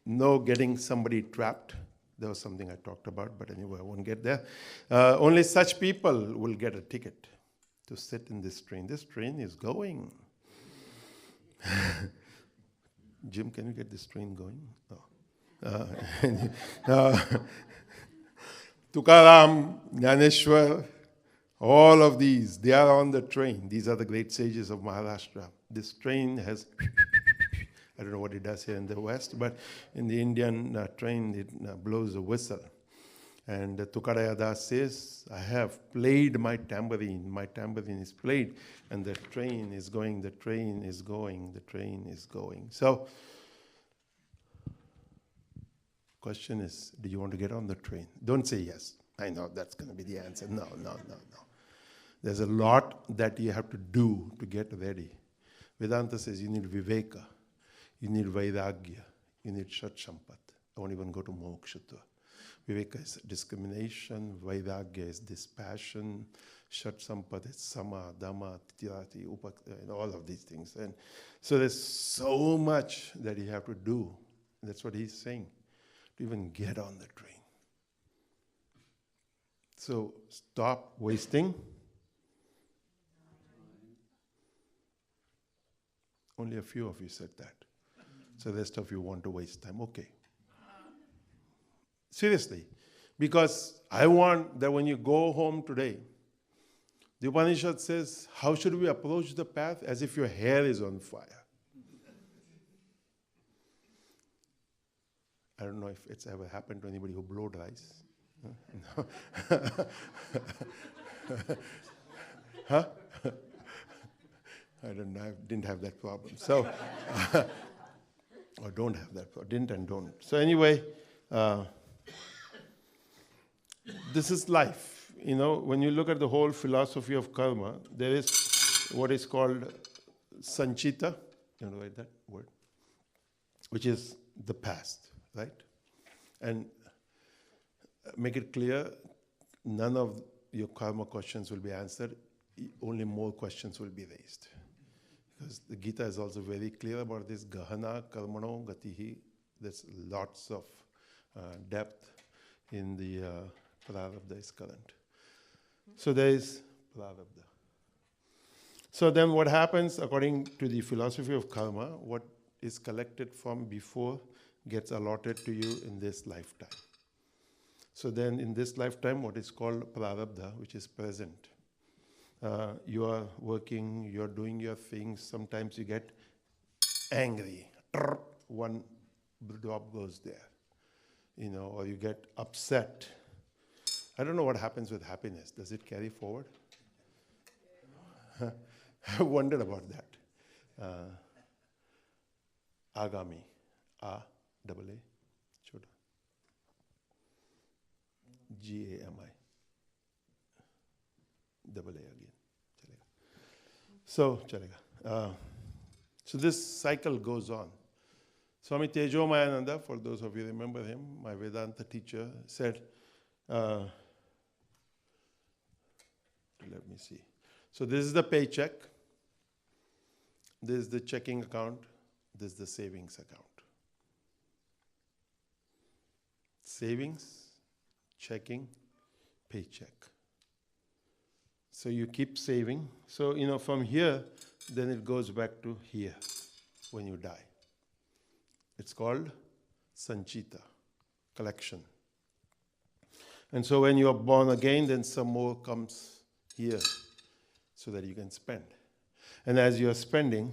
No getting somebody trapped. There was something I talked about, but anyway, I won't get there. Only such people will get a ticket to sit in this train. This train is going. Jim, can you get this train going? Tukaram, Jnaneshwar, all of these, they are on the train. These are the great sages of Maharashtra. This train has... I don't know what it does here in the West, but in the Indian train, it blows a whistle. And Tukaraya Das says, I have played my tambourine is played, and the train is going, the train is going, the train is going. So, question is, do you want to get on the train? Don't say yes. I know that's going to be the answer. No. There's a lot that you have to do to get ready. Vedanta says you need viveka. You need vairagya. You need shat sampat. I won't even go to moksha. Viveka is discrimination. Vairagya is dispassion. Shat sampat is sama, dhamma, titirati, all of these things. And so there's so much that you have to do. That's what he's saying. To even get on the train. So stop wasting. Only a few of you said that. So the rest of you want to waste time. Okay. Seriously. Because I want that when you go home today, the Upanishad says, how should we approach the path? As if your hair is on fire. I don't know if it's ever happened to anybody who blow dries. No. Huh? I didn't have that problem. So, or don't have that problem. Didn't and don't. So anyway, this is life. When you look at the whole philosophy of karma, there is what is called sanchita. You want to write that word? Which is the past, right? And make it clear, none of your karma questions will be answered. Only more questions will be raised. Because the Gita is also very clear about this gahana karmano gatihi. There's lots of depth in the prarabdha is current. So there is prarabdha. So then what happens according to the philosophy of karma, what is collected from before gets allotted to you in this lifetime. So then in this lifetime, what is called prarabdha, which is present, you are working, you're doing your things. Sometimes you get angry. One drop goes there. Or you get upset. I don't know what happens with happiness. Does it carry forward? I wondered about that. Agami. A-double-A. Chota. G-A-M-I. Double A again. So, chalega. So this cycle goes on. Swami Tejomayananda, for those of you who remember him, my Vedanta teacher, said, let me see. So this is the paycheck. This is the checking account. This is the savings account. Savings, checking, paycheck. So you keep saving. So, from here, then it goes back to here when you die. It's called sanchita, collection. And so when you are born again, then some more comes here so that you can spend. And as you are spending,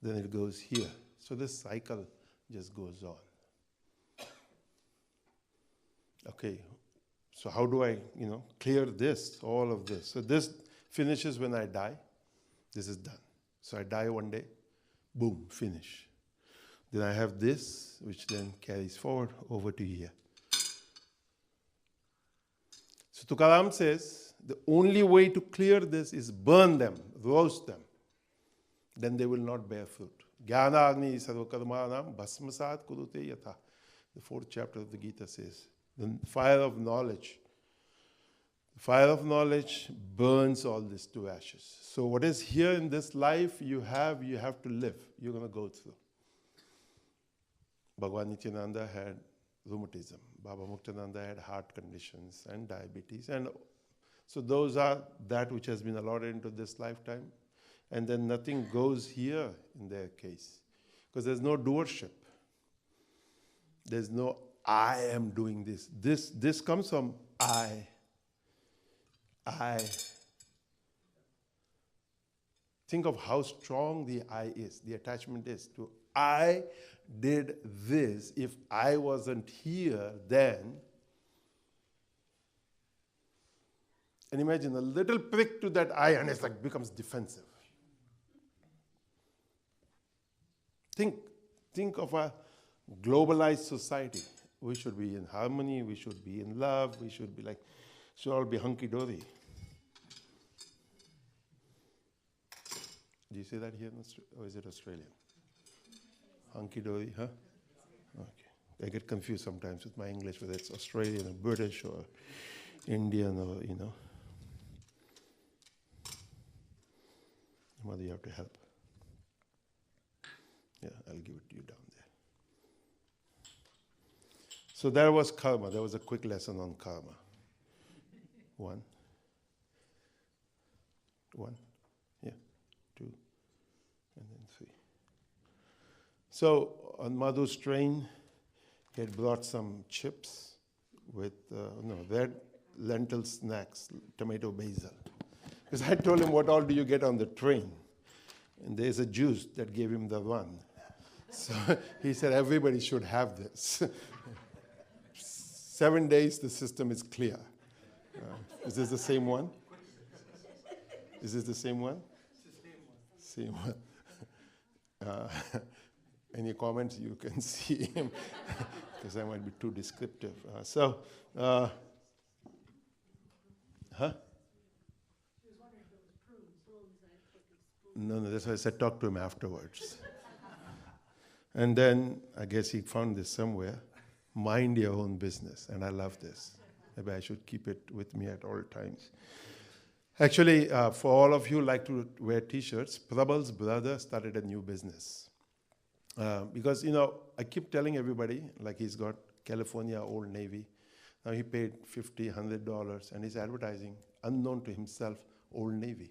then it goes here. So this cycle just goes on. Okay, so how do I, clear this, all of this? So this finishes when I die. This is done. So I die one day, boom, finish. Then I have this, which then carries forward over to here. So Tukaram says, the only way to clear this is burn them, roast them. Then they will not bear fruit. Jnana agni sarvakarmanam bhasmasat kurute yatha. The 4th chapter of the Gita says, the fire of knowledge burns all this to ashes. So what is here in this life you have to live. You're going to go through. Bhagavan Nityananda had rheumatism. Baba Muktananda had heart conditions and diabetes. And so those are that which has been allotted into this lifetime. And then nothing goes here in their case. Because there's no doership. There's no I am doing this. This comes from I. Think of how strong the I is, the attachment is to I did this. If I wasn't here, then. And imagine a little prick to that I, and it's like becomes defensive. Think of a globalized society. We should be in harmony, we should be in love, we should be should all be hunky-dory. Do you say that here in Australia, or is it Australian? Hunky-dory, huh? Okay. I get confused sometimes with my English, whether it's Australian or British or Indian or, Mother, you have to help. Yeah, I'll give it to you down there. So there was karma. There was a quick lesson on karma. One. Yeah. 2. And then 3. So on Madhu's train, he had brought some chips with red lentil snacks, tomato basil. Because I told him, what all do you get on the train? And there's a juice that gave him the run. So he said, everybody should have this. 7 days, the system is clear. Is this the same one? Is this the same one? It's the same one. Same one. Any comments? You can see him, because I might be too descriptive. Huh? No, that's why I said talk to him afterwards. And then I guess he found this somewhere. Mind your own business. And I love this. Maybe I should keep it with me at all times. Actually, for all of you who like to wear T-shirts, Prabhal's brother started a new business. Because, I keep telling everybody, he's got California Old Navy. Now he paid $50, $100, and he's advertising, unknown to himself, Old Navy.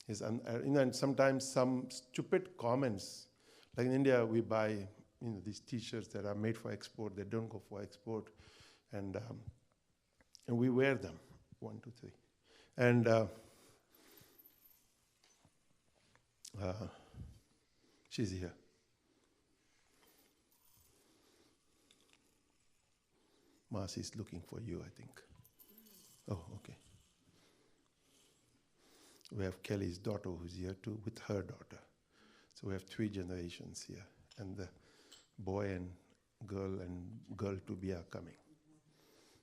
And sometimes some stupid comments. Like in India, we buy these T-shirts that are made for export. They don't go for export, and we wear them. 1, 2, 3, and she's here. Marcy's looking for you, I think. Oh, okay. We have Kelly's daughter who's here too, with her daughter. So we have 3 generations here. And the boy and girl to be are coming.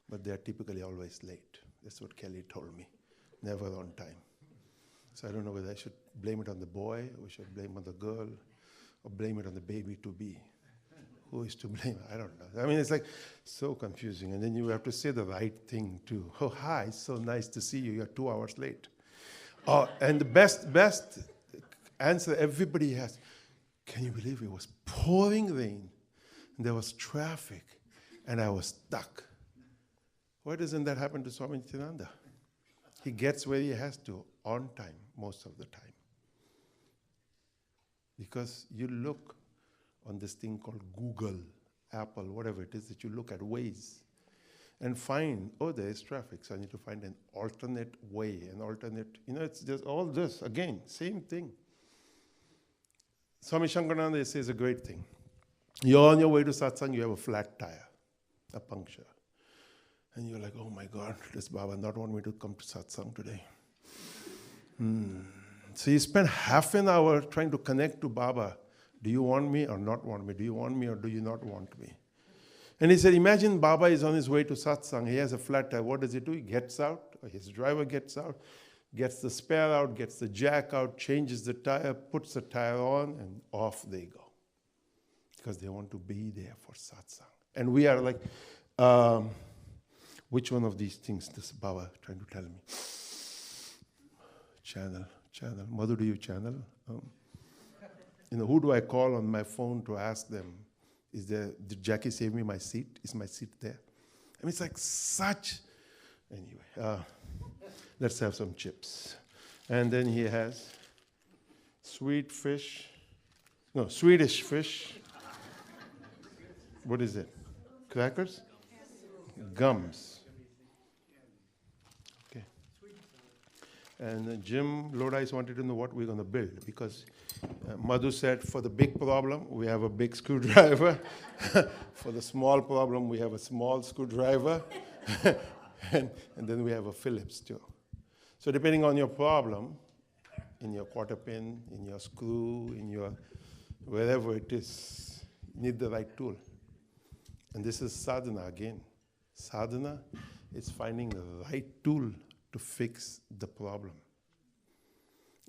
But they are typically always late. That's what Kelly told me. Never on time. So I don't know whether I should blame it on the boy, or should blame it on the girl, or blame it on the baby to be. Who is to blame? I don't know. I mean, it's so confusing. And then you have to say the right thing too. Oh, hi, it's so nice to see you. You're 2 hours late. Oh, and the best answer everybody has, can you believe it was pouring rain, and there was traffic, and I was stuck. Why doesn't that happen to Swami Nityananda? He gets where he has to on time most of the time. Because you look on this thing called Google, Apple, whatever it is, that you look at Waze and find, oh, there is traffic, so I need to find an alternate way, an alternate, it's just all this, again, same thing. Swami Shankarananda says a great thing. You're on your way to Satsang, you have a flat tire, a puncture. And you're like, oh my God, does Baba not want me to come to Satsang today? So you spend half an hour trying to connect to Baba. Do you want me or not want me? Do you want me or do you not want me? And he said, imagine Baba is on his way to Satsang. He has a flat tire. What does he do? He gets out, or his driver gets out, gets the spare out, gets the jack out, changes the tire, puts the tire on, and off they go. Because they want to be there for Satsang. And we are like, which one of these things does Baba trying to tell me? Channel. Madhu, do you channel? Who do I call on my phone to ask them, did Jackie save me my seat? Is my seat there? I mean, it's like such. Anyway, let's have some chips. And then he has Swedish fish. What is it? Crackers? Gums. Okay. And Jim Lodis wanted to know what we're going to build, because Madhu said for the big problem, we have a big screwdriver. For the small problem, we have a small screwdriver. and then we have a Phillips too. So depending on your problem, in your quarter pin, in your screw, in your wherever it is, you need the right tool. And this is sadhana again. Sadhana is finding the right tool to fix the problem.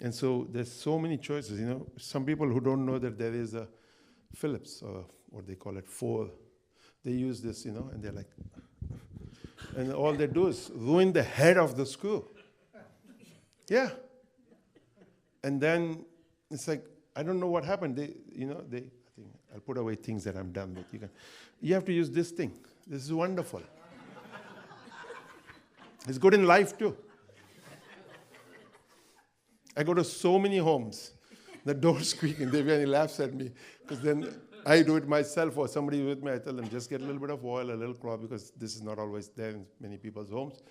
And so there's so many choices. Some people who don't know that there is a Phillips, or what they call it, 4, they use this, and they're like, and all they do is ruin the head of the screw. Yeah. And then it's like, I don't know what happened. I think I'll put away things that I'm done with. You have to use this thing. This is wonderful. It's good in life too. I go to so many homes, the door's squeaking, Devyani laughs at me, because then I do it myself, or somebody with me, I tell them, just get a little bit of oil, a little cloth, because this is not always there in many people's homes,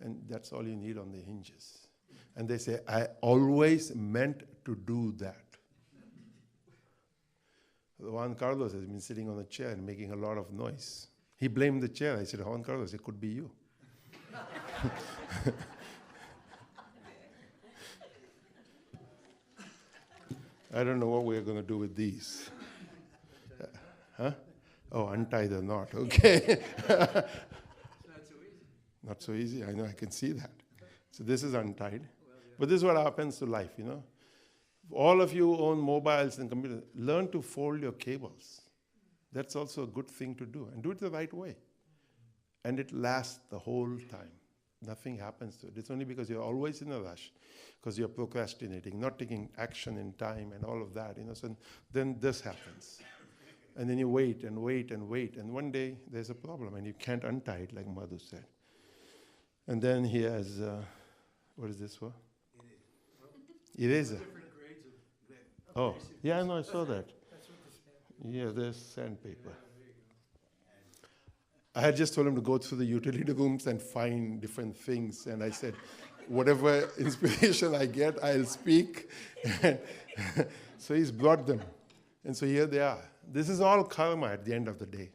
and that's all you need on the hinges. And they say, I always meant to do that. Juan Carlos has been sitting on a chair and making a lot of noise. He blamed the chair. I said, Juan Carlos, it could be you. I don't know what we're going to do with these. Huh? Oh, untie the knot. Okay. Not so easy. I know, I can see that. So this is untied. But this is what happens to life, All of you own mobiles and computers. Learn to fold your cables. That's also a good thing to do. And do it the right way. And it lasts the whole time. Nothing happens to it. It's only because you're always in a rush, because you're procrastinating, not taking action in time and all of that. So then this happens. And then you wait and wait and wait. And one day there's a problem and you can't untie it, like Madhu said. And then he has, what is this for? Eraser. Oh, yeah, I know, I saw that. Yeah, there's sandpaper. I had just told him to go through the utility rooms and find different things. And I said, whatever inspiration I get, I'll speak. So he's brought them. And so here they are. This is all karma at the end of the day.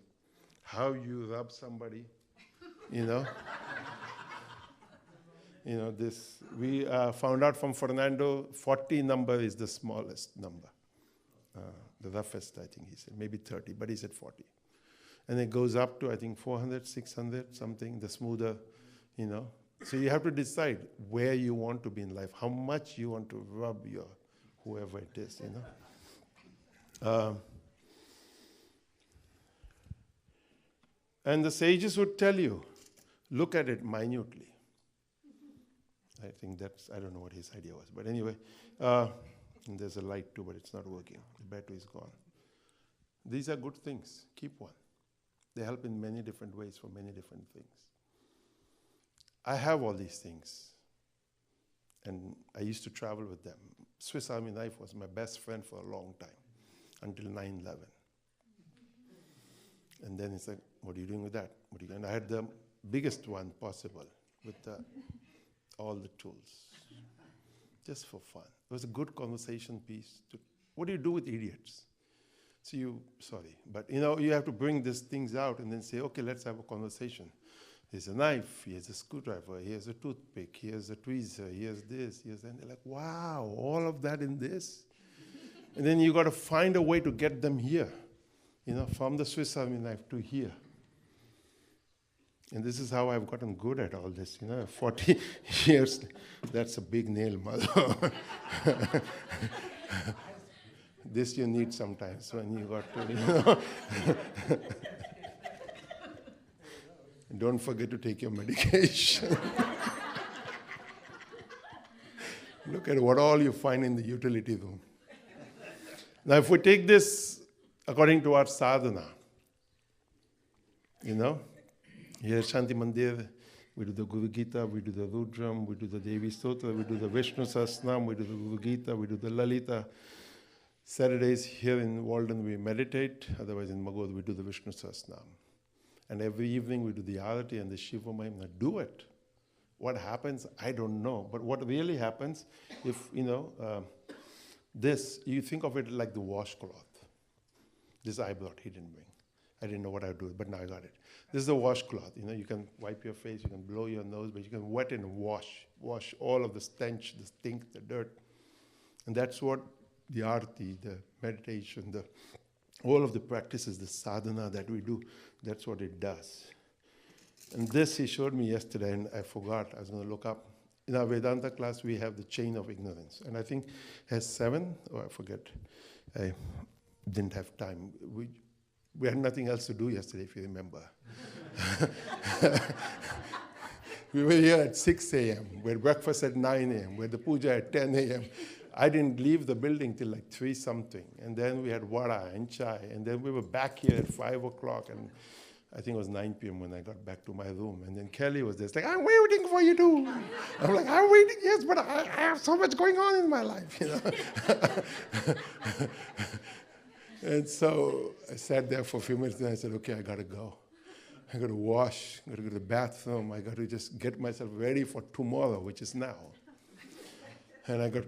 How you rub somebody, this. We found out from Fernando, 40 number is the smallest number. The roughest, I think he said, maybe 30, but he said 40. And it goes up to, I think, 400, 600, something, the smoother, So you have to decide where you want to be in life, how much you want to rub your whoever it is, And the sages would tell you, look at it minutely. I think I don't know what his idea was. But anyway, and there's a light too, but it's not working. The battery is gone. These are good things. Keep one. They help in many different ways for many different things. I have all these things. And I used to travel with them. Swiss Army knife was my best friend for a long time, until 9/11. And then it's like, what are you doing with that? What are you? And I had the biggest one possible with all the tools, just for fun. It was a good conversation piece. What do you do with idiots? So you have to bring these things out and then say, okay, let's have a conversation. Here's a knife, here's a screwdriver, here's a toothpick, here's a tweezer, here's this, here's that. And they're like, wow, all of that in this? And then you got to find a way to get them here, from the Swiss Army knife to here. And this is how I've gotten good at all this, 40 years. That's a big nail, mother. This you need sometimes when you got to, Don't forget to take your medication. Look at what all you find in the utility room. Now, if we take this according to our sadhana, here Shanti Mandir, we do the Guru Gita, we do the Rudram, we do the Devi Stotra, we do the Vishnu Sahasranam, we do the Guru Gita, we do the Lalita. Saturdays here in Walden we meditate, otherwise in Magod we do the Vishnu Sahasranam. And every evening we do the Arati and the Shiva Mahimna. Do it. What happens, I don't know. But what really happens, if, this, you think of it like the washcloth. This I brought, he didn't bring. I didn't know what I would do, but now I got it. This is a washcloth. You can wipe your face, you can blow your nose, but you can wet and wash all of the stench, the stink, the dirt. And that's what the arati, the meditation, all of the practices, the sadhana that we do, that's what it does. And this he showed me yesterday, and I forgot. I was going to look up. In our Vedanta class, we have the chain of ignorance. And I think it has 7, or I forget. I didn't have time. We had nothing else to do yesterday, if you remember. We were here at 6 a.m. We had breakfast at 9 a.m. We had the puja at 10 a.m. I didn't leave the building till like 3 something. And then we had vada and chai. And then we were back here at 5 o'clock. And I think it was 9 p.m. when I got back to my room. And then Kelly was there. It's like, I'm waiting for you too. I'm like, I'm waiting, yes, but I have so much going on in my life, And so I sat there for a few minutes and I said, okay, I got to go. I got to wash. I got to go to the bathroom. I got to just get myself ready for tomorrow, which is now. And I got,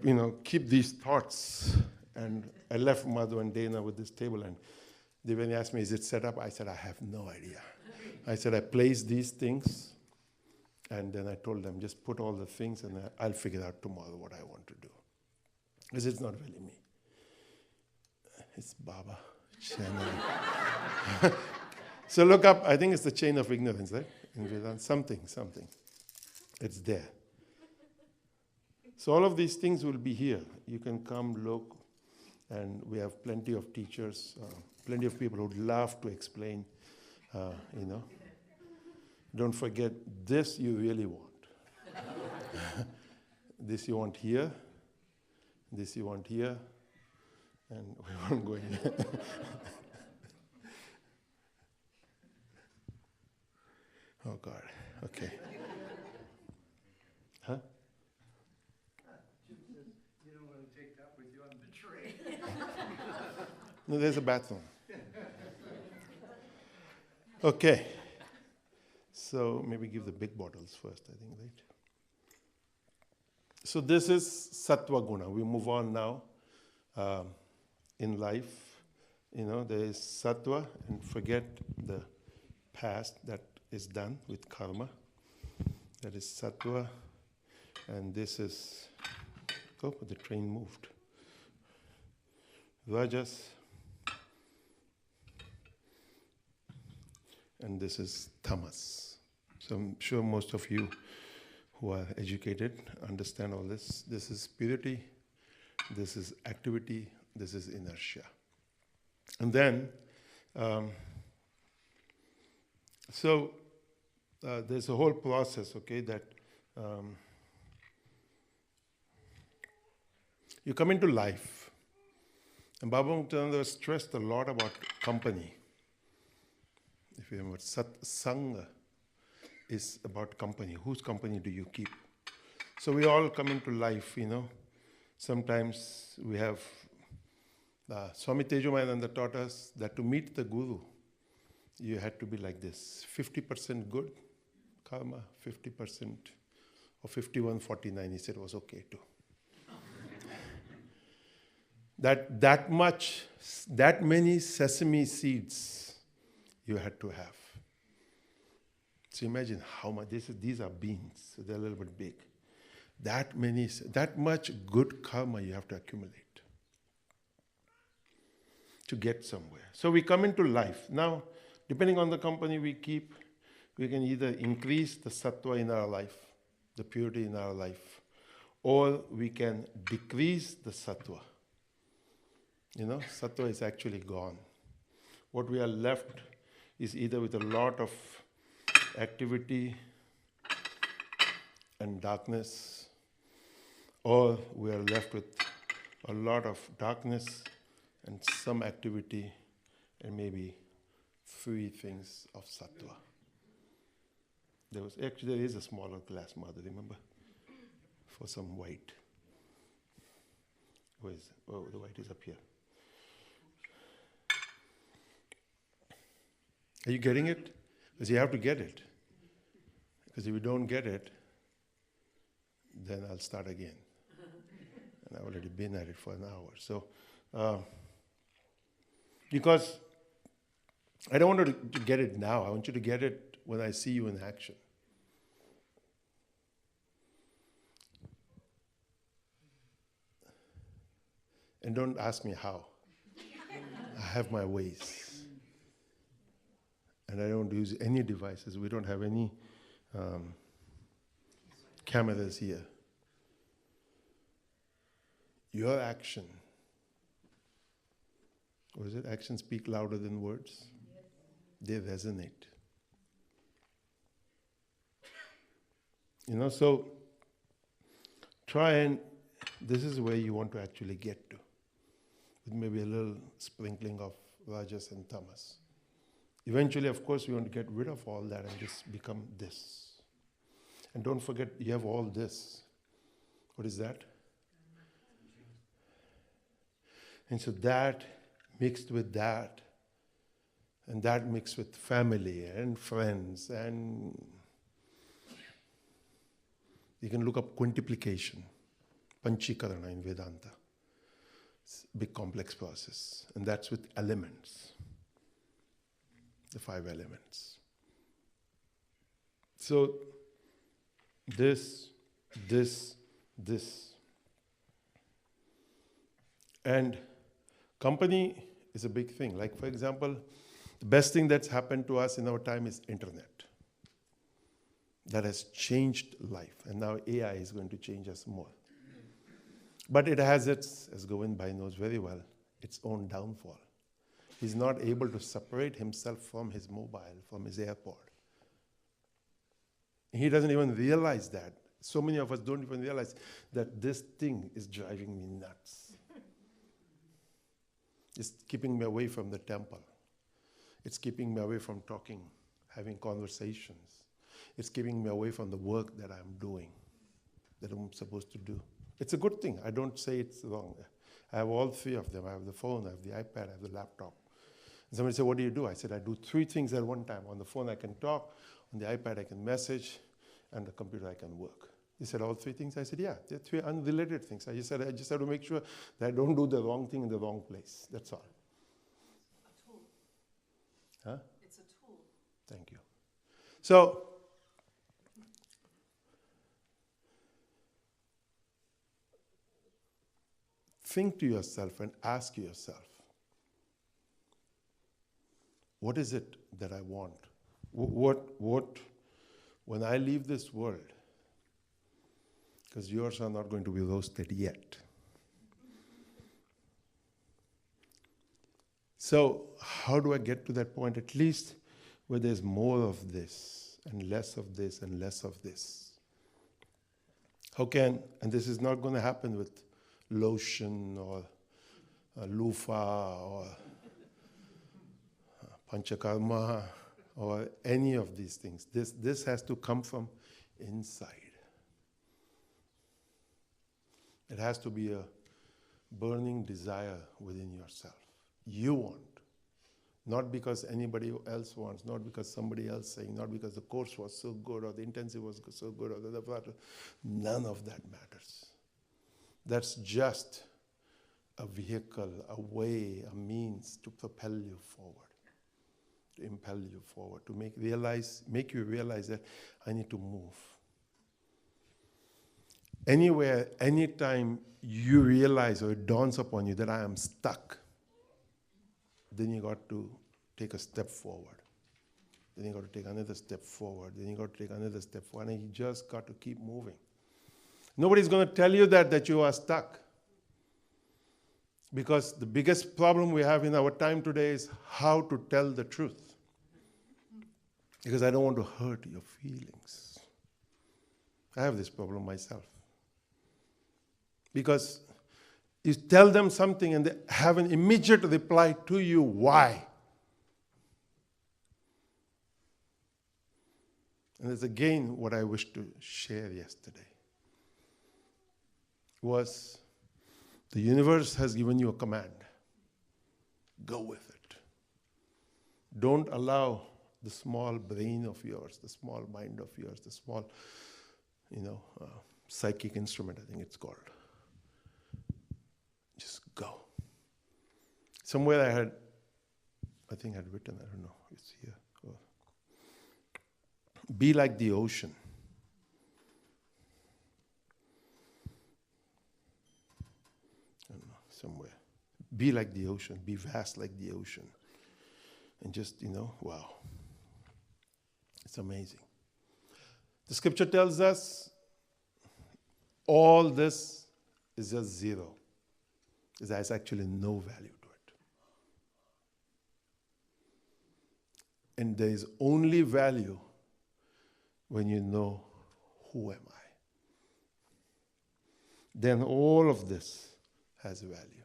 keep these thoughts. And I left Madhu and Dana with this table. And when they asked me, is it set up? I said, I have no idea. I said, I placed these things. And then I told them, just put all the things and I'll figure out tomorrow what I want to do. Because it's not really me. It's Baba channeling. So look up, I think it's the chain of ignorance, right? In Vedanta, something. It's there. So all of these things will be here. You can come, look, and we have plenty of teachers, plenty of people who would love to explain, Don't forget, this you really want. This you want here, this you want here, and we won't go in there. Oh God, okay. Huh? Jim says you don't want to take that with you on the train. No, there's a bathroom. Okay. So maybe give the big bottles first, I think, right? So this is Sattva Guna. We move on now in life. There is Sattva, and forget the past that is done with karma. That is Sattva, and this is, the train moved. Rajas, and this is Tamas. So I'm sure most of you who are educated understand all this. This is purity, this is activity, this is inertia. And then, there's a whole process, that you come into life. And Baba Nityananda stressed a lot about company. If you remember, Satsang is about company. Whose company do you keep? So we all come into life, Sometimes we have, Swami Tejomayananda taught us that to meet the Guru, you had to be like this, 50% good karma, 50%, or 51-49, he said was okay too. That many sesame seeds you had to have. So imagine how much, these are beans, so they're a little bit big. That much good karma you have to accumulate to get somewhere. So we come into life. Now, depending on the company we keep, we can either increase the sattva in our life, the purity in our life, or we can decrease the sattva. Sattva is actually gone. What we are left is either with a lot of activity and darkness, or we are left with a lot of darkness and some activity and maybe 3 things of sattva. There is a smaller glass, Mother, remember? For some white. Where is it? Oh, the white is up here. Are you getting it? Because you have to get it. Because if you don't get it, then I'll start again. And I've already been at it for an hour. So, because I don't want you to get it now. I want you to get it when I see you in action. And don't ask me how. I have my ways. And I don't use any devices. We don't have any cameras here. Your action. Or is it actions speak louder than words? Yes. They resonate. So try and, this is where you want to actually get to. With maybe a little sprinkling of rajas and tamas. Eventually, of course, we want to get rid of all that and just become this. And don't forget, you have all this. What is that? And so that mixed with that, and that mixed with family and friends, and you can look up quintuplication, panchikarana in Vedanta. It's a big complex process, and that's with elements, the 5 elements. So this. And company is a big thing. Like, for example, the best thing that's happened to us in our time is internet. That has changed life. And now AI is going to change us more. But it has its, as Govind knows very well, its own downfall. He's not able to separate himself from his mobile, from his AirPod. He doesn't even realize that. So many of us don't even realize that this thing is driving me nuts. It's keeping me away from the temple. It's keeping me away from talking, having conversations. It's keeping me away from the work that I'm doing, that I'm supposed to do. It's a good thing. I don't say it's wrong. I have all 3 of them. I have the phone, I have the iPad, I have the laptop. And somebody said, what do you do? I said, I do 3 things at one time. On the phone I can talk, on the iPad I can message, and the computer I can work. He said, all 3 things? I said, yeah, they're 3 unrelated things. I just have to make sure that I don't do the wrong thing in the wrong place. That's all. A tool. Huh? It's a tool. Thank you. So, think to yourself and ask yourself, what is it that I want? What, when I leave this world, because yours are not going to be roasted yet. So how do I get to that point, at least where there's more of this and less of this and less of this? How can, and this is not going to happen with lotion or loofah or panchakarma or any of these things. This has to come from inside. It has to be a burning desire within yourself. You want. Not because anybody else wants, not because somebody else saying, not because the course was so good or the intensive was so good or none of that matters. That's just a vehicle, a way, a means to propel you forward, to impel you forward, to make you realize that I need to move. Anywhere, anytime you realize or it dawns upon you that I am stuck, then you got to take a step forward. Then you got to take another step forward. Then you got to take another step forward. And you just got to keep moving. Nobody's going to tell you that you are stuck. Because the biggest problem we have in our time today is how to tell the truth. Because I don't want to hurt your feelings. I have this problem myself. Because you tell them something and they have an immediate reply to you. Why? And that's again what I wish to share yesterday. Was the universe has given you a command. Go with it. Don't allow the small brain of yours, the small mind of yours, the small, psychic instrument, I think it's called. Just go. Somewhere I had written, I don't know, it's here. Be like the ocean. I don't know, somewhere. Be like the ocean. Be vast like the ocean. And just, wow. It's amazing. The scripture tells us all this is just zero. There's actually no value to it. And there is only value when you know, who am I? Then all of this has value.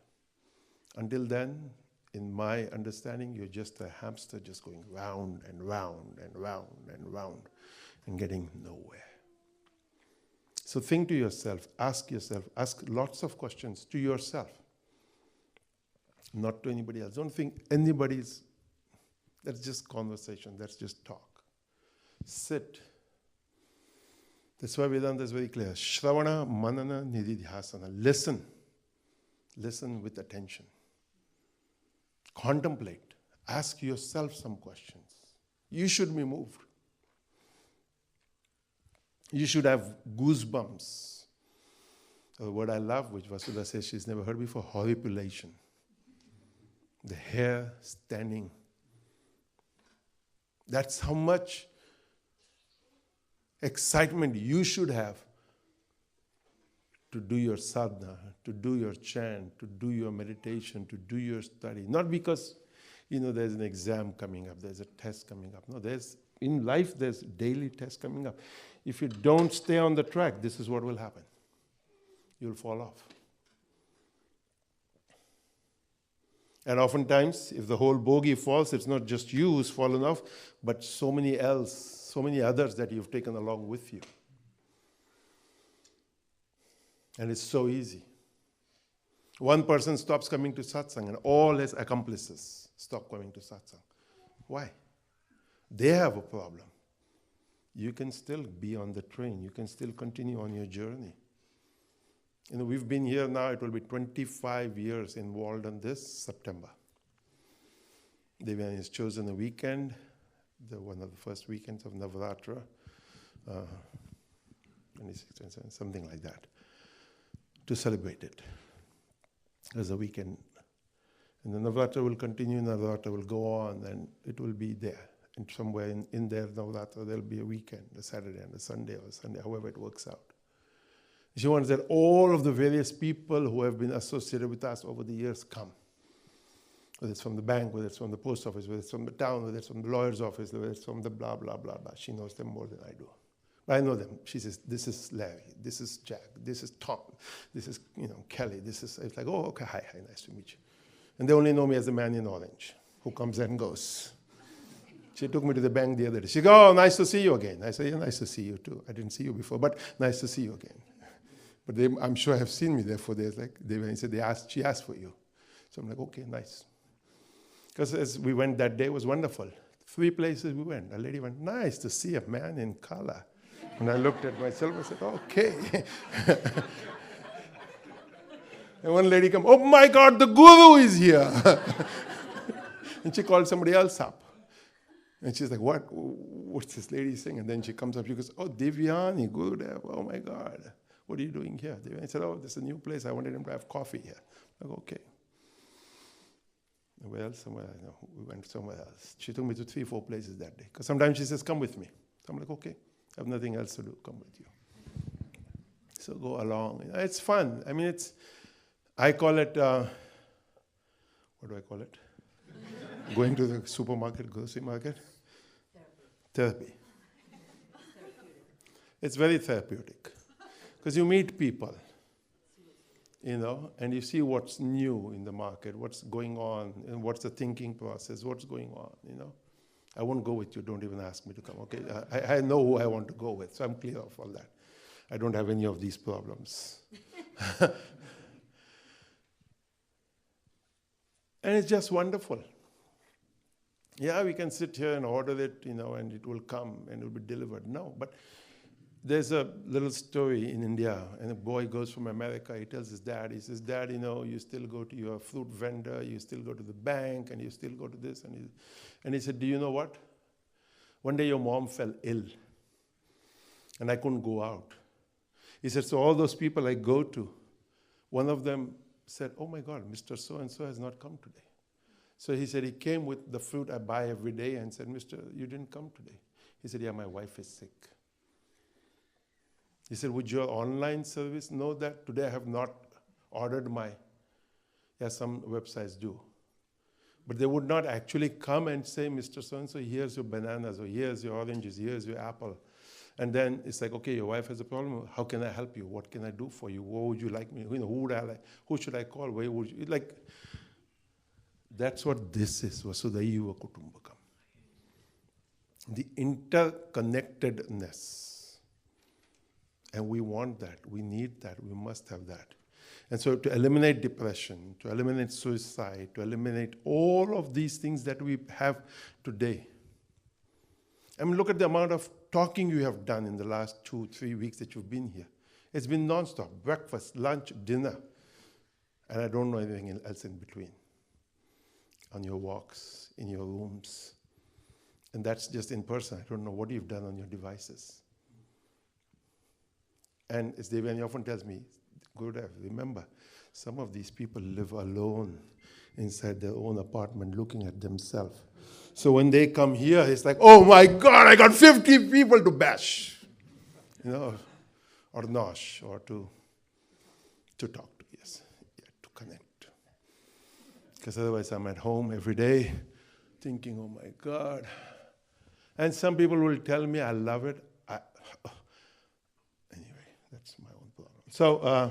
Until then, in my understanding, you're just a hamster just going round and round and round and round and getting nowhere. So think to yourself, ask lots of questions to yourself, not to anybody else. Don't think that's just conversation, that's just talk. Sit. That's why Vedanta is very clear. Shravana, Manana, Nididhyasana. Listen. Listen with attention. Contemplate. Ask yourself some questions. You should be moved. You should have goosebumps. A word I love, which Vasudha says she's never heard before, horripilation. The hair standing. That's how much excitement you should have to do your sadhana, to do your chant, to do your meditation, to do your study. Not because, there's an exam coming up, there's a test coming up. No, in life, there's daily tests coming up. If you don't stay on the track, this is what will happen. You'll fall off. And oftentimes, if the whole bogey falls, it's not just you who's fallen off, but so many others that you've taken along with you. And it's so easy. One person stops coming to satsang and all his accomplices stop coming to satsang. Why? They have a problem. You can still be on the train. You can still continue on your journey. We've been here now, it will be 25 years in Walden this September. Devyani has chosen a weekend, one of the first weekends of Navratra, 26, 27, something like that, to celebrate it as a weekend. And the Navratra will continue, Navratra will go on, and it will be there. And somewhere in there, Navratra, there'll be a weekend, a Saturday and a Sunday, or a Sunday, however it works out. She wants that all of the various people who have been associated with us over the years come. Whether it's from the bank, whether it's from the post office, whether it's from the town, whether it's from the lawyer's office, whether it's from the blah, blah, blah, blah. She knows them more than I do. But I know them. She says, this is Larry, this is Jack, this is Tom, this is, Kelly, it's like, oh, okay, hi, nice to meet you. And they only know me as the man in orange who comes and goes. She took me to the bank the other day. She goes, oh, nice to see you again. I said, yeah, nice to see you too. I didn't see you before, but nice to see you again. But they, I'm sure have seen me there for days. Like they said, she asked for you. So I'm like, okay, nice. Because as we went that day, it was wonderful. 3 places we went. A lady went, nice to see a man in color. And I looked at myself and said, okay. And one lady come, oh my God, the guru is here. And she called somebody else up. And she's like, what's this lady saying? And then she comes up, she goes, oh, Divyani, Gurudev, oh my God. What are you doing here? I said, oh, this is a new place. I wanted him to have coffee here. I go, okay. Where else? Somewhere, no, we went somewhere else. She took me to 3, 4 places that day. Because sometimes she says, come with me. So I'm like, okay, I have nothing else to do. Come with you. So go along. It's fun. I mean, I call it, what do I call it? Going to the supermarket, grocery market? Therapy. It's very therapeutic. Because you meet people, and you see what's new in the market, what's going on, and what's the thinking process, what's going on, I won't go with you, don't even ask me to come, okay? I know who I want to go with, so I'm clear of all that. I don't have any of these problems. And it's just wonderful. Yeah, we can sit here and order it, and it will come and it will be delivered. No, but there's a little story in India, and a boy goes from America. He tells his dad, he says, Dad, you still go to your fruit vendor, you still go to the bank, and you still go to this. And he said, do you know what? One day your mom fell ill, and I couldn't go out. He said, so all those people I go to, one of them said, oh my God, Mr. So-and-so has not come today. So he said, he came with the fruit I buy every day and said, Mister, you didn't come today. He said, yeah, my wife is sick. He said, would your online service know that today I have not ordered some websites do. But they would not actually come and say, Mr. So-and-so, here's your bananas, or here's your oranges, here's your apple. And then it's like, okay, your wife has a problem. How can I help you? What can I do for you? What would you like me? Who would I like? Who should I call? Where would you like? That's what this is. Vasudhaiva Kutumbakam. The interconnectedness. And we want that. We need that. We must have that. And so to eliminate depression, to eliminate suicide, to eliminate all of these things that we have today. I mean, look at the amount of talking you have done in the last 2-3 weeks that you've been here. It's been nonstop, breakfast, lunch, dinner. And I don't know anything else in between. On your walks, in your rooms. And that's just in person. I don't know what you've done on your devices. And as Devyani often tells me, Gurudev, remember, some of these people live alone inside their own apartment looking at themselves. So when they come here, it's like, oh my God, I got 50 people to bash. Or nosh, or to talk to, yes, to connect. Because otherwise I'm at home every day thinking, oh my God. And some people will tell me I love it. Anyway, that's my own problem. So,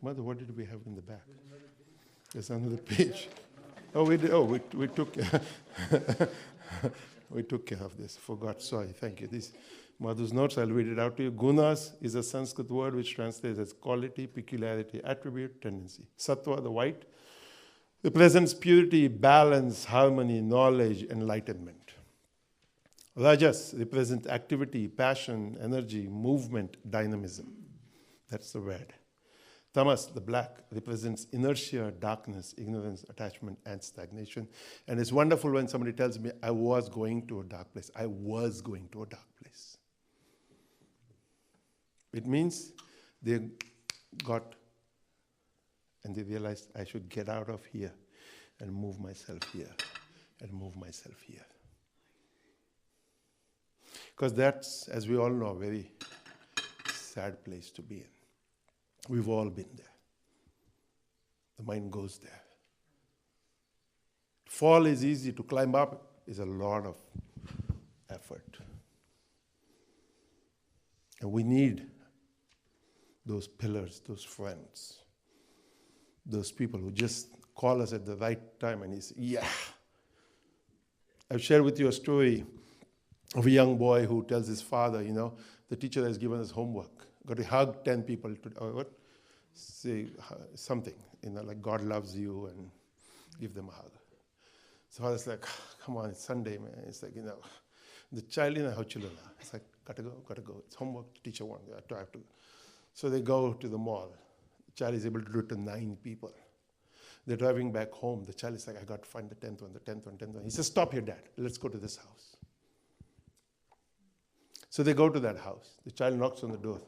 Mother, what did we have in the back? There's another page. Oh, we did. Oh, we took we took care of this. Forgot. Sorry. Thank you. This Madhu's notes. I'll read it out to you. Gunas is a Sanskrit word which translates as quality, peculiarity, attribute, tendency. Sattva, the white, represents purity, balance, harmony, knowledge, enlightenment. Rajas represents activity, passion, energy, movement, dynamism. That's the red. Tamas, the black, represents inertia, darkness, ignorance, attachment, and stagnation. And it's wonderful when somebody tells me, I was going to a dark place. I was going to a dark place. It means they got, and they realized I should get out of here and move myself here, and move myself here. Because that's, as we all know, a very sad place to be in. We've all been there. The mind goes there. Fall is easy. To climb up is a lot of effort. And we need those pillars, those friends, those people who just call us at the right time and say, yeah. I've shared with you a story of a young boy who tells his father, the teacher has given us homework. got to hug 10 people to, or what? Say something, like God loves you, and give them a hug. So father's like, come on, it's Sunday, man. It's like, the child how children are. It's like, gotta go. It's homework, teacher wants, I have to. So they go to the mall. The child is able to do it to 9 people. They're driving back home. The child is like, I got to find the 10th one. He says, stop here, Dad. Let's go to this house. So they go to that house. The child knocks on the door.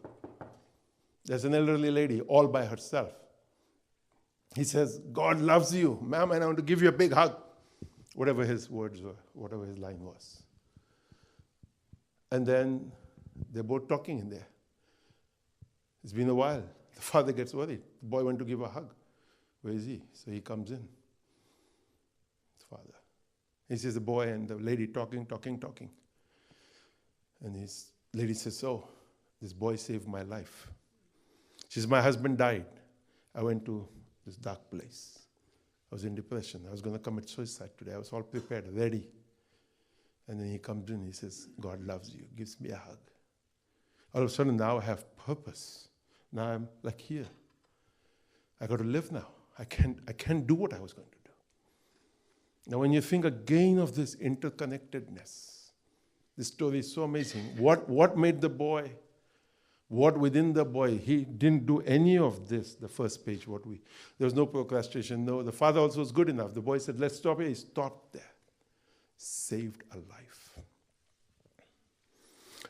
There's an elderly lady all by herself. He says, God loves you. Ma'am, and I want to give you a big hug. Whatever his words were, whatever his line was. And then they're both talking in there. It's been a while. The father gets worried. The boy went to give a hug. Where is he? So he comes in. His father. He sees the boy and the lady talking. And his lady says, oh, this boy saved my life. She says, my husband died. I went to this dark place. I was in depression. I was going to commit suicide today. I was all prepared, ready. And then he comes in, he says, God loves you, gives me a hug. All of a sudden, now I have purpose. Now I'm like here. I got to live now. I can't do what I was going to do. Now when you think again of this interconnectedness, this story is so amazing. What made the boy? What within the boy? He didn't do any of this, the first page, there was no procrastination, no. The father also was good enough. The boy said, let's stop here. He stopped there. Saved a life.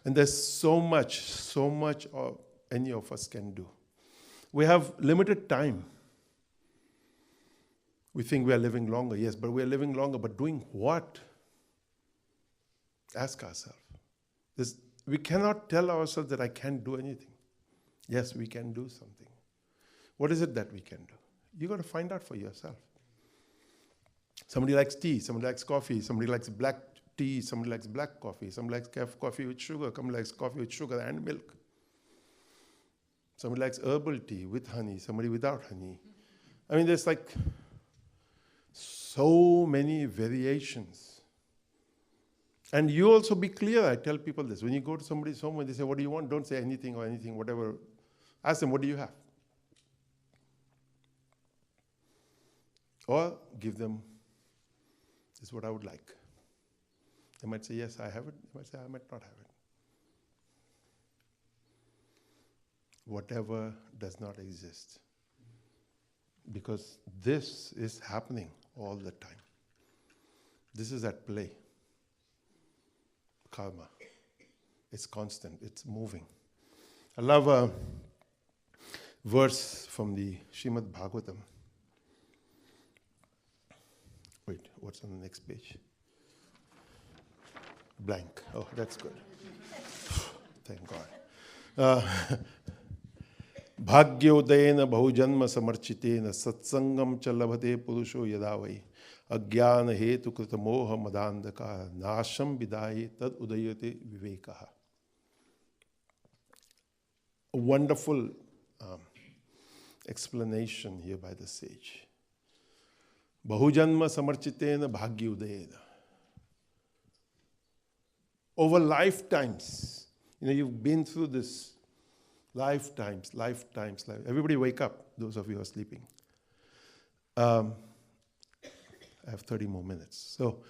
And there's so much any of us can do. We have limited time. We think we are living longer. Yes, but we are living longer. But doing what? Ask ourselves. We cannot tell ourselves that I can't do anything. Yes, we can do something. What is it that we can do? You got to find out for yourself. Somebody likes tea, somebody likes coffee, somebody likes black tea, somebody likes black coffee, somebody likes coffee with sugar, somebody likes coffee with sugar and milk. Somebody likes herbal tea with honey, somebody without honey. I mean, there's like so many variations. And you also be clear, I tell people this. When you go to somebody's home and they say, what do you want? Don't say anything, whatever. Ask them, what do you have? Or give them, this is what I would like. They might say, yes, I have it. They might say, I might not have it. Whatever does not exist. Because this is happening all the time. This is at play. Karma. It's constant. It's moving. I love a verse from the Srimad Bhagavatam. Wait, what's on the next page? Blank. Oh, that's good. Thank God. Bhagyodayena bahujanma samarchitena satsangam cha labhate purusho yada vai अज्ञान हेतु कृत मोह मदांधका नाशम विदाये तद उदयते विवेकः. A wonderful explanation here by the sage. Bahujanma samarchitena bhagya udayena. Over lifetimes, you've been through this lifetimes. Everybody wake up, those of you who are sleeping. I have 30 more minutes. So,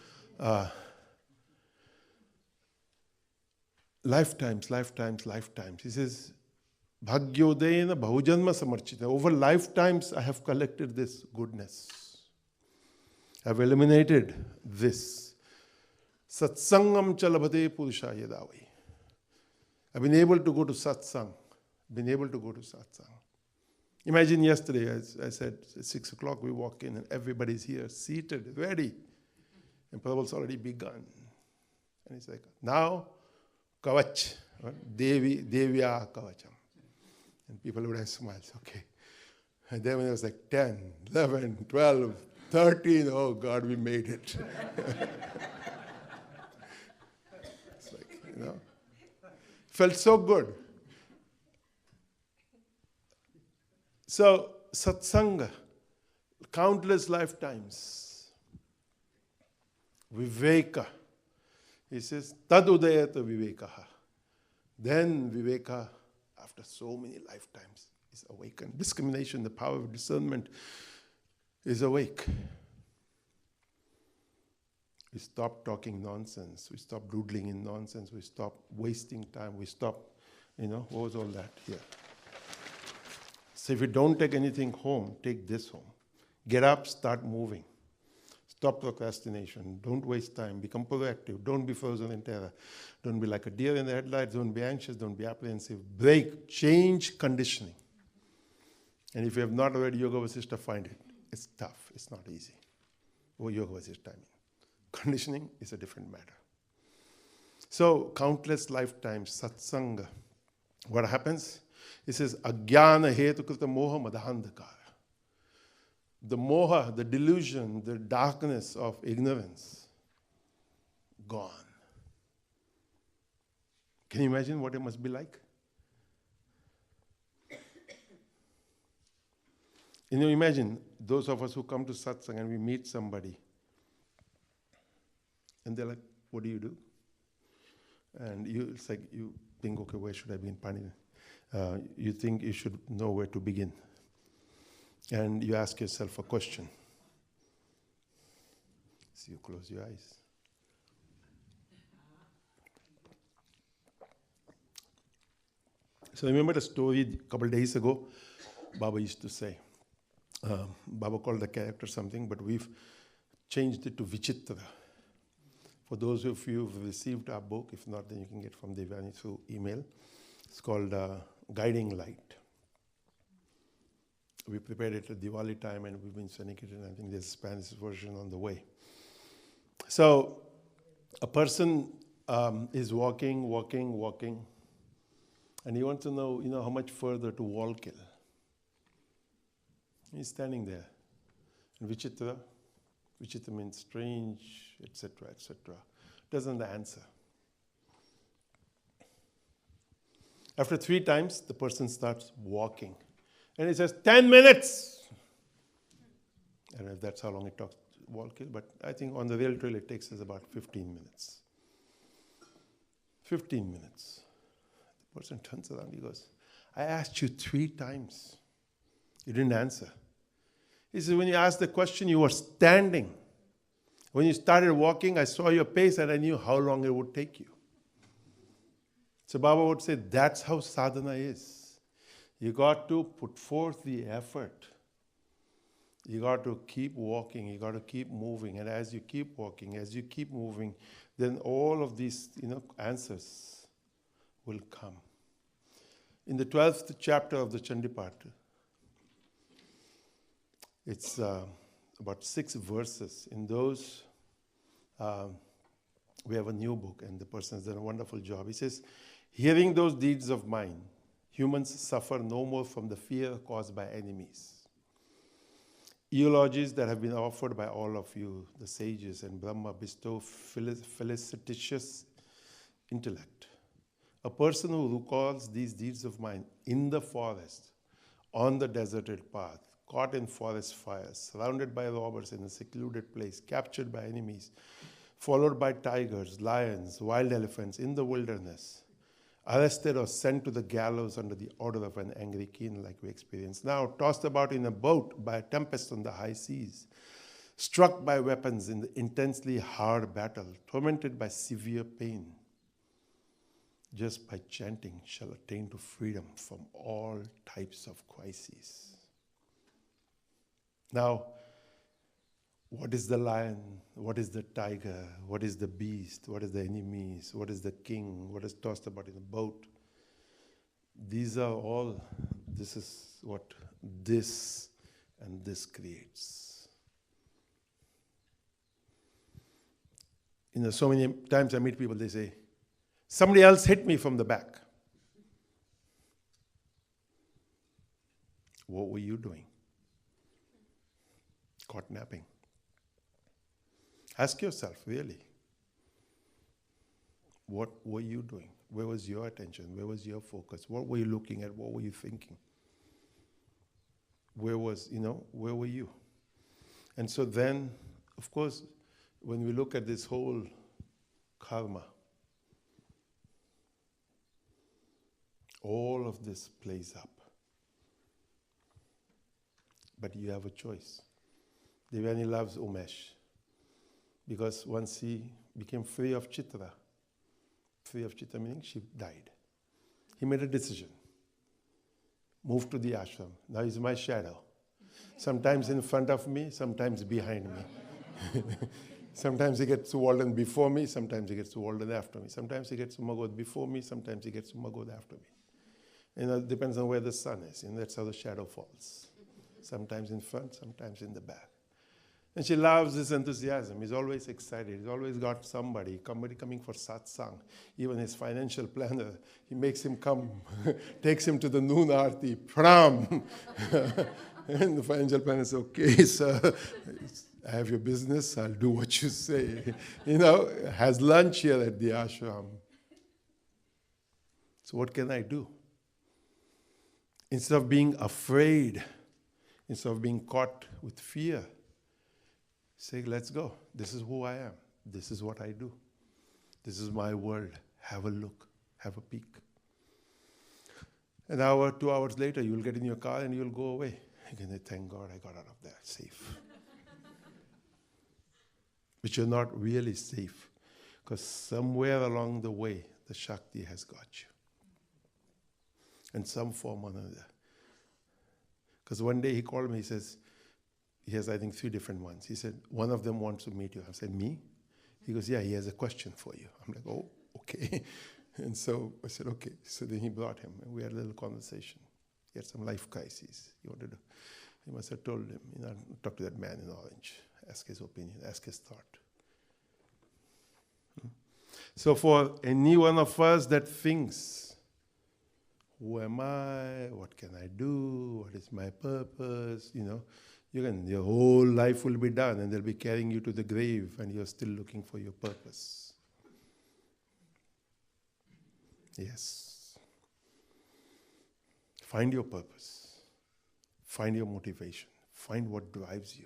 lifetimes. He says, Bhagyodayena bahujanma samarchita. Over lifetimes, I have collected this goodness. I have eliminated this. Satsangam chalabhate purusha yadavai. I've been able to go to satsang. Imagine yesterday, as I said, at 6 o'clock we walk in and everybody's here, seated, ready. And Prabhupada's already begun. And he's like, now, kavach, devya kavacham. And people would have smiles, okay. And then when it was like 10, 11, 12, 13, oh God, we made it. It's like, felt so good. So, satsanga, countless lifetimes. Viveka. He says, tad udayata vivekaha. Then viveka after so many lifetimes, is awakened. Discrimination, the power of discernment, is awake. We stop talking nonsense. We stop doodling in nonsense. We stop wasting time. We stop, what was all that here? So if you don't take anything home, take this home. Get up, start moving. Stop procrastination. Don't waste time. Become proactive. Don't be frozen in terror. Don't be like a deer in the headlights. Don't be anxious. Don't be apprehensive. Break, change conditioning. And if you have not read Yoga Vasishtha, find it. It's tough. It's not easy. What Yoga Vasishtha, I mean. Conditioning is a different matter. So, countless lifetimes, satsanga. What happens? It says, ajnana hetukrita moha madhandakara. The moha, the delusion, the darkness of ignorance, gone. Can you imagine what it must be like? Imagine those of us who come to satsang and we meet somebody and they're like, what do you do? And it's like you think, okay, where should I begin? You think you should know where to begin. And you ask yourself a question. So you close your eyes. So remember the story a couple of days ago? Baba used to say, Baba called the character something, but we've changed it to Vichitra. For those of you who've received our book, if not, then you can get from Devani through email. It's called Guiding Light. We prepared it at Diwali time and we've been sending it, and I think there's a Spanish version on the way. So a person is walking, and he wants to know, how much further to walk. He's standing there. And Vichitra means strange, etc., etc. Doesn't answer. After 3 times, the person starts walking. And he says, 10 minutes! I don't know if that's how long it takes to walk, but I think on the real trail it takes us about 15 minutes. 15 minutes. The person turns around, he goes, I asked you 3 times. You didn't answer. He says, when you asked the question, you were standing. When you started walking, I saw your pace and I knew how long it would take you. So Baba would say, that's how sadhana is. You got to put forth the effort. You got to keep walking. You got to keep moving. And as you keep walking, as you keep moving, then all of these, answers will come. In the 12th chapter of the Chandipat, it's about 6 verses. In those, we have a new book, and the person has done a wonderful job. He says, hearing those deeds of mine, humans suffer no more from the fear caused by enemies. Eulogies that have been offered by all of you, the sages and Brahma, bestow felicitous intellect. A person who recalls these deeds of mine in the forest, on the deserted path, caught in forest fires, surrounded by robbers in a secluded place, captured by enemies, followed by tigers, lions, wild elephants in the wilderness, arrested or sent to the gallows under the order of an angry king like we experience now, tossed about in a boat by a tempest on the high seas, struck by weapons in the intensely hard battle, tormented by severe pain, just by chanting shall attain to freedom from all types of crises. Now, what is the lion? What is the tiger? What is the beast? What is the enemies? What is the king? What is tossed about in a boat? These are all, this is what this and this creates. So many times I meet people, they say, somebody else hit me from the back. What were you doing? Caught napping. Ask yourself, really, what were you doing? Where was your attention? Where was your focus? What were you looking at? What were you thinking? Where were you? And so then, of course, when we look at this whole karma, All of this plays up. But you have a choice. Devani loves Umesh because once he became free of Chitra meaning she died. He made a decision. Moved to the ashram. Now he's my shadow. Sometimes in front of me, sometimes behind me. Sometimes he gets to Walden before me, sometimes he gets to Walden after me. Sometimes he gets to Magod before me, sometimes he gets to Magod after me. It depends on where the sun is. That's how the shadow falls. Sometimes in front, sometimes in the back. And she loves his enthusiasm. He's always excited. He's always got somebody coming for satsang. Even his financial planner, he makes him come, takes him to the noon aarti, pranam. And the financial planner says, okay, sir, I have your business, I'll do what you say. Has lunch here at the ashram. So what can I do? Instead of being afraid, instead of being caught with fear, say, let's go. This is who I am. This is what I do. This is my world. Have a look. Have a peek. An hour, 2 hours later, you'll get in your car and you'll go away. You're going to thank God I got out of there safe. But you're not really safe because somewhere along the way, the Shakti has got you. In some form or another. Because one day he called me, he says, he has, I think, 3 different ones. He said, one of them wants to meet you. I said, me? He goes, yeah, he has a question for you. I'm like, oh, okay. And so I said, okay. So then he brought him, and we had a little conversation. He had some life crises he wanted to. He must have told him, talk to that man in orange. Ask his opinion, ask his thought. So for any one of us that thinks, who am I? What can I do? What is my purpose? Your whole life will be done and they'll be carrying you to the grave and you're still looking for your purpose. Yes. Find your purpose. Find your motivation. Find what drives you.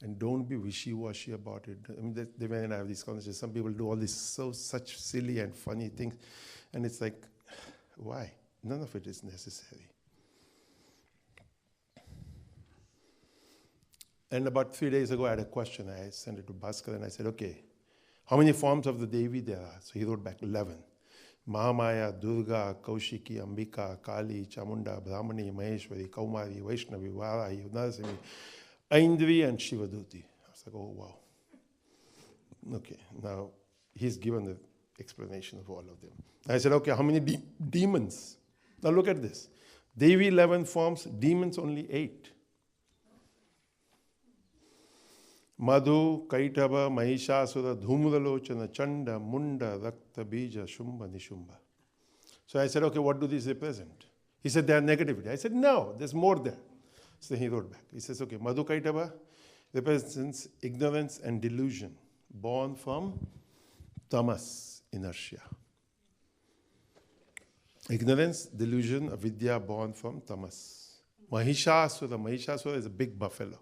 And don't be wishy-washy about it. When I have these conversations, some people do all these such silly and funny things. And it's like, why? None of it is necessary. And about 3 days ago, I had a question. I sent it to Bhaskar and I said, okay, how many forms of the Devi there are? So he wrote back 11. Mahamaya, Durga, Kaushiki, Ambika, Kali, Chamunda, Brahmani, Maheshwari, Kaumari, Vaishnavi, Varahi, Narasimhi, Aindri, and Shivaduti. I was like, oh, wow. Okay, now he's given the explanation of all of them. I said, okay, how many demons? Now look at this. Devi 11 forms, demons only 8. Madhu, Kaitaba, Mahishasura, Dhumralochana, Chanda, Munda, Rakta, Bija, Shumba, Nishumba. So I said, okay, what do these represent? He said, they are negativity. I said, no, there's more there. So he wrote back. He says, okay, Madhu Kaitaba represents ignorance and delusion, born from tamas, inertia. Ignorance, delusion, avidya, born from tamas. Mahishasura is a big buffalo.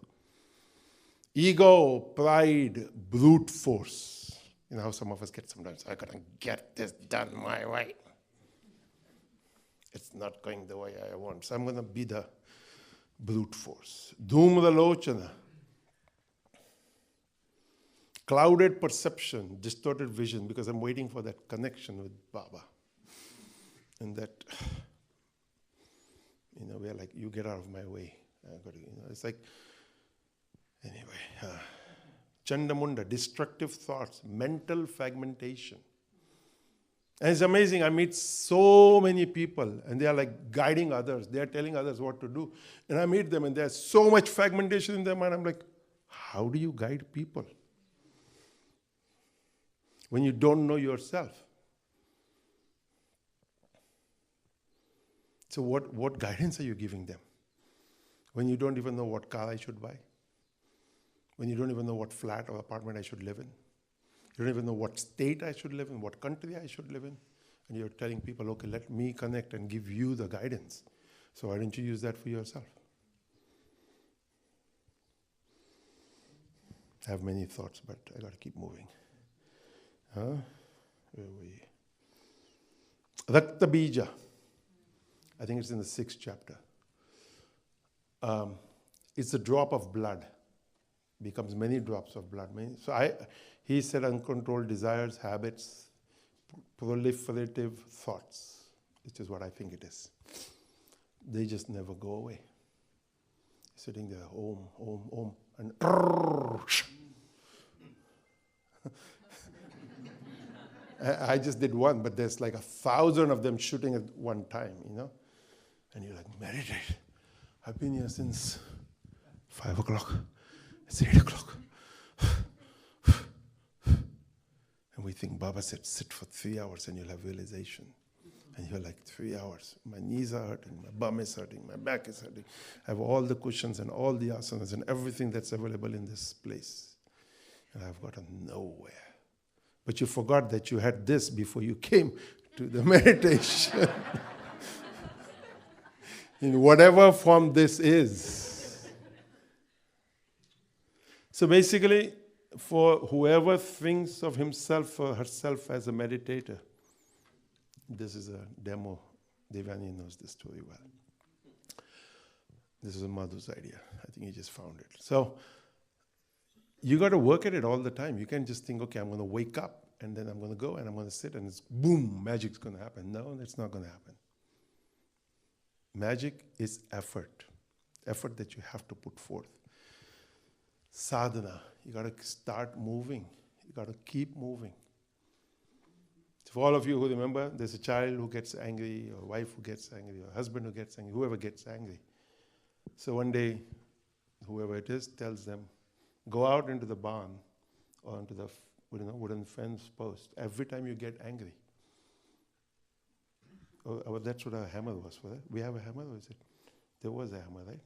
Ego, pride, brute force. You know how some of us get sometimes, I gotta get this done my way. It's not going the way I want, so I'm gonna be the brute force. Dhumralochana. Clouded perception, distorted vision, because I'm waiting for that connection with Baba. And that, we're like, you get out of my way. It's like, anyway. Chandamunda, destructive thoughts, mental fragmentation. And it's amazing, I meet so many people and they are like guiding others. They are telling others what to do. And I meet them and there's so much fragmentation in their mind. I'm like, how do you guide people when you don't know yourself? So what guidance are you giving them when you don't even know what car I should buy? When you don't even know what flat or apartment I should live in? You don't even know what state I should live in, what country I should live in. And you're telling people, okay, let me connect and give you the guidance. So why don't you use that for yourself? I have many thoughts, but I got to keep moving. Where were we? Rakta Bija. I think it's in the 6th chapter. It's a drop of blood, becomes many drops of blood. He said uncontrolled desires, habits, proliferative thoughts, which is what I think it is. They just never go away. Sitting there, om, and I just did one, but there's like 1,000 of them shooting at one time, And you're like, meditate. I've been here since 5 o'clock. It's 8 o'clock. And we think, Baba said, sit for 3 hours and you'll have realization. And you're like, 3 hours. My knees are hurting, my bum is hurting, my back is hurting. I have all the cushions and all the asanas and everything that's available in this place. And I've gotten nowhere. But you forgot that you had this before you came to the meditation. In whatever form this is. So basically, for whoever thinks of himself or herself as a meditator, this is a demo. Devani knows this story well. This is a Madhu's idea. I think he just found it. So you got to work at it all the time. You can't just think, okay, I'm going to wake up and then I'm going to go and I'm going to sit and it's boom, magic's going to happen. No, that's not going to happen. Magic is effort that you have to put forth. Sadhana, you got to start moving. You got to keep moving. So for all of you who remember, there's a child who gets angry, or a wife who gets angry, or a husband who gets angry, whoever gets angry. So one day, whoever it is tells them, go out into the barn or into the wooden fence post every time you get angry. Oh, that's what a hammer was for that. We have a hammer, or is it? There was a hammer, right?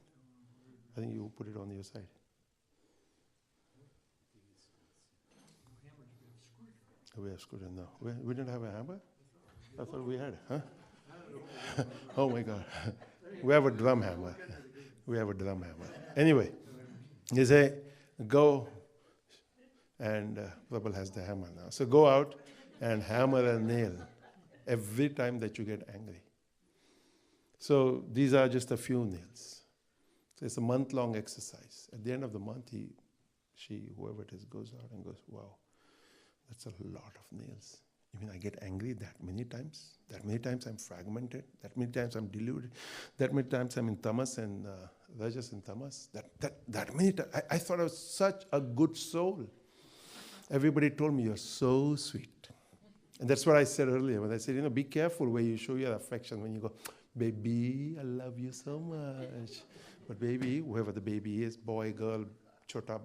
I think you put it on your side. We have screwdriver. No, we didn't have a hammer. I thought we had, huh? Oh my God, we have a drum hammer. We have a drum hammer. Anyway, you say, go, and Prabal has the hammer now. So go out and hammer a nail every time that you get angry. So these are just a few nails. So it's a month-long exercise. At the end of the month, whoever it is, goes out and goes, wow, that's a lot of nails. You mean I get angry that many times? That many times I'm fragmented? That many times I'm deluded? That many times I'm in tamas and rajas and tamas? That many times? I thought I was such a good soul. Everybody told me, you're so sweet. And that's what I said earlier when I said, be careful where you show your affection. When you go, baby, I love you so much. But baby, whoever the baby is, boy, girl, chota,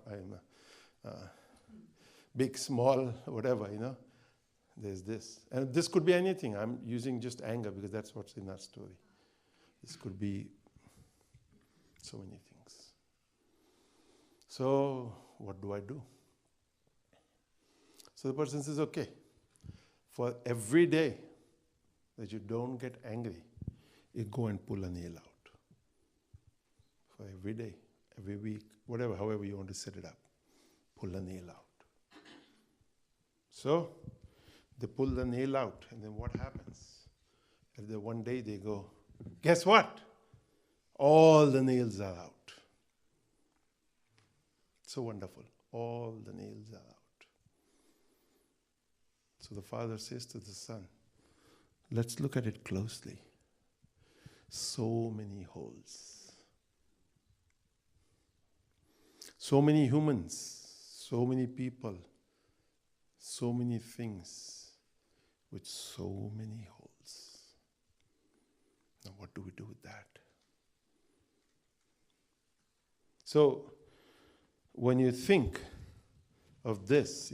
big, small, whatever, there's this. And this could be anything. I'm using just anger because that's what's in that story. This could be so many things. So what do I do? So the person says, okay, for every day that you don't get angry, you go and pull a nail out. For every day, every week, whatever, however you want to set it up, pull a nail out. So they pull the nail out, and then what happens? And then one day they go, guess what? All the nails are out. So wonderful. All the nails are out. So the father says to the son, let's look at it closely. So many holes. So many humans, so many people, so many things with so many holes. Now what do we do with that? So when you think of this,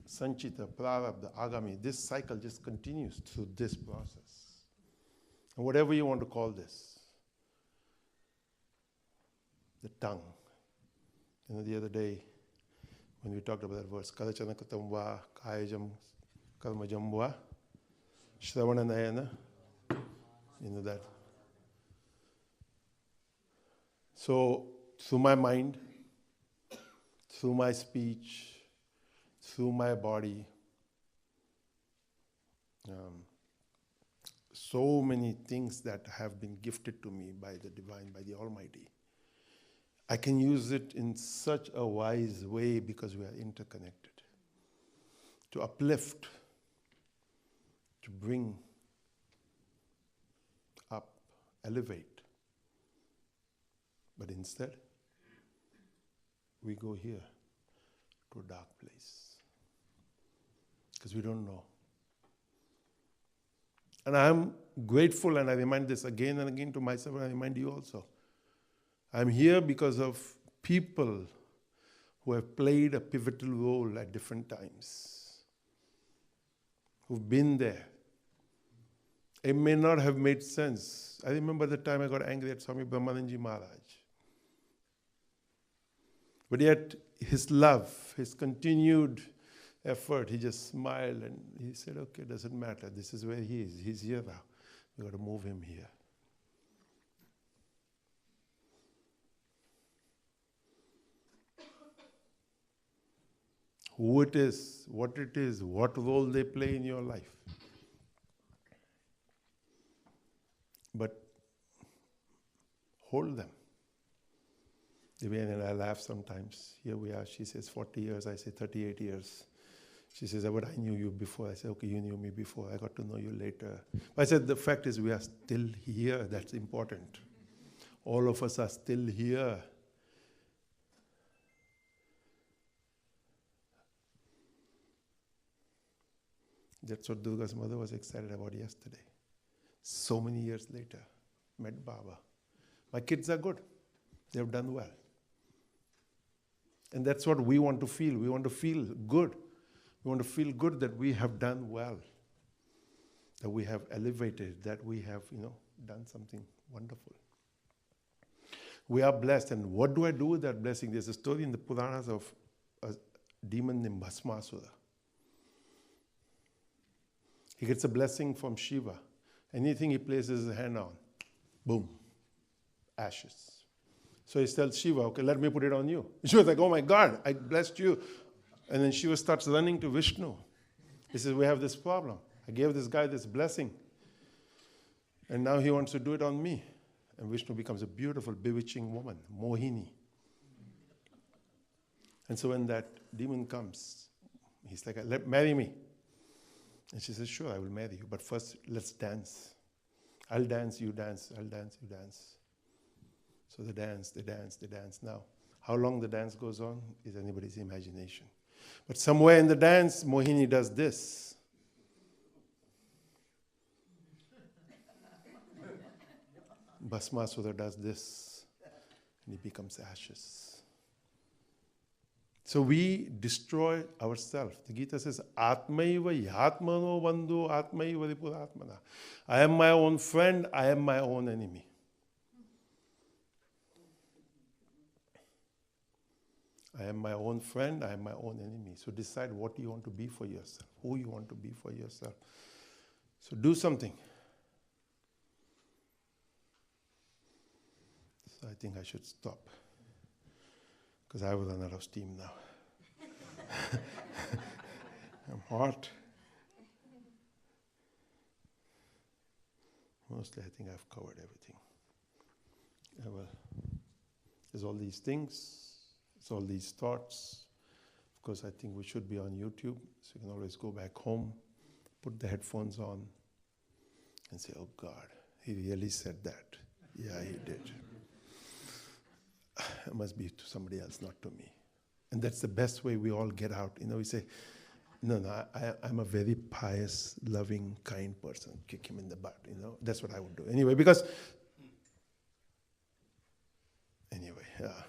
Sanchita, Prarabdha, Agami, this cycle just continues through this process. And whatever you want to call this, the tongue. The other day, when we talked about that verse, Kalachana Katam Va, Kayajam Karmajam Va, Shravana Nayana, that. So, through my mind, through my speech, through my body, so many things that have been gifted to me by the Divine, by the Almighty. I can use it in such a wise way because we are interconnected. To uplift, to bring up, elevate. But instead, we go here to a dark place because we don't know. And I'm grateful, and I remind this again and again to myself, and I remind you also. I'm here because of people who have played a pivotal role at different times, who've been there. It may not have made sense. I remember the time I got angry at Swami Brahmananji Maharaj. But yet, his love, his continued effort, he just smiled and he said, okay, it doesn't matter. This is where he is. He's here now. We've got to move him here. Who it is, what role they play in your life. But hold them. Divya and I laugh sometimes. Here we are, she says 40 years, I say 38 years. She says, but I knew you before. I said, okay, you knew me before. I got to know you later. But I said, the fact is we are still here. That's important. All of us are still here. That's what Durga's mother was excited about yesterday. So many years later, met Baba. My kids are good. They have done well. And that's what we want to feel. We want to feel good. We want to feel good that we have done well, that we have elevated, that we have, done something wonderful. We are blessed. And what do I do with that blessing? There's a story in the Puranas of a demon named Bhasmasura. He gets a blessing from Shiva. Anything he places his hand on, boom, ashes. So he tells Shiva, okay, let me put it on you. Shiva's like, oh my God, I blessed you. And then Shiva starts running to Vishnu. He says, we have this problem. I gave this guy this blessing. And now he wants to do it on me. And Vishnu becomes a beautiful, bewitching woman, Mohini. And so when that demon comes, he's like, marry me. And she says, sure, I will marry you. But first, let's dance. I'll dance, you dance. I'll dance, you dance. So they dance. Now, how long the dance goes on is anybody's imagination. But somewhere in the dance, Mohini does this. Bhasmasura does this. And he becomes ashes. So we destroy ourselves. The Gita says, Atmaiva yatmano bandhu atmaiva ripuratmana. I am my own friend, I am my own enemy. I am my own friend, I am my own enemy. So decide what you want to be for yourself, who you want to be for yourself. So do something. So I think I should stop, because I will run out of steam now. I'm hot. Mostly I think I've covered everything. Well, there's all these things. It's all these thoughts. Of course, I think we should be on YouTube, so you can always go back home, put the headphones on, and say, oh God, he really said that. Yeah, he did. It must be to somebody else, not to me. And that's the best way we all get out. We say, no, I'm a very pious, loving, kind person. Kick him in the butt, That's what I would do. Anyway, yeah.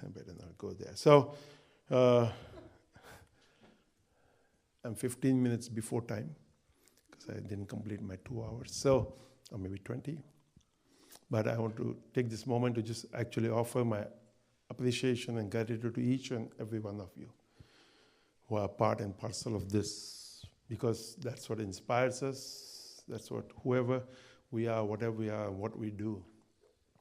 I better not go there. So, I'm 15 minutes before time because I didn't complete my 2 hours. So, or maybe 20. But I want to take this moment to just actually offer my appreciation and gratitude to each and every one of you who are part and parcel of this, because that's what inspires us. That's what whoever we are, whatever we are, what we do.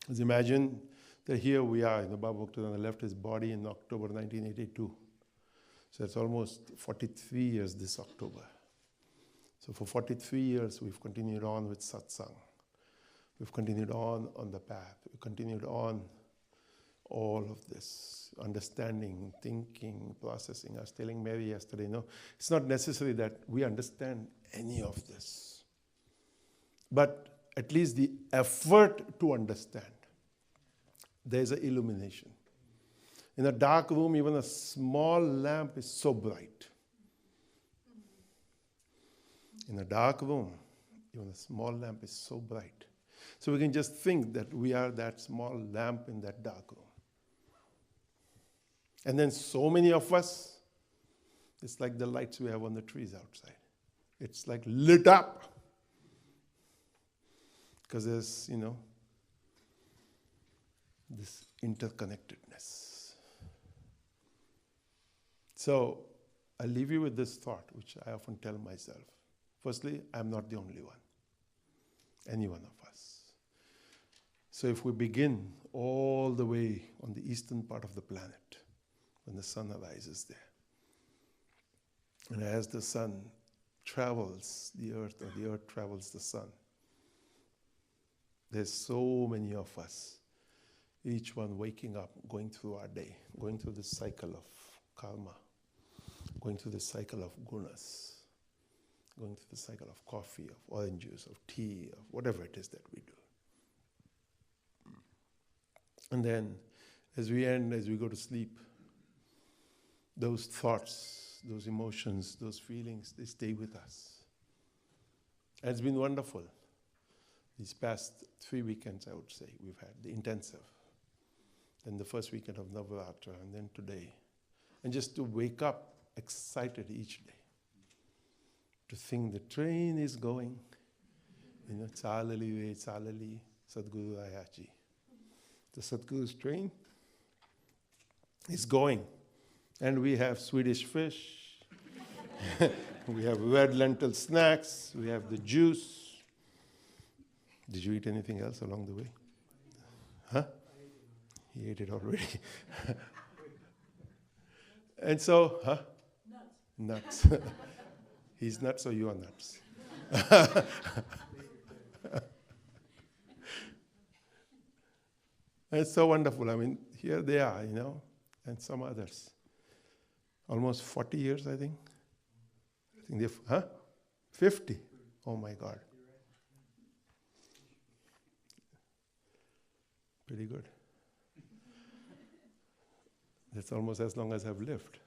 Just imagine that here we are, Baba Bhaktivinoda left his body in October 1982. So it's almost 43 years this October. So So for 43 years, we've continued on with satsang. We've continued on the path. We've continued on all of this, understanding, thinking, processing. I was telling Mary yesterday, no, it's not necessary that we understand any of this. But at least the effort to understand. There's an illumination. In a dark room, even a small lamp is so bright. In a dark room, even a small lamp is so bright. So we can just think that we are that small lamp in that dark room. And then so many of us, it's like the lights we have on the trees outside. It's like lit up. Because there's, this interconnectedness. So I'll leave you with this thought, which I often tell myself. Firstly, I'm not the only one. Any one of us. So if we begin all the way on the eastern part of the planet, when the sun arises there, and as the sun travels the earth, or the earth travels the sun, there's so many of us, each one waking up, going through our day, going through this cycle of karma, going through the cycle of gunas, going through the cycle of coffee, of orange juice, of tea, of whatever it is that we do. And then, as we end, as we go to sleep, those thoughts, those emotions, those feelings, they stay with us. And it's been wonderful. These past 3 weekends, I would say, we've had the intensive. Then the first weekend of Navaratra, and then today. And just to wake up excited each day. To think the train is going. Chalali ve chalali Sadguru Ayaji. The Sadguru's train is going. And we have Swedish fish. We have red lentil snacks. We have the juice. Did you eat anything else along the way? Huh? He ate it already. And so, huh? Nuts. He's nuts or you are nuts? And it's so wonderful. I mean, here they are, and some others. Almost 40 years, I think. I think they've, 50. Oh my God. Pretty good. That's almost as long as I've lived.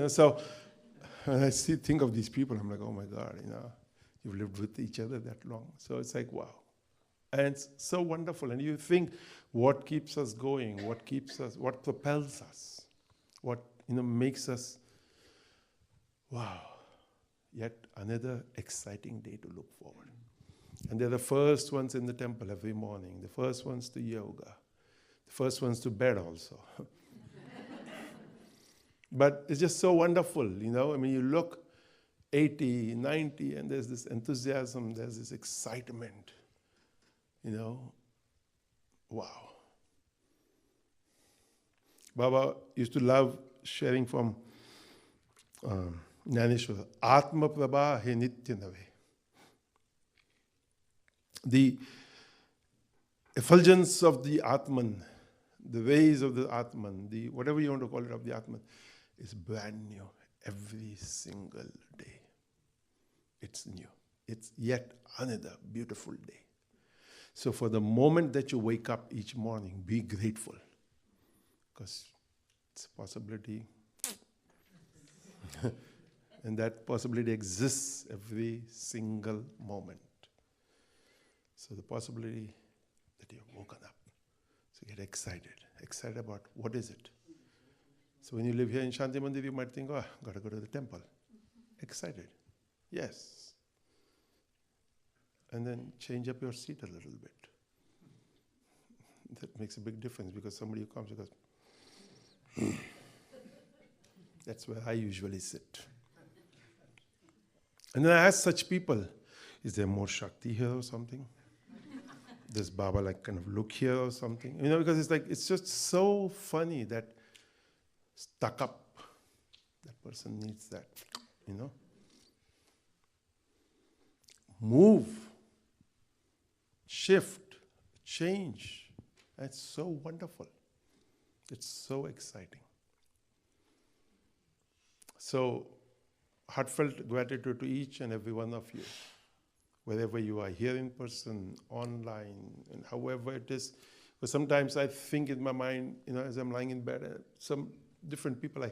So when I think of these people, I'm like, oh my God, you've lived with each other that long. So it's like, wow. And it's so wonderful. And you think, what keeps us going? What propels us? What, makes us, wow, yet another exciting day to look forward. And they're the first ones in the temple every morning, the first ones to yoga, the first ones to bed also. But it's just so wonderful, you look 80, 90, and there's this enthusiasm, there's this excitement, Wow. Baba used to love sharing from Jnaneshwara, Atma Prabha he Nityananda. The effulgence of the Atman, the rays of the Atman, the whatever you want to call it of the Atman, is brand new every single day. It's new. It's yet another beautiful day. So for the moment that you wake up each morning, be grateful. Because it's a possibility. And that possibility exists every single moment. So the possibility that you've woken up. So get excited about what is it. So when you live here in Shanti Mandir, you might think, oh, got to go to the temple. Excited. Yes. And then change up your seat a little bit. That makes a big difference because somebody who comes and goes, that's where I usually sit. And then I ask such people, is there more Shakti here or something? Does Baba kind of look here or something? Because it's just so funny that stuck up, that person needs that, move, shift, change. That's so wonderful. It's so exciting. So, heartfelt gratitude to each and every one of you, wherever you are, here in person, online, and however it is. But sometimes I think in my mind, as I'm lying in bed, some different people, I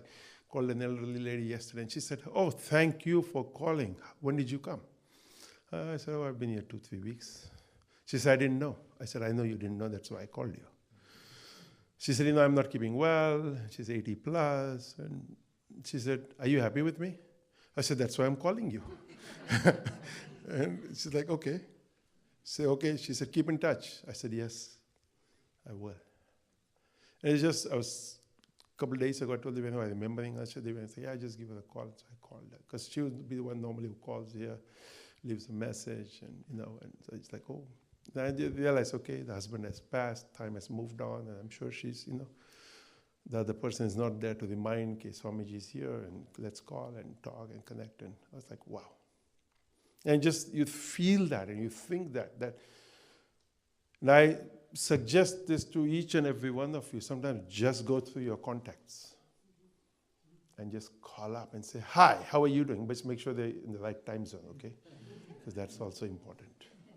called an elderly lady yesterday, and she said, "Oh, thank you for calling. When did you come?" I said, "Oh, I've been here 2-3 weeks." She said, "I didn't know." I said, "I know you didn't know, that's why I called you." She said, "I'm not keeping well." She's 80 plus. And she said, "Are you happy with me?" I said, "That's why I'm calling you." And she's like, "Okay." Say, "Okay." She said, "Keep in touch." I said, "Yes, I will." And it's just, I was, a couple of days ago, I told them, "I'm remembering." I said, "Yeah, just give her a call." So I called her. Because she would be the one normally who calls here, leaves a message, and and so it's like, oh. Then I did realize, okay, the husband has passed, time has moved on, and I'm sure she's, the other person is not there to remind, okay, Swamiji is here, and let's call and talk and connect. And I was like, wow. And just, you feel that, and you think that. And I suggest this to each and every one of you. Sometimes just go through your contacts and just call up and say, "Hi, how are you doing?" But make sure they're in the right time zone, okay? Because that's also important.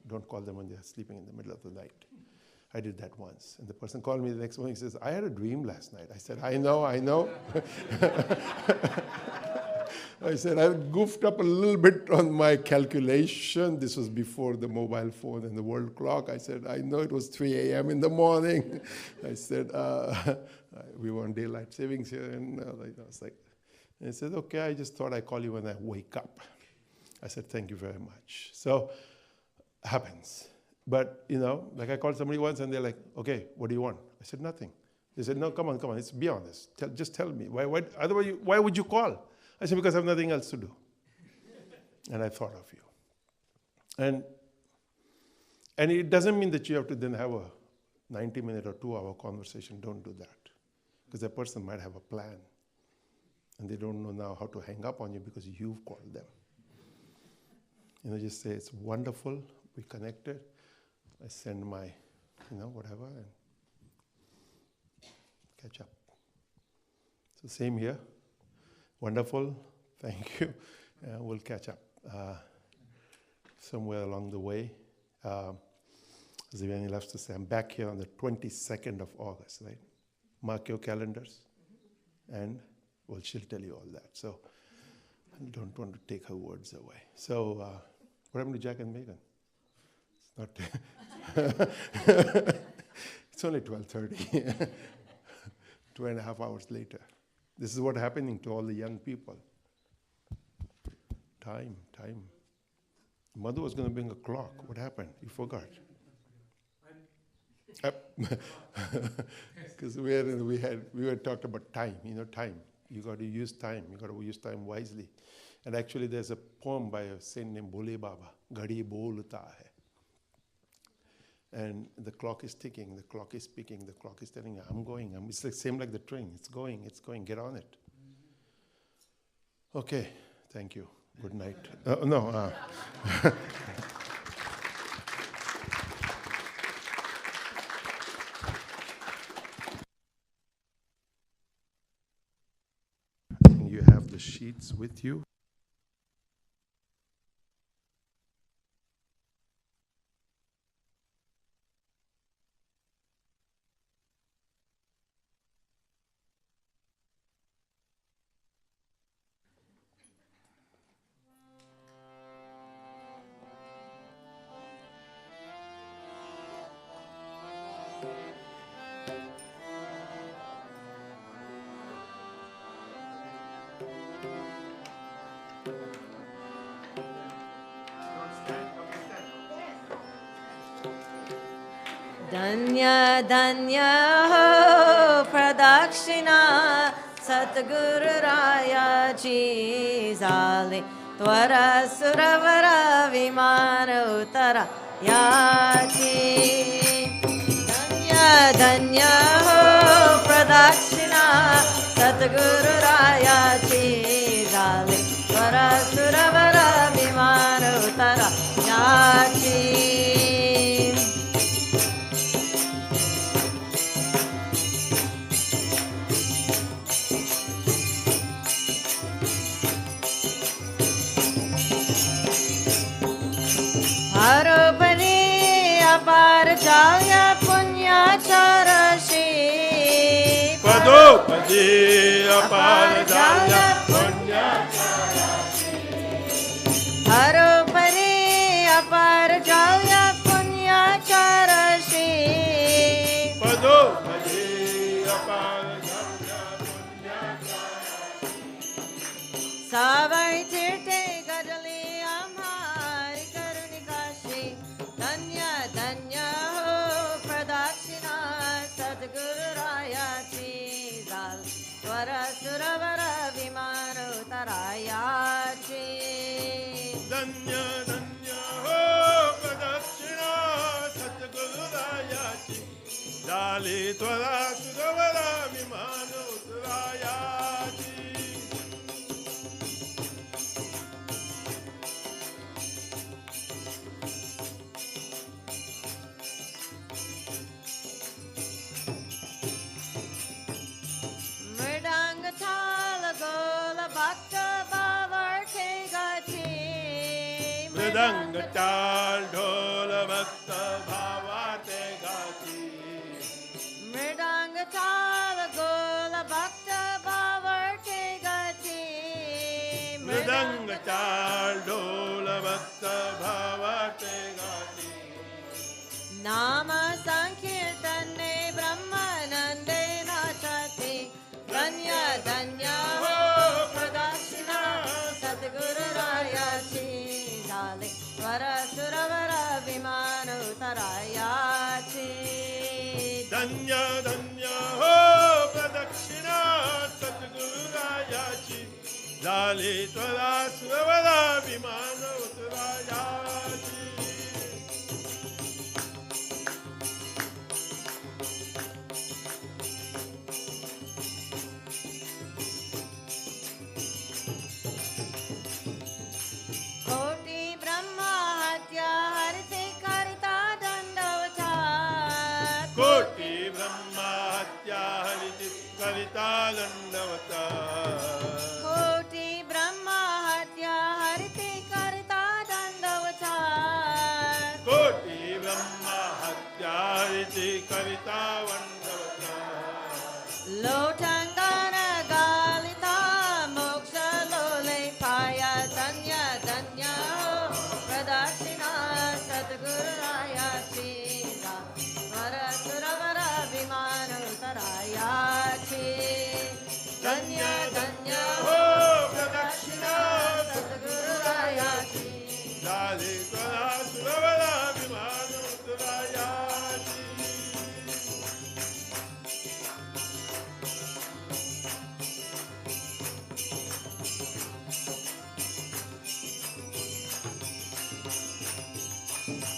Don't call them when they're sleeping in the middle of the night. I did that once. And the person called me the next morning and says, "I had a dream last night." I said, I know. I said, I goofed up a little bit on my calculation. This was before the mobile phone and the world clock. I said, I know it was 3 a.m. in the morning. I said, we were on daylight savings here. And I was like, and he said, "Okay, I just thought I'd call you when I wake up." I said, "Thank you very much." So, happens. But, like I called somebody once and they're like, "Okay, what do you want?" I said, "Nothing." They said, "No, come on, it's be honest. Just tell me. Otherwise, why would you call?" I said, "Because I have nothing else to do." And I thought of you. And it doesn't mean that you have to then have a 90-minute or 2-hour conversation. Don't do that. Because that person might have a plan. And they don't know now how to hang up on you because you've called them. Just say, "It's wonderful. We connected. I send my, whatever, and catch up." So same here. Wonderful. Thank you. We'll catch up somewhere along the way. Zivani loves to say, I'm back here on the 22nd of August, right? Mark your calendars. And, well, she'll tell you all that. So I don't want to take her words away. So what happened to Jack and Megan? It's not. It's only 12:30. 2.5 hours later. This is what's happening to all the young people. Time. Mother was going to bring a clock. What happened? You forgot. Because we had talked about time. Time. You got to use time. You got to use time wisely. And actually, there's a poem by a saint named Bole Baba. Ghadi bolta hai. And the clock is ticking, the clock is speaking, the clock is telling you, I'm going. It's the same like the train. It's going, get on it. Okay, thank you. Good night. No. You have the sheets with you. Danya Danya ho Pradakshina Satguru Raya Ji Zali Twara Suravara Vimana Uttara Yachi Danya Danya ho Pradakshina Satguru Raya Ji Zali Twara Suravara Vimana Uttara Yachi जाऊया पुण्याचारशी पदोपदी अपार जाऊया पुण्या हरोपरी अपार जाऊया पुण्याचारशी पदोपदी अपार जाऊया पुण्या सावळी तीर्थे गजली आम्हारी करुणिकाशी धन्य धन्य हो प्रदक्षिणा सद्गुरुरायाची जाल स्वर सुरवर विमान उतरायाची धन्य धन्य हो प्रदक्षिणा सद्गुरुरायाची झाली त्वरा सुरवर विमान उतरायाची मृदंग थाल गोल भक्त बावर्थे गती मृदंग टाळ ढोल भक्त भावाते गाती मृदंग थाल गोल भक्त बावर्थे गती मृदंग टाळ ढोल भक्त भावाते गाती नाम संकीर्तने ब्रह्मानंदे नाचते धन्य धन्य हो प्रदक्षिणा सद्गुरुरायाची झाले वर सुरवर विमान उतरायाची धन्य धन्य हो प्रदक्षिणा सद्गुरुरायाची झाली त्वरा सुरवरा विमान उतरायाची कोटी ब्रह्मा हत्या हरते करता दंडवतात कोटी ब्रह्मा हत्या हरिति कविता दंडवता कोटी ब्रह्मा हत्या हरते करता दंडवतात कोटी ब्रह्मा हत्या हरिति कविता वंडवता लोटंगन गालिता मोक्ष लोले पाया धन्य धन्य हो प्रदक्षिणा सद्गुरुरायाची वर सुरवर विमान उतरायाची धन्य धन्य हो प्रदक्षिणा सद्गुरुरायाची झाली त्वरा सुरवरा विमान उतरायाची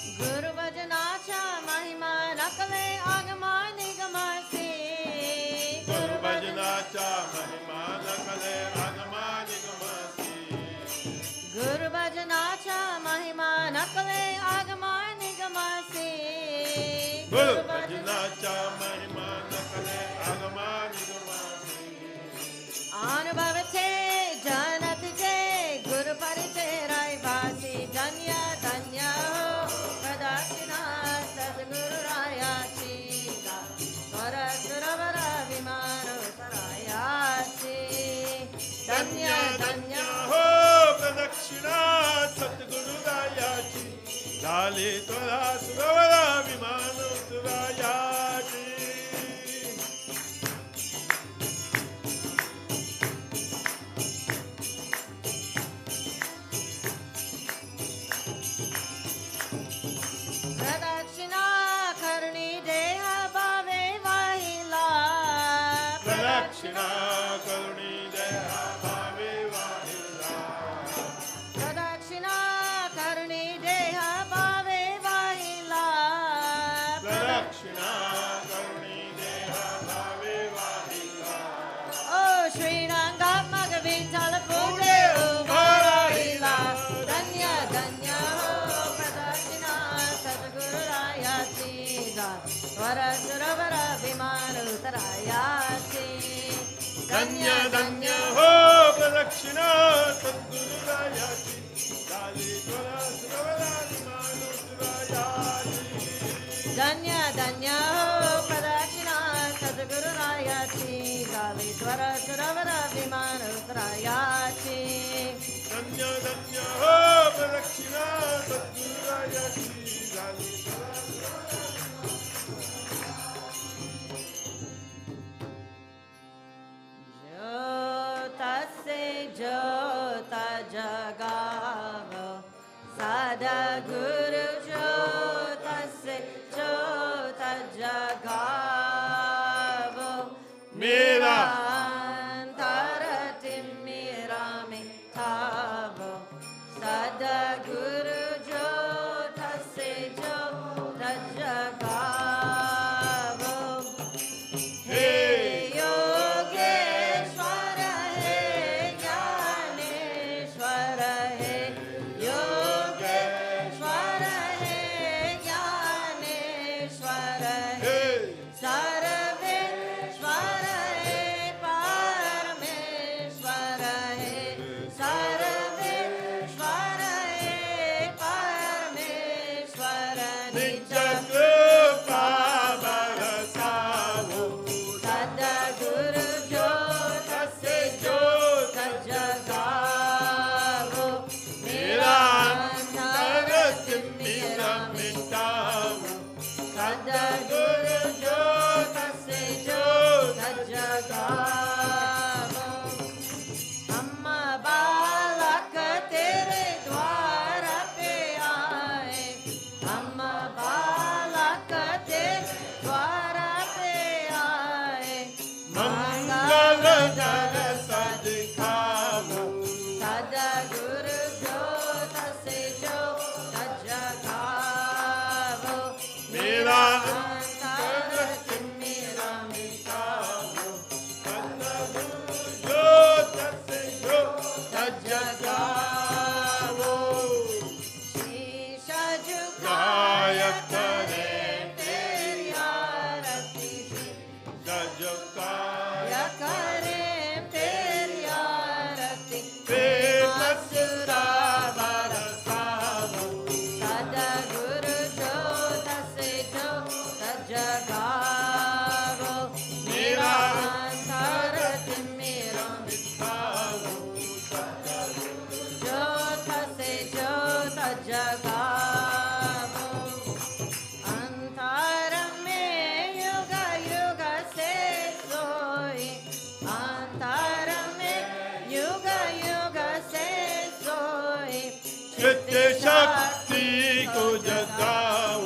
गुरुभजनाच्या महिमा नकले आगमा निगमासी गुरुभजनाचा महिमा नकले आगमा निगमासी गुरुभजनाच्या महिमा नकले आगमा निगमासी गुरुभजनाचा महिमा नकले आगमा निगमासी अनुभवते जानत जे गुरु परिचय रायवासी धन्य धन्य हो प्रदक्षिणा सद्गुरुरायाची वर सुरवर विमान उतरायाची धन्य धन्य हो प्रदक्षिणा सद्गुरुरायाची झाली त्वरा सुरवरा विमान उतरायाची प्रदक्षिणा करणी देह भावे वाहिला प्रदक्षिणा करुणी देहा भावे वाहिला प्रदक्षिणा करणी देह भावे वाहिला प्रदक्षिणा करुणी देहा भावे वाहिला ओ श्रीरंगात्मक विठ्ठल पुढे उभा राहिला धन्य धन्य हो प्रदक्षिणा सद्गुरुरायाची वर सुरवर विमान उतरायाची धन्य धन्य हो प्रदक्षिणा सद्गुरुरायाची झाली त्वरा सुरवरा विमान उतरायाची Sadgururayati. Danya Danya Ho Pradakshina Sadgururayati. Jyotase Jyota Jagava Sadguru Jyotase Jyota Jagava Mera Antarati Mirami Tava Sadguru Jyotase Jyota Jagava. Hey Yogeshwara, hey Jnaneshwara, hey Yogeshwara, hey Jnaneshwara, hey Sarveshwara, hey Parameshwara, hey Sarveshwara, hey Parameshwara, Nityananda Barasavu. Sadguru Jyotase Jyota Jagavo Nirantarati Miramitavu. Sadguru Jyotase Jyota Jagavo. Amma balaka tere dwara pe aaye. Amma balaka tere dwara pe aaye. Mangala Jara Sadhikavu. Sadguru Jyotase Jyota Jagavo Mera Nirantarati Miramitavu. Jyotase Jyota Jagavo. Shisha jhukaya Kaya kare teri aarati. Jajaka Ya kare teri aarati. Premasura Barasavu. Sadguru Jyotase Jyota Jagavo Nirantarati Miramitavu. Jyotase Jyota Jagavo. Antara mein yuga yuga se soy. Antara mein yuga yuga se soy. Chitte Shakti ko jagao.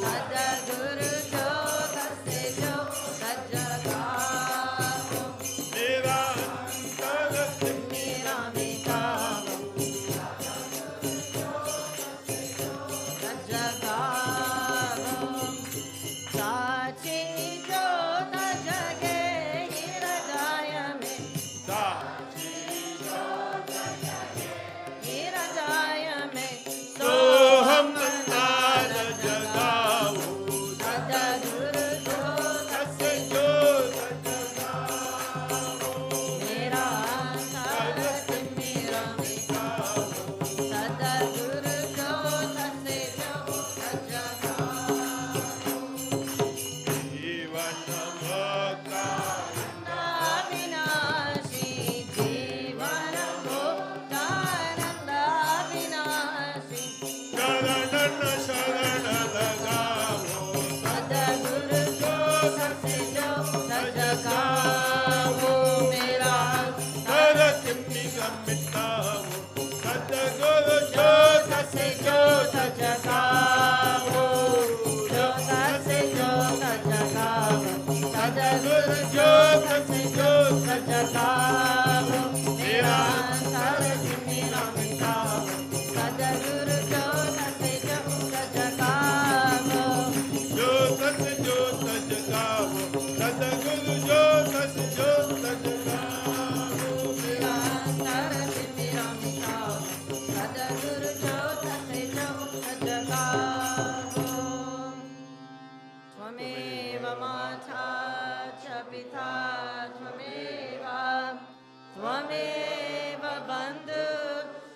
Sadguru Jyotase Jyota Jagavo Mera Antarati Miramitavu. Jagavo Sachi Jyota Jage Hiradaya me. Hiradaya me. Soham Nara Jagao. Sadguru Jyotase Jyota Jagao. Mera Antarati Miramitavu. Sadguru Jyotase Jyota Jagavo Jivanamaka Avinashi Jivana Bhuktananda Avinashi Sharanana Sharana Lagao. Sadguru Jyotase Jyota Jagavo Mera Antarati Miramitavu. Sadguru Jyotase Jyota Jagavo Jyotase Jyota Jagavo Sadguru Jyotase Jyota Jagavo Mera Antarati Miramitavu. Sadguru Jyotase Jyota Jagavo Jyotase Jyota Jagao. Sadguru Jyotase Jyota Jagao. Mera Antarati Miramitavu. Sadguru Jyotase Jyota Jagavo Twameva Mata cha Pita Twameva Twameva Bandhu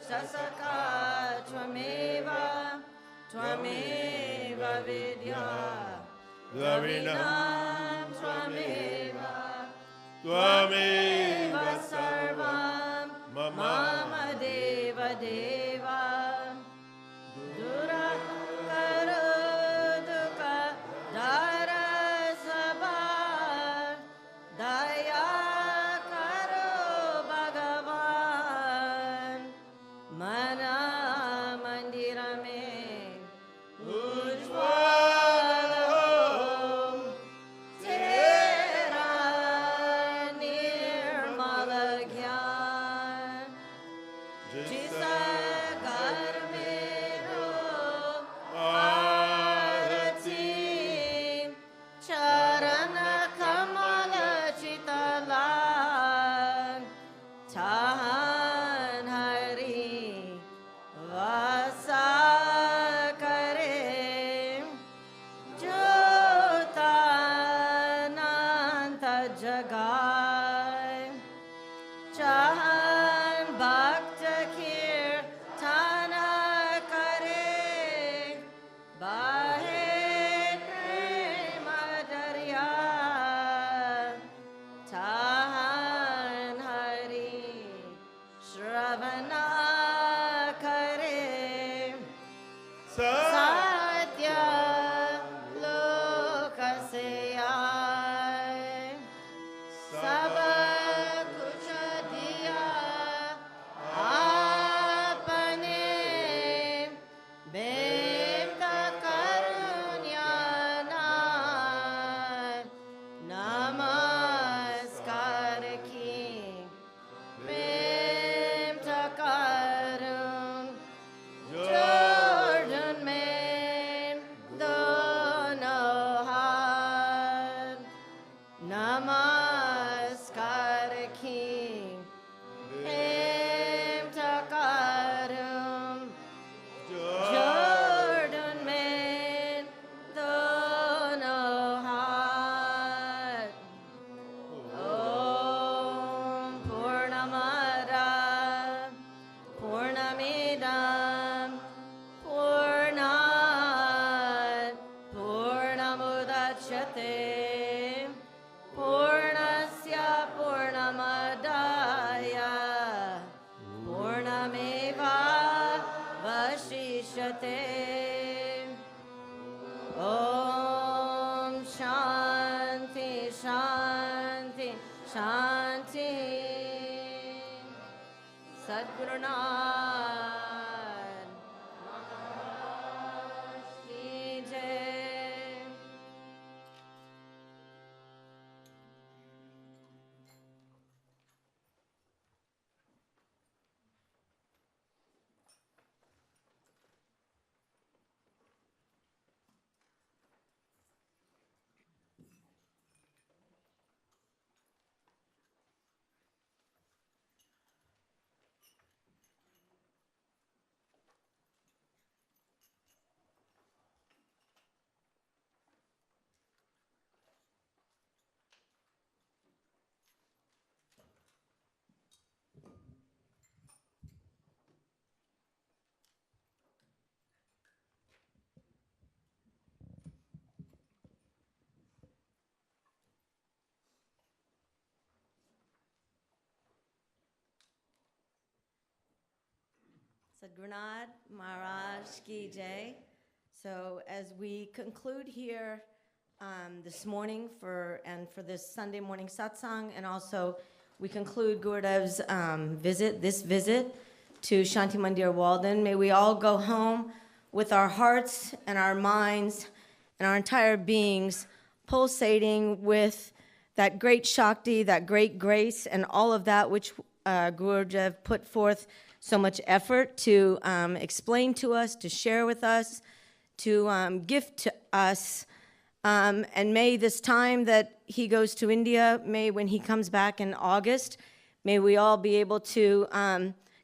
Sasaka Twameva Twameva Vidya Ravinam Twameva Twameva Sarvam Charan Kamala Chitala Tahan Hari Vasa Kare Jotananta Jagai Chahan Bhakta Kirtana Kare Bahe Prema Darya Tahan Hari Shravana Kare Satya Lokaseyai Saba Kucha Diya Apane Bhakta Karunyana Namaskar Ki Bhakta Karun Jordan mein dono hath Namaskar ki Bhakta Karum Jordan mein dono hath Om Purnamada Purnamidam Purnat Purnamudachyate Purnasya Purnamadaya Purnameva Vashishyate Om Shanti Shanti Shanti Sadgurunath Maharaj Ki Jai. Sadgurunath Maharaj Ki Jai. So as we conclude here this morning for this Sunday morning satsang, and also we conclude Gurudev's visit to Shanti Mandir Walden, may we all go home with our hearts and our minds and our entire beings pulsating with that great Shakti, that great grace, and all of that which Gurudev put forth so much effort to explain to us, to share with us, to gift to us. And may this time that he goes to India, may when he comes back in August, may we all be able to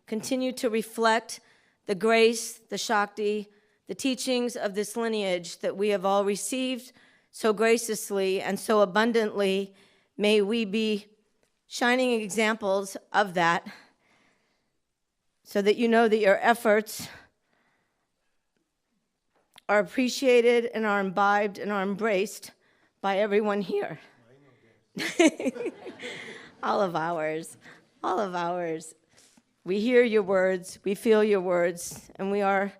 continue to reflect the grace, the Shakti, the teachings of this lineage that we have all received so graciously and so abundantly. May we be shining examples of that, so that you know that your efforts are appreciated and are imbibed and are embraced by everyone here. All of ours. We hear your words, we feel your words, and we are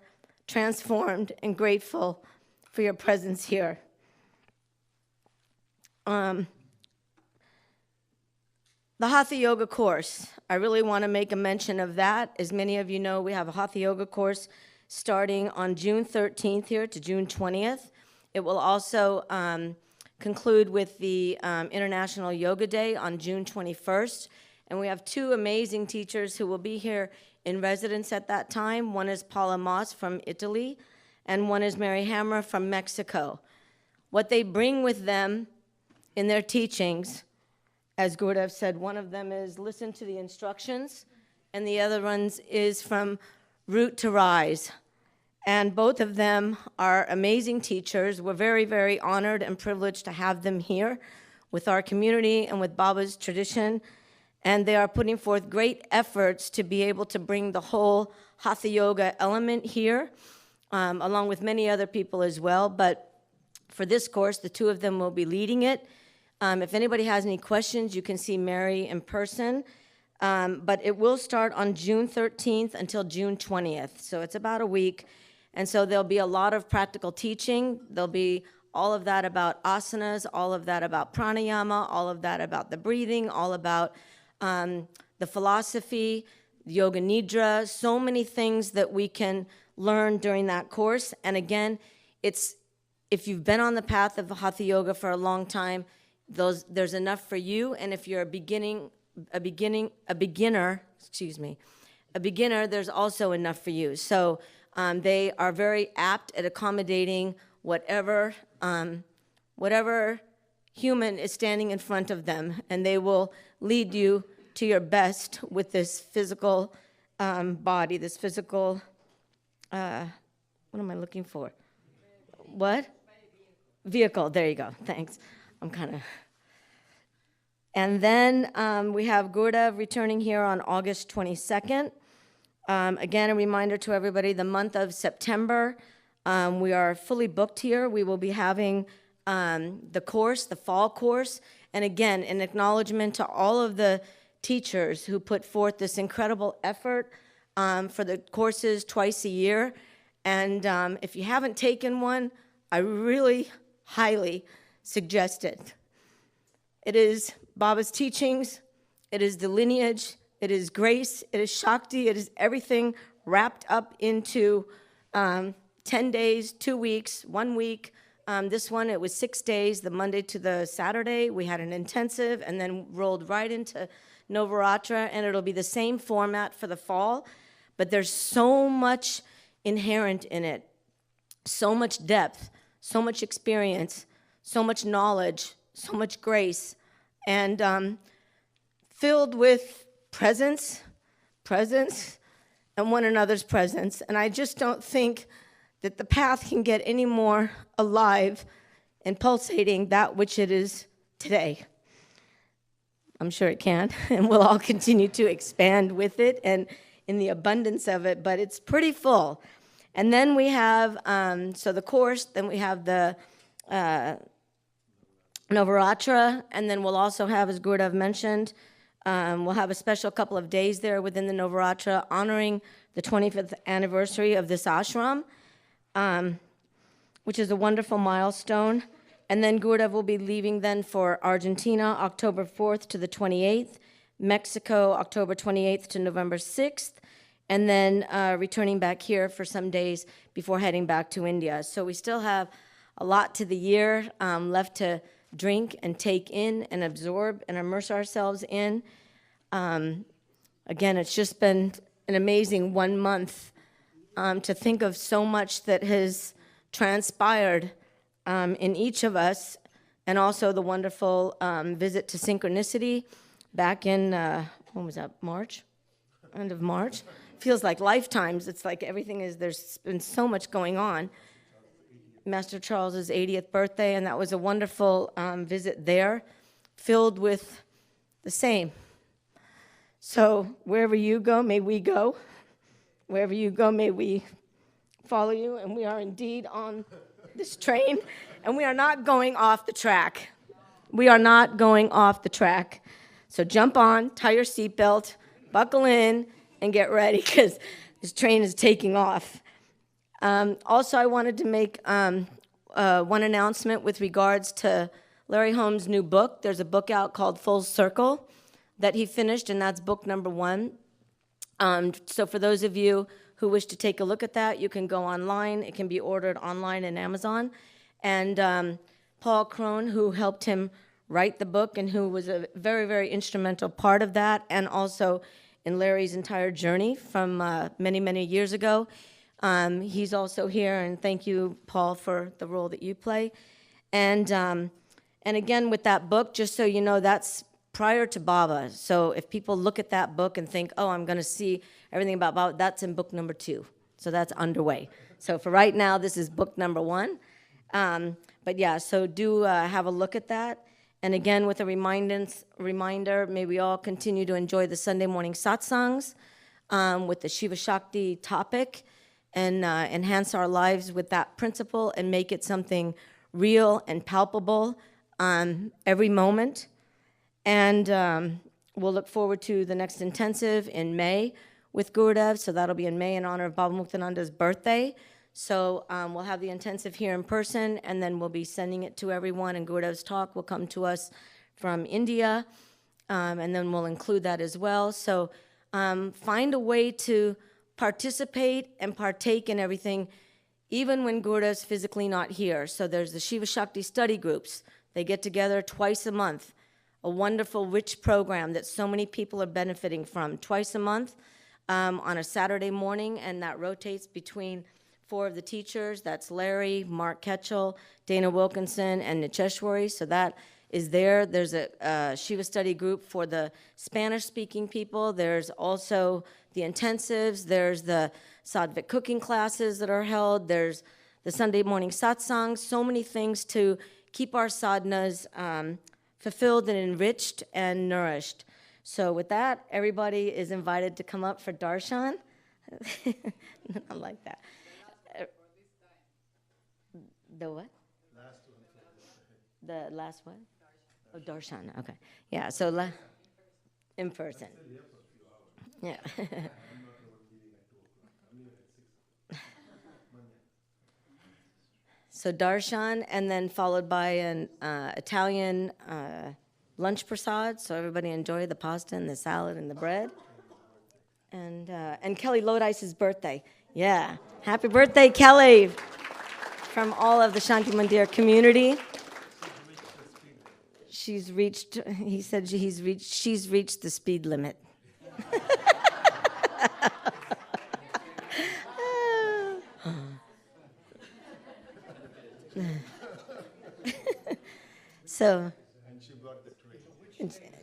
transformed and grateful for your presence here. The Hatha Yoga course, I really want to make a mention of that. As many of you know, we have a Hatha Yoga course starting on June 13th here to June 20th. It will also conclude with the International Yoga Day on June 21st. And we have two amazing teachers who will be here in residence at that time. One is Paula Moss from Italy, and one is Mary Hammer from Mexico. What they bring with them in their teachings, as Gurudev said, one of them is listen to the instructions, and the other one is from root to rise. And both of them are amazing teachers. We're very, very honored and privileged to have them here with our community and with Baba's tradition. And they are putting forth great efforts to be able to bring the whole Hatha Yoga element here, along with many other people as well. But for this course, the two of them will be leading it. If anybody has any questions, you can see Mary in person. But it will start on June 13th until June 20th. So it's about a week. And so there'll be a lot of practical teaching. There'll be all of that about asanas, all of that about pranayama, all of that about the breathing, all about the philosophy, yoga nidra, so many things that we can learn during that course. And again, it's if you've been on the path of Hatha Yoga for a long time, there's enough for you. And if you're a beginner, there's also enough for you. So they are very apt at accommodating whatever human is standing in front of them, and they will lead you to your best with this physical body, this physical, what am I looking for? What? Vehicle, there you go, thanks. I'm kind of... And then we have Gurudev returning here on August 22nd. Again, a reminder to everybody, the month of September, we are fully booked here. We will be having the course, the fall course, and again, an acknowledgement to all of the teachers who put forth this incredible effort for the courses twice a year. And if you haven't taken one, I really highly suggest it. It is Baba's teachings, it is the lineage, it is grace, it is Shakti, it is everything wrapped up into 10 days, 2 weeks, 1 week. This one, it was 6 days, the Monday to the Saturday. We had an intensive and then rolled right into Navaratra, and it'll be the same format for the fall, but there's so much inherent in it, so much depth, so much experience, so much knowledge, so much grace, and filled with presence, and one another's presence. And I just don't think that the path can get any more alive and pulsating that which it is today. I'm sure it can, and we'll all continue to expand with it and in the abundance of it, but it's pretty full. And then we have, so the course, then we have the Navaratra, and then we'll also have, as Gurudev mentioned, we'll have a special couple of days there within the Navaratra honoring the 25th anniversary of this ashram, which is a wonderful milestone. And then Gurudev will be leaving then for Argentina, October 4th to the 28th, Mexico, October 28th to November 6th, and then returning back here for some days before heading back to India. So we still have a lot to the year left to drink and take in and absorb and immerse ourselves in. Again, it's just been an amazing 1 month to think of so much that has transpired in each of us, and also the wonderful visit to Synchronicity back in, when was that, March? End of March? Feels like lifetimes. It's like everything is, there's been so much going on. Master Charles's 80th birthday, and that was a wonderful visit there, filled with the same. So wherever you go, may we go. Wherever you go, may we follow you, and we are indeed on this train, and we are not going off the track. We are not going off the track. So jump on, tie your seatbelt, buckle in, and get ready, because this train is taking off. Also, I wanted to make one announcement with regards to Larry Holmes' new book. There's a book out called Full Circle that he finished, and that's book number 1. So for those of you who wish to take a look at that, you can go online. It can be ordered online in Amazon. And Paul Crone, who helped him write the book and who was a very, very instrumental part of that, and also in Larry's entire journey from many, many years ago. He's also here, and thank you, Paul, for the role that you play. And And again, with that book, just so you know, that's prior to Baba. So if people look at that book and think, oh, I'm going to see everything about Baba, that's in book number 2. So that's underway. So for right now, this is book number 1. But yeah, so do have a look at that. And again, with a reminder, may we all continue to enjoy the Sunday morning satsangs with the Shiva Shakti topic and enhance our lives with that principle and make it something real and palpable every moment. And we'll look forward to the next intensive in May with Gurudev. So that'll be in May in honor of Baba Muktananda's birthday. So we'll have the intensive here in person, and then we'll be sending it to everyone. And Gurudev's talk will come to us from India, and then we'll include that as well. So find a way to participate and partake in everything, even when Gurudev's physically not here. So there's the Shiva Shakti study groups. They get together twice a month, a wonderful, rich program that so many people are benefiting from. Twice a month on a Saturday morning, and that rotates between 4 of the teachers. That's Larry, Mark Ketchell, Dana Wilkinson, and Nicheshwari. So that is there. There's a Shiva study group for the Spanish-speaking people. There's also the intensives. There's the Sadhvik cooking classes that are held. There's the Sunday morning satsang. So many things to keep our sadhanas fulfilled and enriched and nourished. So with that, everybody is invited to come up for darshan. I like that. The what? The last one? Oh, darshan. Okay. Yeah. So in person. Yeah. So darshan, and then followed by an Italian lunch prasad. So everybody enjoy the pasta and the salad and the bread. And Kelly Lodice's birthday. Yeah. Happy birthday, Kelly, from all of the Shanti Mandir community. She's reached the speed limit. So, And she brought the train.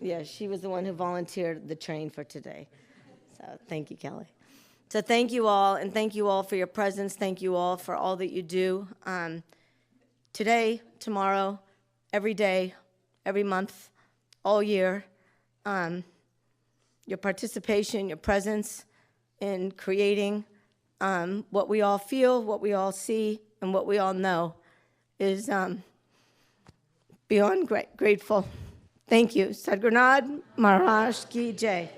yeah, she was the one who volunteered the train for today. So thank you, Kelly. So thank you all, and thank you all for your presence. Thank you all for all that you do. Today, tomorrow, every day, every month, all year. Your participation, your presence in creating what we all feel, what we all see, and what we all know is beyond grateful. Thank you. Sadhguru Maharaj Ki Jai.